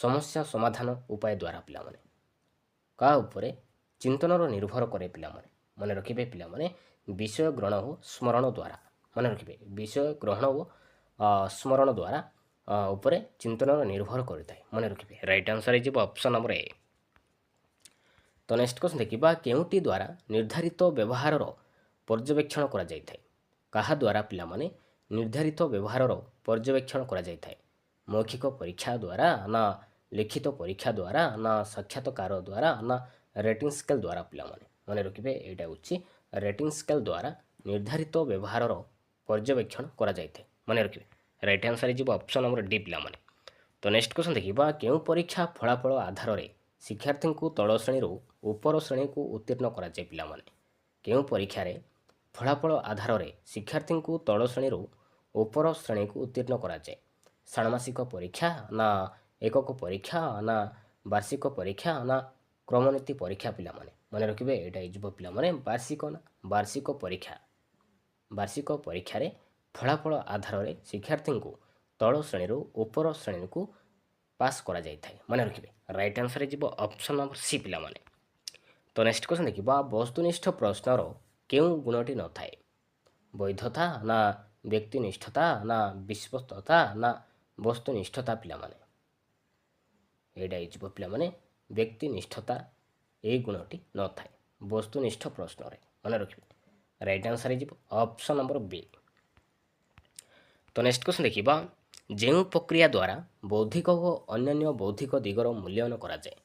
ସମସ୍ୟା ସମାଧାନ ଉପାୟ ଦ୍ୱାରା ପିଲାମାନେ କାହା ଉପରେ ଚିନ୍ତନର ନିର୍ଭର କରେ ପିଲାମାନେ ମନେ ରଖିବେ ପିଲାମାନେ ବିଷୟ ଗ୍ରହଣ ଓ ସ୍ମରଣ ଦ୍ୱାରା ମନେ ରଖିବେ ବିଷୟ ଗ୍ରହଣ ଓ ସ୍ମରଣ ଦ୍ୱାରା ଉପରେ ଚିନ୍ତନର ନିର୍ଭର କରିଥାଏ ମନେ ରଖିବେ। ରାଇଟ୍ ଆନ୍ସର ହେଇଯିବ ଅପସନ୍ ନମ୍ବର ଏ। ତ ନେକ୍ସଟ କ୍ୱେଶ୍ଚନ୍ ଦେଖିବା କେଉଁଟି ଦ୍ୱାରା ନିର୍ଦ୍ଧାରିତ ବ୍ୟବହାରର ପର୍ଯ୍ୟବେକ୍ଷଣ କରାଯାଇଥାଏ? କାହା ଦ୍ୱାରା ପିଲାମାନେ ନିର୍ଦ୍ଧାରିତ ବ୍ୟବହାରର ପର୍ଯ୍ୟବେକ୍ଷଣ କରାଯାଇଥାଏ? ମୌଖିକ ପରୀକ୍ଷା ଦ୍ୱାରା ନା ଲିଖିତ ପରୀକ୍ଷା ଦ୍ୱାରା ନା ସାକ୍ଷାତକାର ଦ୍ୱାରା ନା ରେଟିଂ ସ୍କେଲ୍ ଦ୍ୱାରା ପିଲାମାନେ ମନେ ରଖିବେ ଏଇଟା ହେଉଛି ରେଟିଂ ସ୍କେଲ୍ ଦ୍ୱାରା ନିର୍ଦ୍ଧାରିତ ବ୍ୟବହାରର ପର୍ଯ୍ୟବେକ୍ଷଣ କରାଯାଇଥାଏ ମନେ ରଖିବେ। ରାଇଟ୍ ଆନ୍ସର ହେଇଯିବ ଅପସନ୍ ନମ୍ବର ଡି ପିଲାମାନେ। ତ ନେକ୍ସଟ କ୍ୱେଶ୍ଚନ୍ ଦେଖିବା କେଉଁ ପରୀକ୍ଷା ଫଳାଫଳ ଆଧାରରେ ଶିକ୍ଷାର୍ଥୀଙ୍କୁ ତଳ ଶ୍ରେଣୀରୁ ଉପର ଶ୍ରେଣୀକୁ ଉତ୍ତୀର୍ଣ୍ଣ କରାଯାଏ ପିଲାମାନେ? କେଉଁ ପରୀକ୍ଷାରେ ଫଳାଫଳ ଆଧାରରେ ଶିକ୍ଷାର୍ଥୀଙ୍କୁ ତଳ ଶ୍ରେଣୀରୁ ଉପର ଶ୍ରେଣୀକୁ ଉତ୍ତୀର୍ଣ୍ଣ କରାଯାଏ? ଷାଣ୍ମାସିକ ପରୀକ୍ଷା ନା ଏକକ ପରୀକ୍ଷା ନା ବାର୍ଷିକ ପରୀକ୍ଷା ନା କ୍ରମନୀତି ପରୀକ୍ଷା ପିଲାମାନେ ମନେ ରଖିବେ ଏଇଟା ହେଇଯିବ ପିଲାମାନେ ବାର୍ଷିକ ପରୀକ୍ଷା। ବାର୍ଷିକ ପରୀକ୍ଷାରେ ଫଳାଫଳ ଆଧାରରେ ଶିକ୍ଷାର୍ଥୀଙ୍କୁ ତଳ ଶ୍ରେଣୀରୁ ଉପର ଶ୍ରେଣୀକୁ ପାସ୍ କରାଯାଇଥାଏ ମନେ ରଖିବେ। ରାଇଟ୍ ଆନ୍ସର ହେଇଯିବ ଅପସନ୍ ନମ୍ବର ସି ପିଲାମାନେ। ତ ନେକ୍ସଟ କ୍ୱେଶ୍ଚନ୍ ଦେଖିବା ବସ୍ତୁନିଷ୍ଠ ପ୍ରଶ୍ନର କେଉଁ ଗୁଣଟି ନଥାଏ? ବୈଧତା ନା ବ୍ୟକ୍ତିନିଷ୍ଠତା ନା ବିଶ୍ୱସ୍ତତା ନା ବସ୍ତୁନିଷ୍ଠତା ପିଲାମାନେ ଏଇଟା ହେଇଯିବ ପିଲାମାନେ ବ୍ୟକ୍ତିନିଷ୍ଠତା ଏଇ ଗୁଣଟି ନଥାଏ ବସ୍ତୁନିଷ୍ଠ ପ୍ରଶ୍ନରେ ମନେ ରଖିବେ। ରାଇଟ୍ ଆନ୍ସର ହେଇଯିବ ଅପସନ୍ ନମ୍ବର ବି। ତ ନେକ୍ସଟ କ୍ୱେଶ୍ଚନ୍ ଦେଖିବା ଯେଉଁ ପ୍ରକ୍ରିୟା ଦ୍ୱାରା ବୌଦ୍ଧିକ ଓ ଅନ୍ୟାନ୍ୟ ବୌଦ୍ଧିକ ଦିଗର ମୂଲ୍ୟାୟନ କରାଯାଏ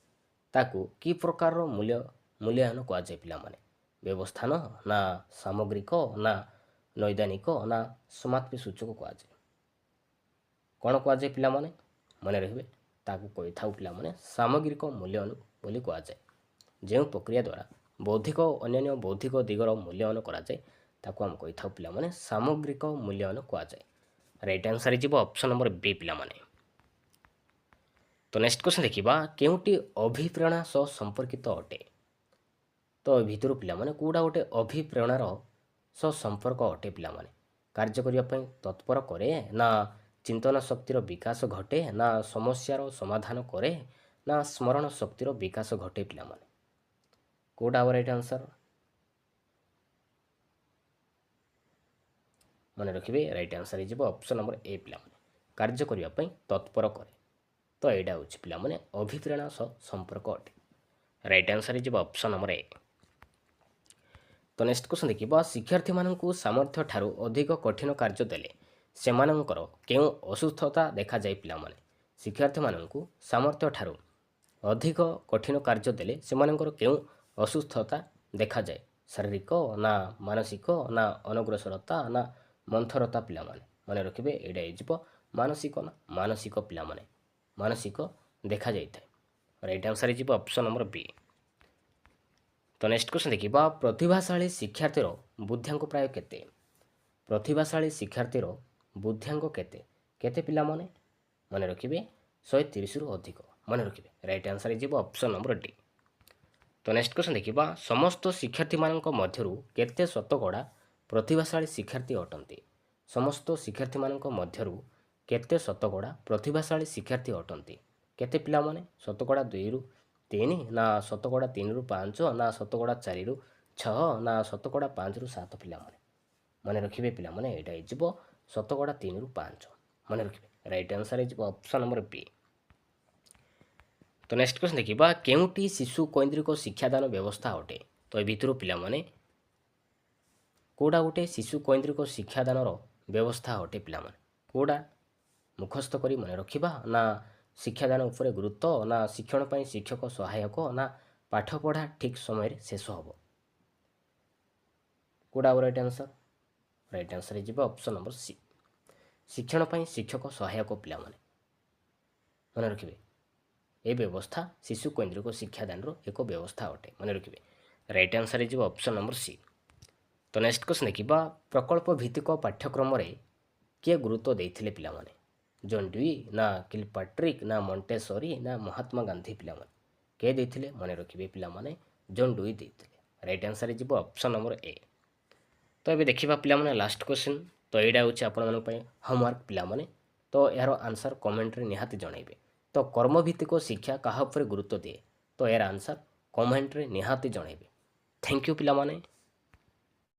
ତାକୁ କି ପ୍ରକାରର ମୂଲ୍ୟାୟନ କୁହାଯାଏ ପିଲାମାନେ? ବ୍ୟବସ୍ଥାନ ନା ସାମଗ୍ରିକ ନା ନୈଦାନିକ ନା ସମାପ୍ତି ସୂଚକ କୁହାଯାଏ? କ'ଣ କୁହାଯାଏ ପିଲାମାନେ ମନେ ରଖିବେ ତାକୁ କହିଥାଉ ପିଲାମାନେ ସାମଗ୍ରିକ ମୂଲ୍ୟାୟନ ବୋଲି କୁହାଯାଏ। ଯେଉଁ ପ୍ରକ୍ରିୟା ଦ୍ୱାରା ବୌଦ୍ଧିକ ଓ ଅନ୍ୟାନ୍ୟ ବୌଦ୍ଧିକ ଦିଗର ମୂଲ୍ୟାୟନ କରାଯାଏ ତାକୁ ଆମେ କହିଥାଉ ପିଲାମାନେ ସାମଗ୍ରିକ ମୂଲ୍ୟାୟନ କୁହାଯାଏ। ରାଇଟ୍ ଆନ୍ସର ହେଇଯିବ ଅପସନ୍ ନମ୍ବର ବି ପିଲାମାନେ। ତ ନେକ୍ସଟ କ୍ୱେଶ୍ଚନ୍ ଦେଖିବା କେଉଁଟି ଅଭିପ୍ରେରଣା ସହ ସମ୍ପର୍କିତ ଅଟେ? ତ ଏ ଭିତରୁ ପିଲାମାନେ କେଉଁଟା ଗୋଟେ ଅଭିପ୍ରେରଣାର ସହ ସମ୍ପର୍କ ଅଟେ ପିଲାମାନେ? କାର୍ଯ୍ୟ କରିବା ପାଇଁ ତତ୍ପର କରେ ନା ଚିନ୍ତନ ଶକ୍ତିର ବିକାଶ ଘଟେ ନା ସମସ୍ୟାର ସମାଧାନ କରେ ନା ସ୍ମରଣ ଶକ୍ତିର ବିକାଶ ଘଟେ ପିଲାମାନେ କେଉଁଟା ଆଉ ରାଇଟ୍ ଆନ୍ସର? ମନେ ରଖିବେ ରାଇଟ୍ ଆନ୍ସର ହେଇଯିବ ଅପସନ୍ ନମ୍ବର ଏ ପିଲାମାନେ କାର୍ଯ୍ୟ କରିବା ପାଇଁ ତତ୍ପର କରେ। ତ ଏଇଟା ହେଉଛି ପିଲାମାନେ ଅଭିପ୍ରେରଣା ସହ ସମ୍ପର୍କ ଅଟେ। ରାଇଟ୍ ଆନ୍ସର ହେଇଯିବ ଅପସନ୍ ନମ୍ବର ଏ। ତ ନେକ୍ସଟ କ୍ୱେଶ୍ଚନ୍ ଦେଖିବା ଶିକ୍ଷାର୍ଥୀମାନଙ୍କୁ ସାମର୍ଥ୍ୟ ଠାରୁ ଅଧିକ କଠିନ କାର୍ଯ୍ୟ ଦେଲେ ସେମାନଙ୍କର କେଉଁ ଅସୁସ୍ଥତା ଦେଖାଯାଏ ପିଲାମାନେ? ଶିକ୍ଷାର୍ଥୀମାନଙ୍କୁ ସାମର୍ଥ୍ୟ ଠାରୁ ଅଧିକ କଠିନ କାର୍ଯ୍ୟ ଦେଲେ ସେମାନଙ୍କର କେଉଁ ଅସୁସ୍ଥତା ଦେଖାଯାଏ? ଶାରୀରିକ ନା ମାନସିକ ନା ଅନଗ୍ରସରତା ନା ମନ୍ଥରତା ପିଲାମାନେ ମନେ ରଖିବେ ଏଇଟା ହେଇଯିବ ମାନସିକ ପିଲାମାନେ ମାନସିକ ଦେଖାଯାଇଥାଏ। ରାଇଟ୍ ଆନ୍ସର ହେଇଯିବ ଅପସନ୍ ନମ୍ବର ବି। ତ ନେକ୍ସଟ କ୍ୱେଶ୍ଚନ୍ ଦେଖିବା ପ୍ରତିଭାଶାଳୀ ଶିକ୍ଷାର୍ଥୀର ବୁଦ୍ଧ୍ୟାଙ୍କ ପ୍ରାୟ କେତେ? ପ୍ରତିଭାଶାଳୀ ଶିକ୍ଷାର୍ଥୀର ବୁଦ୍ଧ୍ୟାଙ୍କ କେତେ? କେତେ ପିଲାମାନେ ମନେ ରଖିବେ 130ରୁ ଅଧିକ ମନେ ରଖିବେ। ରାଇଟ୍ ଆନ୍ସର ହେଇଯିବ ଅପସନ୍ ନମ୍ବର ଡି। ତ ନେକ୍ସଟ କ୍ୱେଶ୍ଚନ୍ ଦେଖିବା ସମସ୍ତ ଶିକ୍ଷାର୍ଥୀମାନଙ୍କ ମଧ୍ୟରୁ କେତେ ଶତକଡ଼ା ପ୍ରତିଭାଶାଳୀ ଶିକ୍ଷାର୍ଥୀ ଅଟନ୍ତି? ସମସ୍ତ ଶିକ୍ଷାର୍ଥୀମାନଙ୍କ ମଧ୍ୟରୁ କେତେ ଶତକଡ଼ା ପ୍ରତିଭାଶାଳୀ ଶିକ୍ଷାର୍ଥୀ ଅଟନ୍ତି? କେତେ ପିଲାମାନେ ଶତକଡ଼ା 2ରୁ 3 ନା ଶତକଡ଼ା 3ରୁ 5 ନା ଶତକଡ଼ା 4ରୁ 6 ନା ଶତକଡ଼ା 5ରୁ 7 ପିଲାମାନେ ମନେ ରଖିବେ ପିଲାମାନେ ଏଇଟା ହେଇଯିବ ଶତକଡ଼ା 3ରୁ 5 ମନେ ରଖିବେ। ରାଇଟ୍ ଆନ୍ସର ହେଇଯିବ ଅପସନ୍ ନମ୍ବର ବି। ତ ନେକ୍ସଟ କ୍ୱେଶ୍ଚନ୍ ଦେଖିବା କେଉଁଟି ଶିଶୁ କୈନ୍ଦ୍ରିକ ଶିକ୍ଷାଦାନ ବ୍ୟବସ୍ଥା ଅଟେ? तो ए भितर पिलामाने कोड़ा गोटे शिशु केन्द्रिक शिक्षादानर व्यवस्था अटे पिलामाने कोड़ा मुखस्थ करी मन रखिबा ना शिक्षादान उपरे गुरुत्व ना शिक्षण ପାଇଁ शिक्षक सहायक ना पाठ पढ़ा ठीक समय शेष हम कोड़ा राइट आंसर हो ऑप्शन नंबर सी शिक्षण ପାଇଁ शिक्षक सहायक पिलामाने मन रखिबे ए व्यवस्था शिशु केन्द्रिक शिक्षादान एक व्यवस्था अटे मन रखिबे राइट आंसर हो ऑप्शन नंबर सी। तो नेक्स्ट क्वेश्चन देखिबा प्रकल्प भित्तिक पाठ्यक्रम रे किए गुरुत्व देइथिले पिलामाने जॉन ड्यूई ना किलपाट्रिक ना मॉन्टेसरी ना महात्मा गांधी पिलामाने के देइथिले मन रखिबे पिलामाने जॉन ड्यूई देइथिले राइट आंसर हो ऑप्शन नंबर ए। तो ये देखिबा पिलामाने लास्ट क्वेश्चन तो एटा होछि आपण मन पय होमवर्क पिलामाने तो यार आंसर कमेंट रे निहाती जणाइबे तो कर्मभित्तिक शिक्षा कहा ऊपर गुरुत्व दिए तो यार आंसर कमेंट रे निहाती जणाइबे। Thank you पिलामाने।